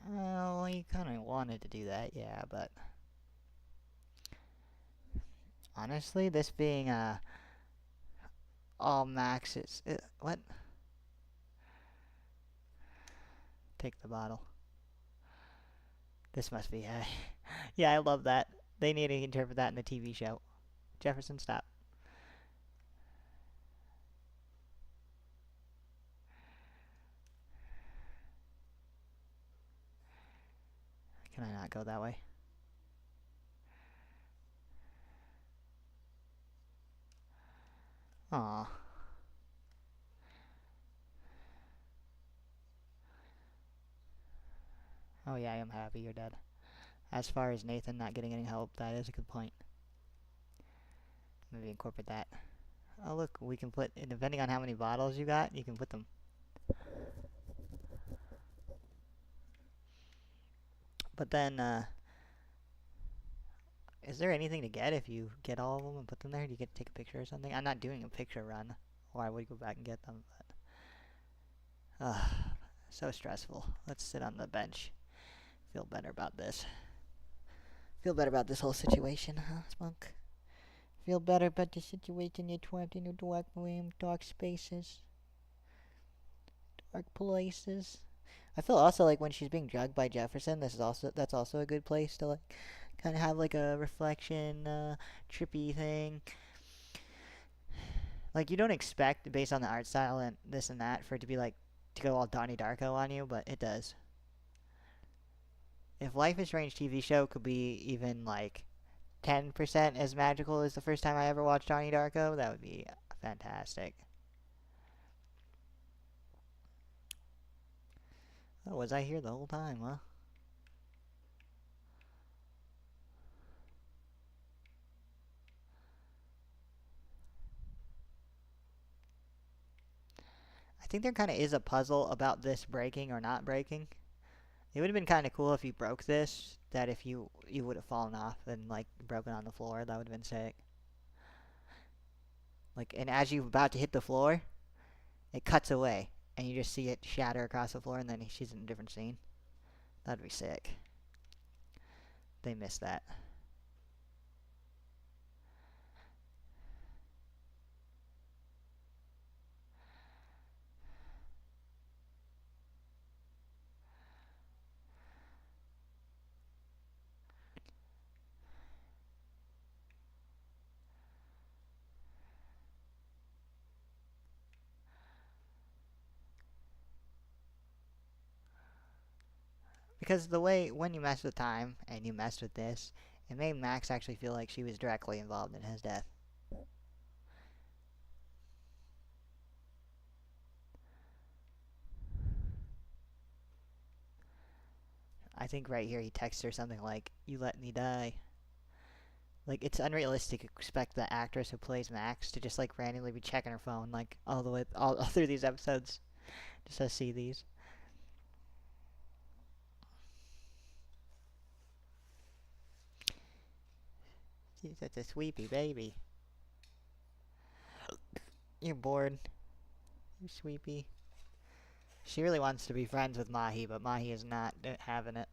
Well, you kind of wanted to do that, yeah, but honestly, this being all Max is what? Take the bottle. This must be yeah, I love that. They need to interpret that in the TV show. Jefferson, stop. Can I not go that way? Aw. Oh yeah, I am happy you're dead. As far as Nathan not getting any help, that is a good point. Maybe incorporate that. Oh look, we can put, depending on how many bottles you got, you can put them. But then, is there anything to get if you get all of them and put them there? Do you get to take a picture or something? I'm not doing a picture run, or I would go back and get them, but... so stressful. Let's sit on the bench. Feel better about this. Feel better about this whole situation, huh, Spunk? Feel better about the situation you're trapped in a dark room, dark spaces, dark places. I feel also like when she's being drugged by Jefferson, that's also a good place to like kind of have like a reflection, trippy thing. Like you don't expect based on the art style and this and that for it to be like to go all Donnie Darko on you, but it does. If Life is Strange TV show could be even like 10% as magical as the first time I ever watched Donnie Darko, that would be fantastic. Oh, was I here the whole time, huh? I think there kind of is a puzzle about this breaking or not breaking. It would have been kind of cool if you broke this, that if you would have fallen off and like broken on the floor, that would have been sick. Like, and as you're about to hit the floor, it cuts away, and you just see it shatter across the floor, and then she's in a different scene. That'd be sick. They missed that. Because the way, when you messed with time, and you messed with this, it made Max actually feel like she was directly involved in his death. I think right here he texts her something like, "You let me die." Like, it's unrealistic to expect the actress who plays Max to just, like, randomly be checking her phone, like, all through these episodes, just to see these. She's such a sweepy baby. You're bored. You're sweepy. She really wants to be friends with Mahi, but Mahi is not having it.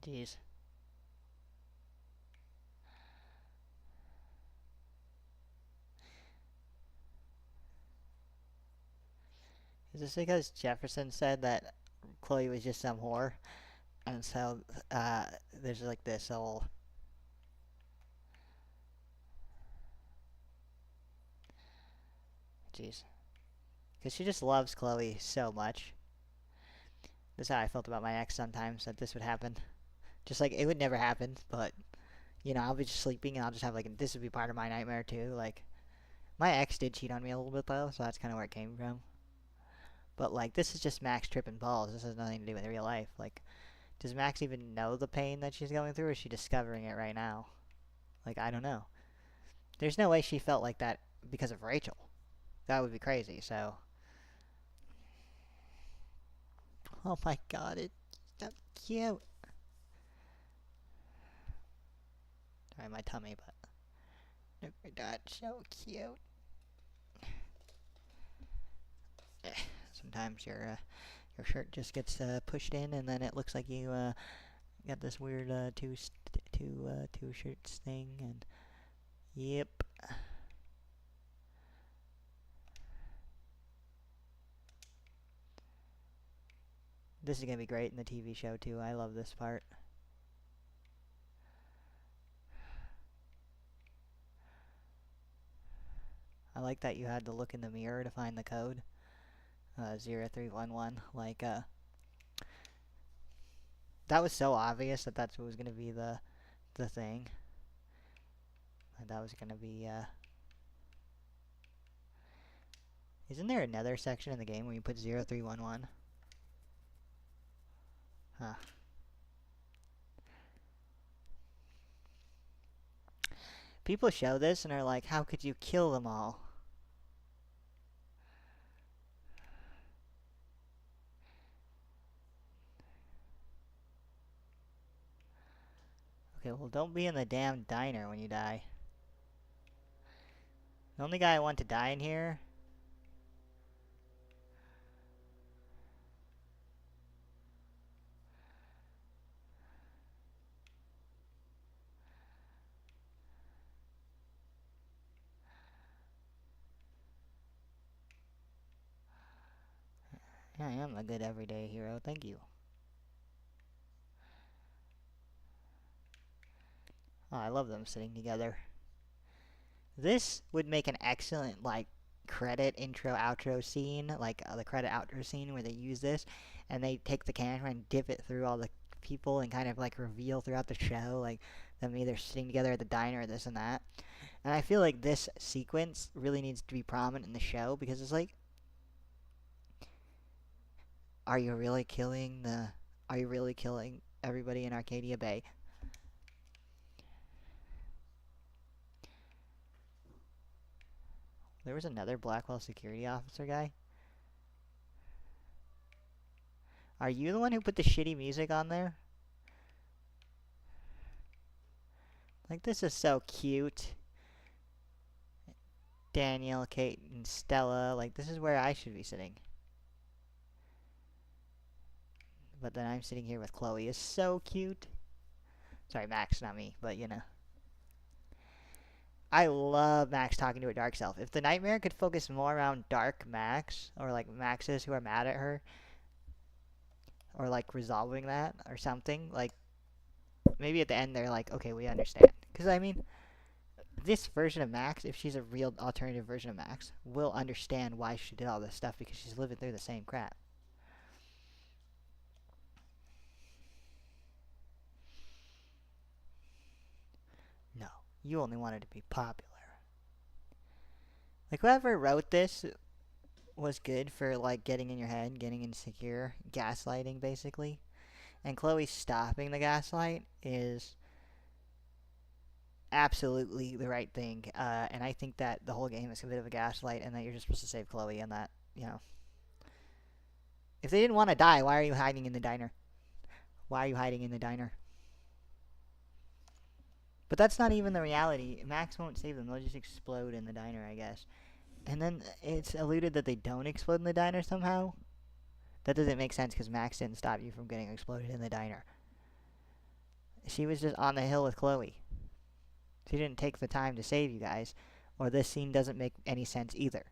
Jeez. Is this because Jefferson said that Chloe was just some whore? And so, there's like this whole... Jeez. Because she just loves Chloe so much. This is how I felt about my ex sometimes, that this would happen. Just like, it would never happen, but, you know, I'll be just sleeping and I'll just have like, this would be part of my nightmare too. Like, my ex did cheat on me a little bit though, so that's kind of where it came from. But like, this is just Max tripping balls. This has nothing to do with real life. Like, does Max even know the pain that she's going through, or is she discovering it right now? Like, I don't know. There's no way she felt like that because of Rachel. That would be crazy, so... Oh my god, it's so cute. Sorry, my tummy, but... Look at that, so cute. Sometimes your shirt just gets pushed in, and then it looks like you got this weird two shirts thing, and yep. This is gonna be great in the TV show too. I love this part. I like that you had to look in the mirror to find the code. 0311. Like, that was so obvious that that's what was gonna be the thing. That was gonna be, Isn't there another section in the game where you put 0311? Huh. People show this and are like, how could you kill them all? Okay, well, don't be in the damn diner when you die. The only guy I want to die in here... Yeah, I am a good everyday hero, thank you. Oh, I love them sitting together. This would make an excellent, like, credit intro outro scene, like the credit outro scene where they use this and they take the camera and dip it through all the people and kind of like reveal throughout the show, like them either sitting together at the diner or this and that. And I feel like this sequence really needs to be prominent in the show because it's like, are you really killing everybody in Arcadia Bay? There was another Blackwell security officer guy. Are you the one who put the shitty music on there? Like, this is so cute. Daniel, Kate, and Stella. Like, this is where I should be sitting. But then I'm sitting here with Chloe. It's so cute. Sorry, Max, not me, but you know. I love Max talking to a dark self. If the nightmare could focus more around dark Max, or like Maxes who are mad at her, or like resolving that, or something, like, maybe at the end they're like, okay, we understand. Because, I mean, this version of Max, if she's a real alternative version of Max, will understand why she did all this stuff because she's living through the same crap. No, you only wanted to be popular. Like, whoever wrote this was good for, like, getting in your head, getting insecure, gaslighting, basically. And Chloe stopping the gaslight is absolutely the right thing. And I think that the whole game is a bit of a gaslight, and that you're just supposed to save Chloe, and that, you know. If they didn't want to die, why are you hiding in the diner? Why are you hiding in the diner? But that's not even the reality. Max won't save them. They'll just explode in the diner, I guess. And then it's alluded that they don't explode in the diner somehow. That doesn't make sense because Max didn't stop you from getting exploded in the diner. She was just on the hill with Chloe. She didn't take the time to save you guys, or this scene doesn't make any sense either.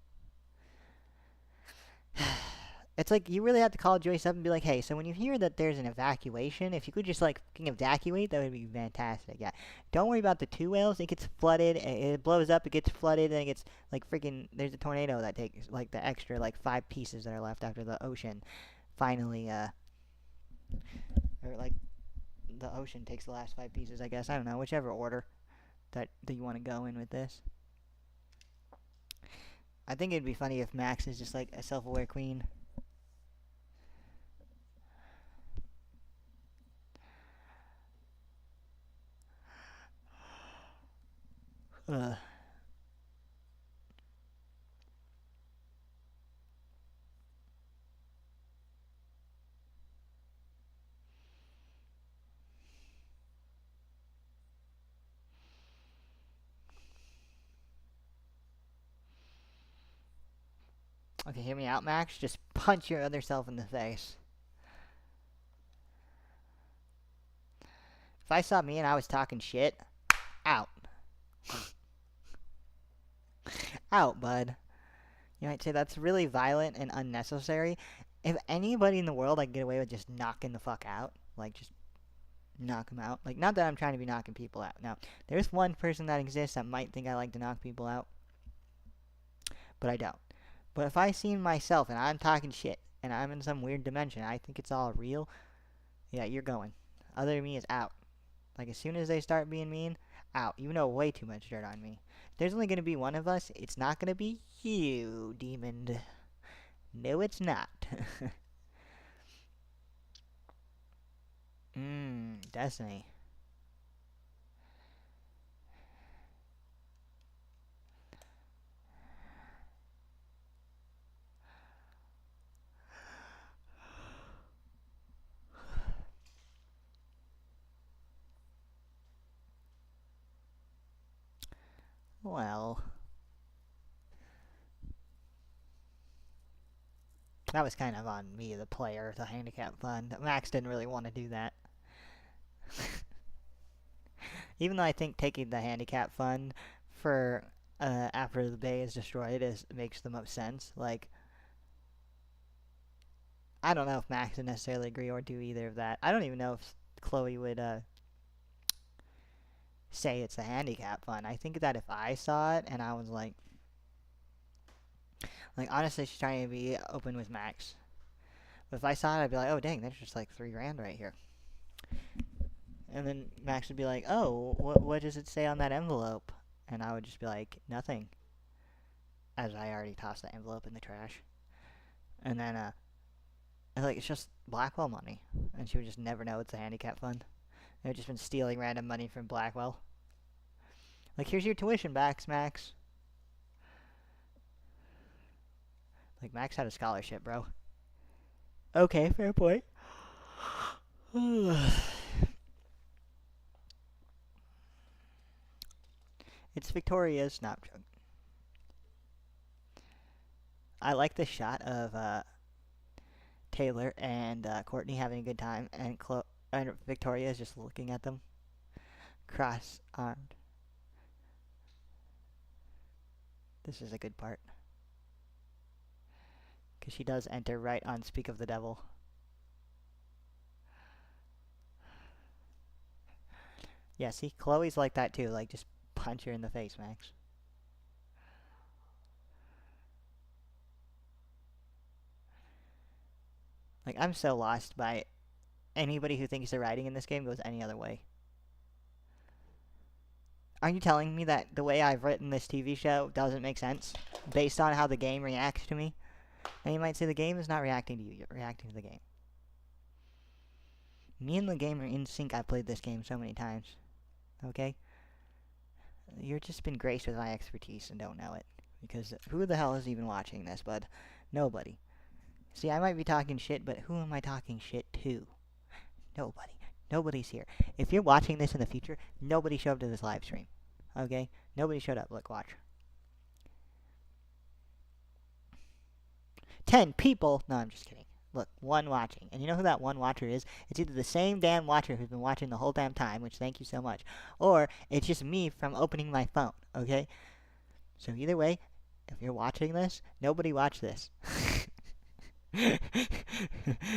It's like, you really have to call Joyce up and be like, hey, so when you hear that there's an evacuation, if you could just, like, fucking evacuate, that would be fantastic. Yeah. Don't worry about the two whales. It gets flooded. It blows up. It gets flooded. And it gets, like, freaking... There's a tornado that takes, like, the extra, like, 5 pieces that are left after the ocean finally, or, like, the ocean takes the last 5 pieces, I guess. I don't know. Whichever order that you want to go in with this. I think it'd be funny if Max is just, like, a self-aware queen. Okay, hear me out, Max. Just punch your other self in the face. If I saw me and I was talking shit, out. Out, bud. You might say that's really violent and unnecessary. If anybody in the world I could get away with just knocking the fuck out, like, just knock them out. Like, not that I'm trying to be knocking people out. Now, there's one person that exists that might think I like to knock people out, but I don't. But if I see myself and I'm talking shit and I'm in some weird dimension, I think it's all real, yeah, you're going. Other than me is out. Like, as soon as they start being mean, out. You know way too much dirt on me. If there's only going to be one of us, it's not going to be you, demon. No, it's not. Destiny. Well, that was kind of on me, the player, the handicap fund. Max didn't really want to do that. Even though I think taking the handicap fund for after the bay is destroyed makes the most sense. Like, I don't know if Max would necessarily agree or do either of that. I don't even know if Chloe would say it's the handicap fund. I think that if I saw it and I was like honestly, she's trying to be open with Max. But if I saw it, I'd be like, oh dang, there's just like $3,000 right here. And then Max would be like, oh, what does it say on that envelope? And I would just be like, nothing. As I already tossed the envelope in the trash. And then, like, it's just Blackwell money. And she would just never know it's a handicap fund. They've just been stealing random money from Blackwell. Like, here's your tuition back, Max. Like, Max had a scholarship, bro. Okay, fair point. It's Victoria's Snapchat. I like the shot of Taylor and Courtney having a good time, and Victoria is just looking at them, cross-armed. This is a good part. Because she does enter right on Speak of the Devil. Yeah, see, Chloe's like that too. Like, just punch her in the face, Max. Like, I'm so lost by anybody who thinks the writing in this game goes any other way. Are you telling me that the way I've written this TV show doesn't make sense? based on how the game reacts to me. And you might say the game is not reacting to you, you're reacting to the game. Me and the game are in sync. I've played this game so many times. Okay? You've just been graced with my expertise and don't know it. Because who the hell is even watching this, bud? Nobody. See, I might be talking shit, but who am I talking shit to? Nobody. Nobody's here. If you're watching this in the future, nobody showed up to this live stream. Okay? Nobody showed up. Look, watch. 10 people. No, I'm just kidding. Look, one watching. And you know who that one watcher is? It's either the same damn watcher who's been watching the whole damn time, which thank you so much, or it's just me from opening my phone, okay? So either way, if you're watching this, nobody watch this.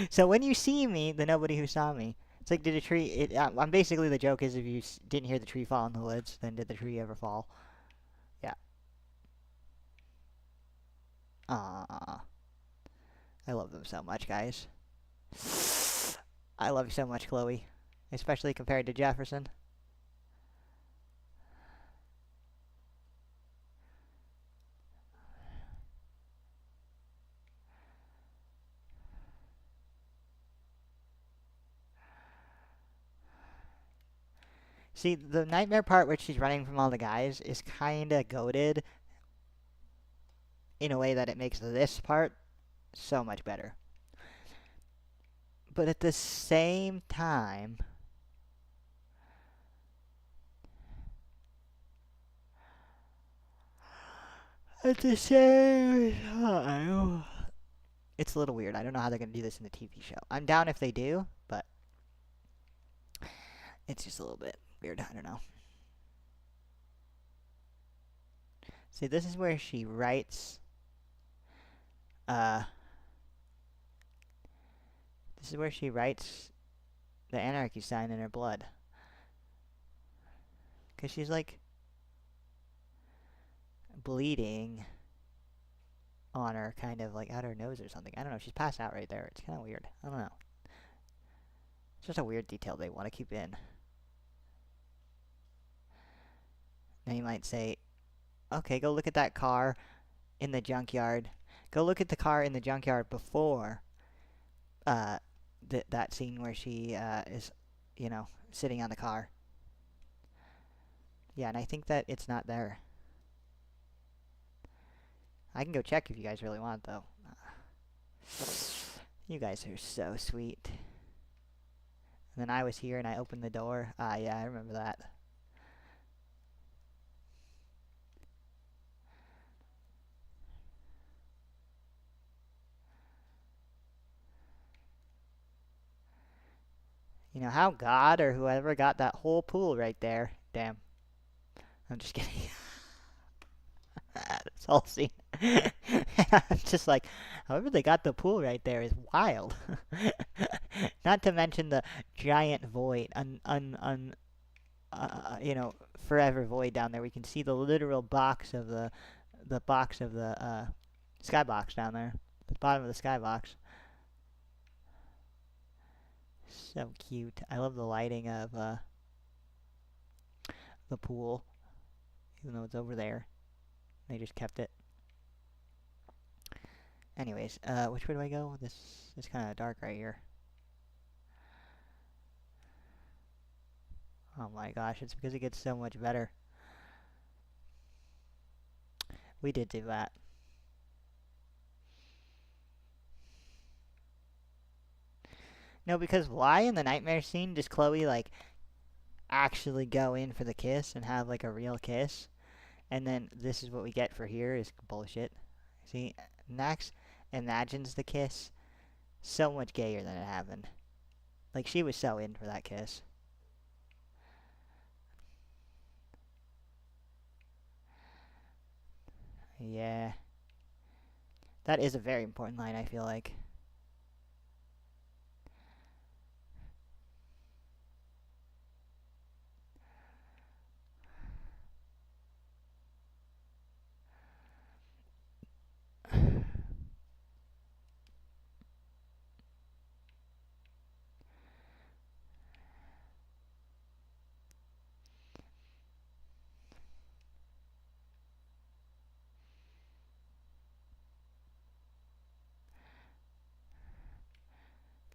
So when you see me, the nobody who saw me, it's like, did a tree... I'm basically, the joke is, if you didn't hear the tree fall in the woods, then did the tree ever fall? Yeah. Aww. I love them so much, guys. I love you so much, Chloe. Especially compared to Jefferson. See, the nightmare part where she's running from all the guys is kinda goated in a way that it makes this part so much better. But at the same time... it's a little weird. I don't know how they're going to do this in the TV show. I'm down if they do, but it's just a little bit weird. I don't know. See, this is where she writes... this is where she writes the anarchy sign in her blood. Because she's, like, bleeding on her, kind of, like, out her nose or something. I don't know. She's passed out right there. It's kind of weird. I don't know. It's just a weird detail they want to keep in. Now you might say, okay, go look at that car in the junkyard. Go look at the car in the junkyard before that scene where she is, you know, sitting on the car. Yeah, and I think that it's not there. I can go check if you guys really want, though. You guys are so sweet. And then I was here and I opened the door. Ah, yeah, I remember that. You know, how God or whoever got that whole pool right there. Damn. I'm just kidding. This whole scene. I'm just like, however they got the pool right there is wild. Not to mention the giant void, you know, forever void down there. We can see the literal box of the skybox down there, the bottom of the skybox. So cute. I love the lighting of the pool, even though it's over there. They just kept it. Anyways, which way do I go? This is kind of dark right here. Oh my gosh, it's because it gets so much better. We did do that. No, because why in the nightmare scene does Chloe, like, actually go in for the kiss and have, like, a real kiss? And then this is what we get for here is bullshit. See, Nax imagines the kiss so much gayer than it happened. Like, she was so in for that kiss. Yeah. That is a very important line, I feel like.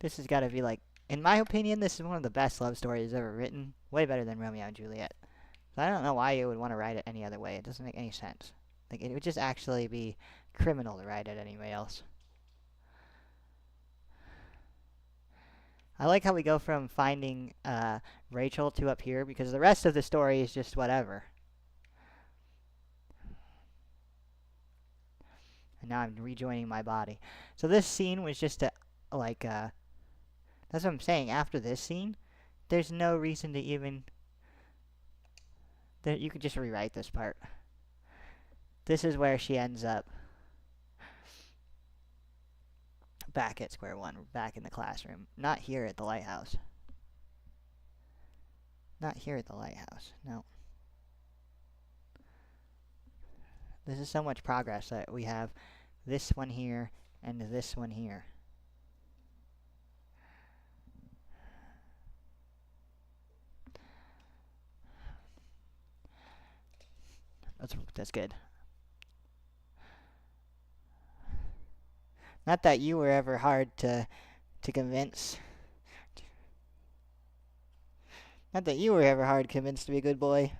This has got to be like, in my opinion, this is one of the best love stories ever written. Way better than Romeo and Juliet. So I don't know why you would want to write it any other way. It doesn't make any sense. Like, it would just actually be criminal to write it anyway else. I like how we go from finding Rachel to up here, because the rest of the story is just whatever. And now I'm rejoining my body. So this scene was just a, like, that's what I'm saying. After this scene, there's no reason to even, that you could just rewrite this part. This is where she ends up back at square one, back in the classroom. Not here at the lighthouse. Not here at the lighthouse, no. This is so much progress that we have this one here and this one here. That's good. Not that you were ever hard to convince. Not that you were ever hard convinced to be a good boy.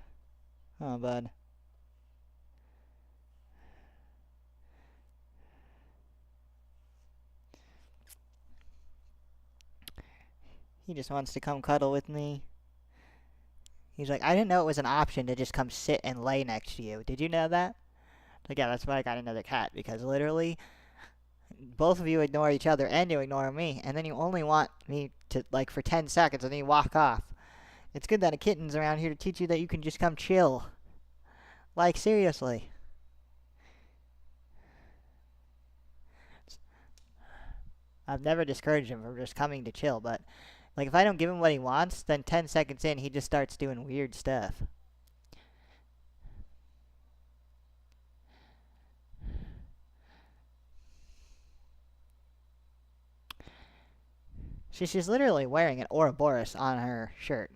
Oh, bud. He just wants to come cuddle with me. He's like, I didn't know it was an option to just come sit and lay next to you. Did you know that? Like, yeah, that's why I got another cat. Because literally, both of you ignore each other and you ignore me. And then you only want me to, like, for 10 seconds and then you walk off. It's good that a kitten's around here to teach you that you can just come chill. Like, seriously. I've never discouraged him from just coming to chill, but like, if I don't give him what he wants, then 10 seconds in, he just starts doing weird stuff. She's literally wearing an Ouroboros on her shirt.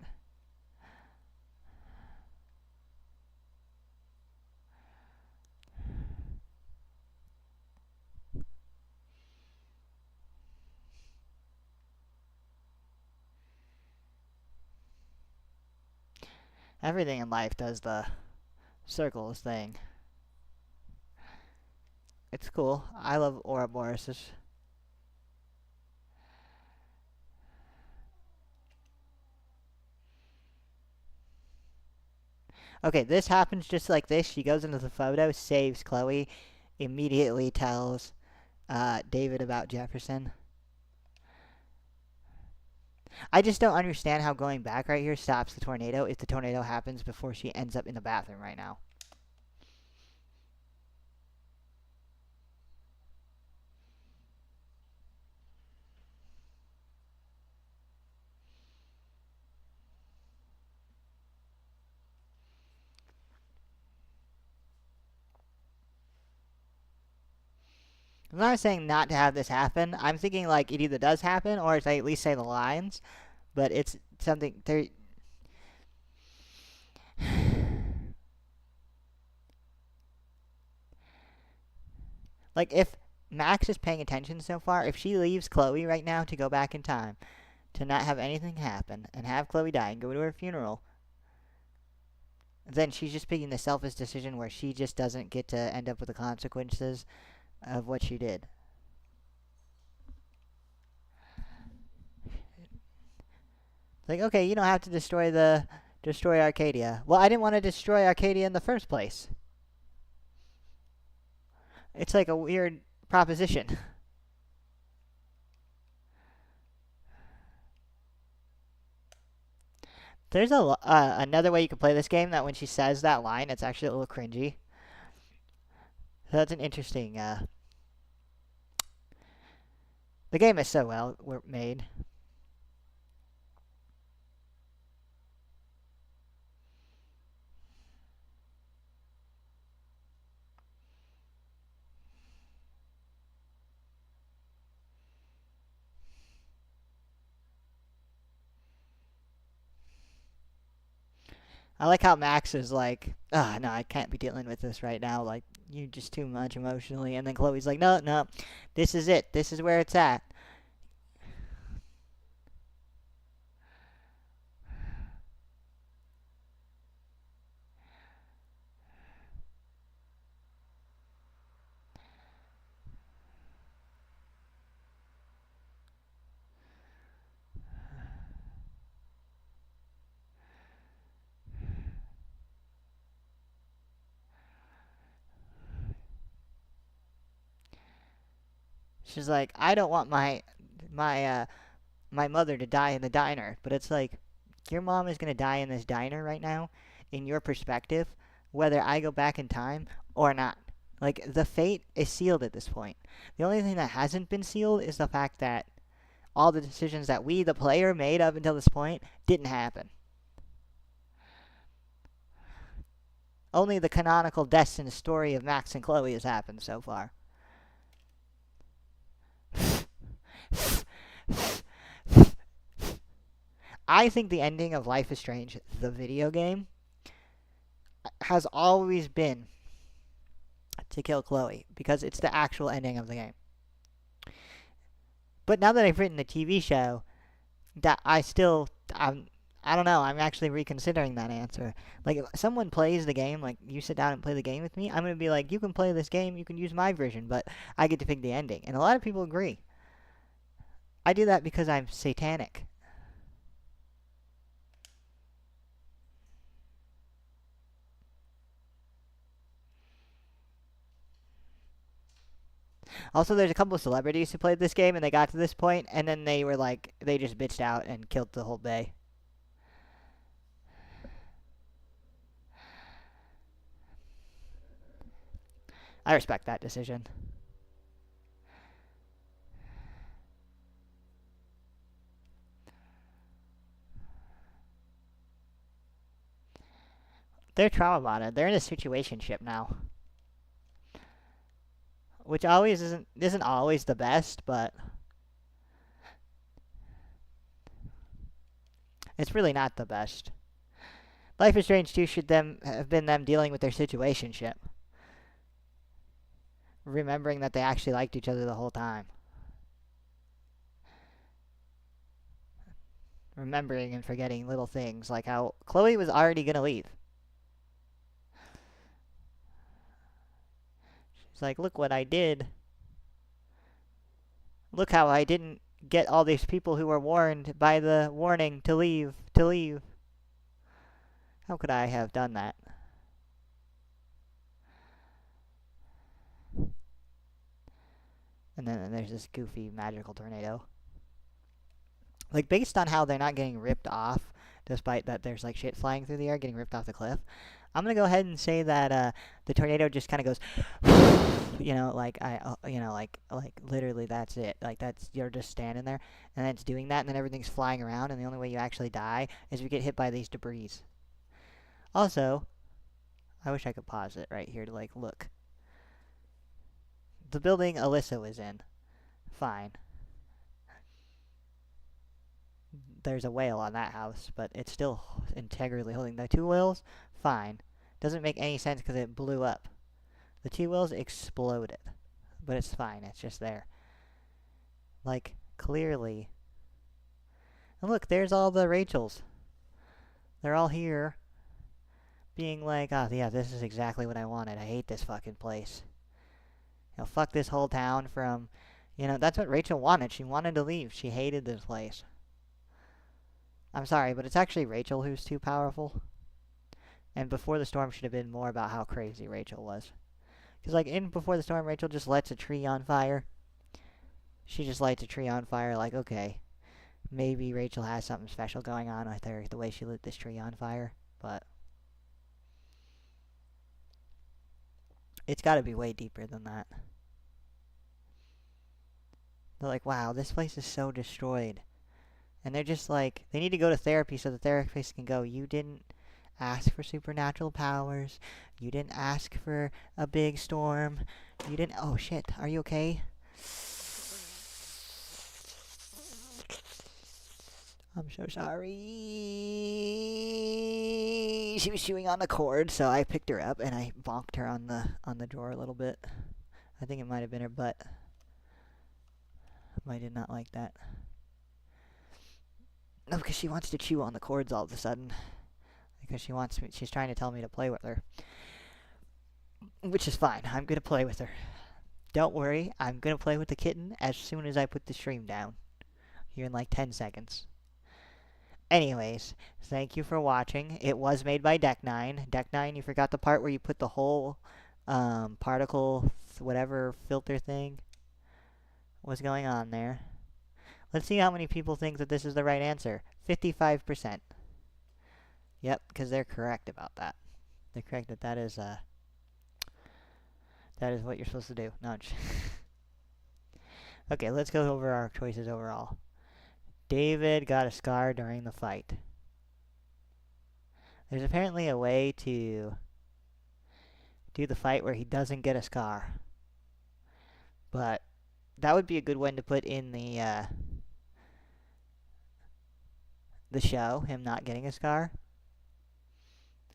Everything in life does the circles thing. It's cool. I love Ouroboroses. Okay, this happens just like this. She goes into the photo, saves Chloe, immediately tells David about Jefferson. I just don't understand how going back right here stops the tornado if the tornado happens before she ends up in the bathroom right now. I'm not saying not to have this happen. I'm thinking like it either does happen or it's, I at least say the lines. But it's something there. Like, if Max is paying attention so far, if she leaves Chloe right now to go back in time, to not have anything happen, and have Chloe die and go to her funeral, then she's just making the selfish decision where she just doesn't get to end up with the consequences of what she did. Like, okay, you don't have to destroy Arcadia. Well, I didn't want to destroy Arcadia in the first place. It's like a weird proposition. There's another way you can play this game that when she says that line, it's actually a little cringy. So that's an interesting. The game is so well made. I like how Max is like, ah, no, I can't be dealing with this right now. Like, you're just too much emotionally. And then Chloe's like, no, this is it. This is where it's at. She's like, I don't want my my mother to die in the diner, but it's like, your mom is gonna die in this diner right now, in your perspective, whether I go back in time or not. Like, the fate is sealed at this point. The only thing that hasn't been sealed is the fact that all the decisions that we, the player, made up until this point didn't happen. Only the canonical destined story of Max and Chloe has happened so far. I think the ending of Life is Strange, the video game, has always been to kill Chloe, because it's the actual ending of the game. But now that I've written the TV show, that I don't know, I'm actually reconsidering that answer. Like, if someone plays the game, like, you sit down and play the game with me, I'm going to be like, you can play this game, you can use my version, but I get to pick the ending. And a lot of people agree. I do that because I'm satanic. Also, there's a couple of celebrities who played this game, and they got to this point, and then they were like, they just bitched out and killed the whole bay. I respect that decision. They're trauma bonded. They're in a situationship now, which always isn't always the best, but it's really not the best. Life is Strange 2 should have been them dealing with their situationship, remembering that they actually liked each other the whole time. Remembering and forgetting little things, like how Chloe was already gonna leave. She's like, look what I did. Look how I didn't get all these people who were warned by the warning to leave. How could I have done that? And then there's this goofy magical tornado. Like, based on how they're not getting ripped off, despite that there's like shit flying through the air, getting ripped off the cliff, I'm gonna go ahead and say that the tornado just kind of goes, like literally that's it. Like, that's, you're just standing there, and then it's doing that, and then everything's flying around, and the only way you actually die is if you get hit by these debris. Also, I wish I could pause it right here to like look. The building Alyssa was in, fine. There's a whale on that house, but it's still integrally holding the two whales. Fine. Doesn't make any sense because it blew up. The two whales exploded, but it's fine. It's just there. Like, clearly. And look, there's all the Rachels. They're all here, being like, oh yeah, this is exactly what I wanted. I hate this fucking place. You know, fuck this whole town from, that's what Rachel wanted. She wanted to leave. She hated this place. I'm sorry, but it's actually Rachel who's too powerful. And Before the Storm should have been more about how crazy Rachel was. Because, like, in Before the Storm, Rachel just lights a tree on fire. She just lights a tree on fire, like, okay, maybe Rachel has something special going on with her, the way she lit this tree on fire. But it's gotta be way deeper than that. They're like, wow, this place is so destroyed. And they're just like, they need to go to therapy so the therapist can go, you didn't ask for supernatural powers. You didn't ask for a big storm. You didn't... Oh, shit. Are you okay? I'm so sorry. She was chewing on the cord, so I picked her up and I bonked her on the drawer a little bit. I think it might have been her butt. I did not like that. No, because she wants to chew on the cords all of a sudden. Because she's trying to tell me to play with her. Which is fine. I'm going to play with her. Don't worry. I'm going to play with the kitten as soon as I put the stream down. Here in like 10 seconds. Anyways, thank you for watching. It was made by Deck9. Deck9, you forgot the part where you put the whole particle, whatever filter thing. what's going on there. Let's see how many people think that this is the right answer. 55%. Yep, because they're correct about that. They're correct that that is what you're supposed to do. No, okay, let's go over our choices overall. David got a scar during the fight. There's apparently a way to do the fight where he doesn't get a scar. But that would be a good one to put in the show, him not getting a scar,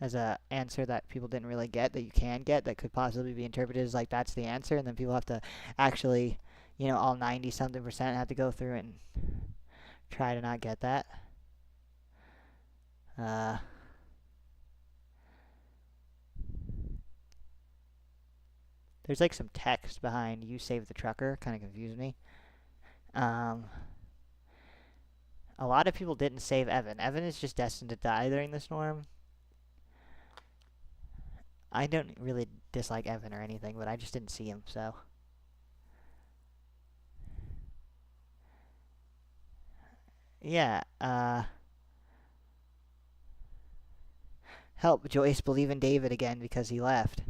as a answer that people didn't really get, that you can get, that could possibly be interpreted as like that's the answer, and then people have to actually, all 90-something% have to go through and try to not get that. There's like some text behind "You Saved the Trucker," kind of confused me. A lot of people didn't save Evan. Evan is just destined to die during the storm. I don't really dislike Evan or anything, but I just didn't see him, so. Yeah, help Joyce believe in David again because he left.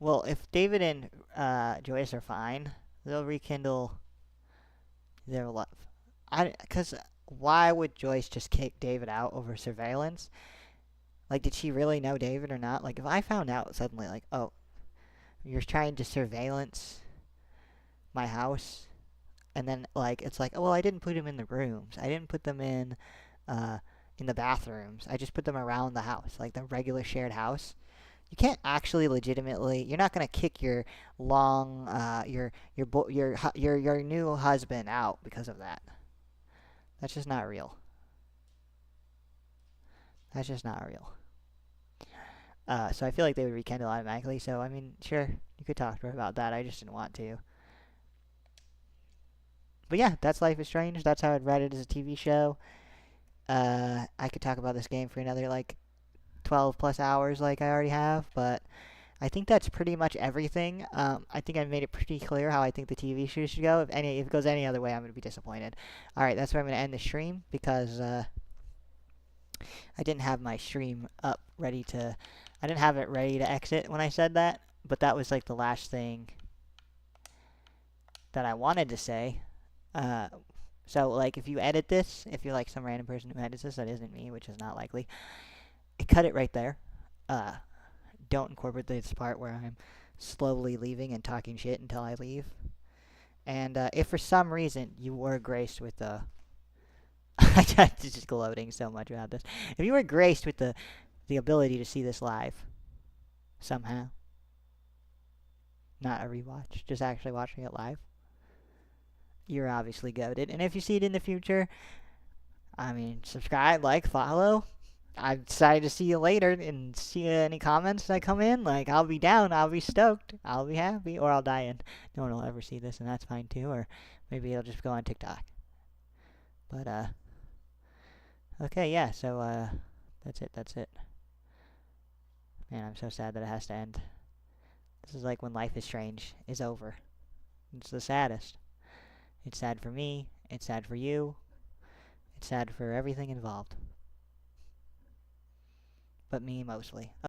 Well, if David and Joyce are fine, they'll rekindle their love. Because why would Joyce just kick David out over surveillance? Like, did she really know David or not? Like, if I found out suddenly, like, oh, you're trying to surveillance my house, and then, like, it's like, oh, well, I didn't put him in the rooms. I didn't put them in the bathrooms. I just put them around the house, like the regular shared house. You can't actually legitimately. You're not gonna kick your your new husband out because of that. That's just not real. That's just not real. So I feel like they would rekindle automatically. So I mean, sure, you could talk to her about that. I just didn't want to. But yeah, that's Life is Strange. That's how I'd write it as a TV show. I could talk about this game for another like 12 plus hours, like I already have. But I think that's pretty much everything. I think I made it pretty clear how I think the TV show should go. If it goes any other way, I'm gonna be disappointed. All right, that's where I'm gonna end the stream because I didn't have my stream up ready to. I didn't have it ready to exit when I said that, but that was like the last thing that I wanted to say. So like if you edit this, if you're like some random person who edits this, that isn't me, which is not likely, cut it right there. Don't incorporate this part where I'm slowly leaving and talking shit until I leave. And if for some reason you were graced with the I'm just gloating so much about this. If you were graced with the ability to see this live somehow, not a rewatch, just actually watching it live, you're obviously goated. And if you see it in the future, I mean, subscribe, like, follow. I'm excited to see you later and see any comments that come in. Like, I'll be down, I'll be stoked, I'll be happy, or I'll die and no one will ever see this, and that's fine too. Or maybe it'll just go on TikTok. But, okay, yeah, so, that's it. Man, I'm so sad that it has to end. This is like when Life is Strange is over. It's the saddest. It's sad for me. It's sad for you. It's sad for everything involved. But me mostly.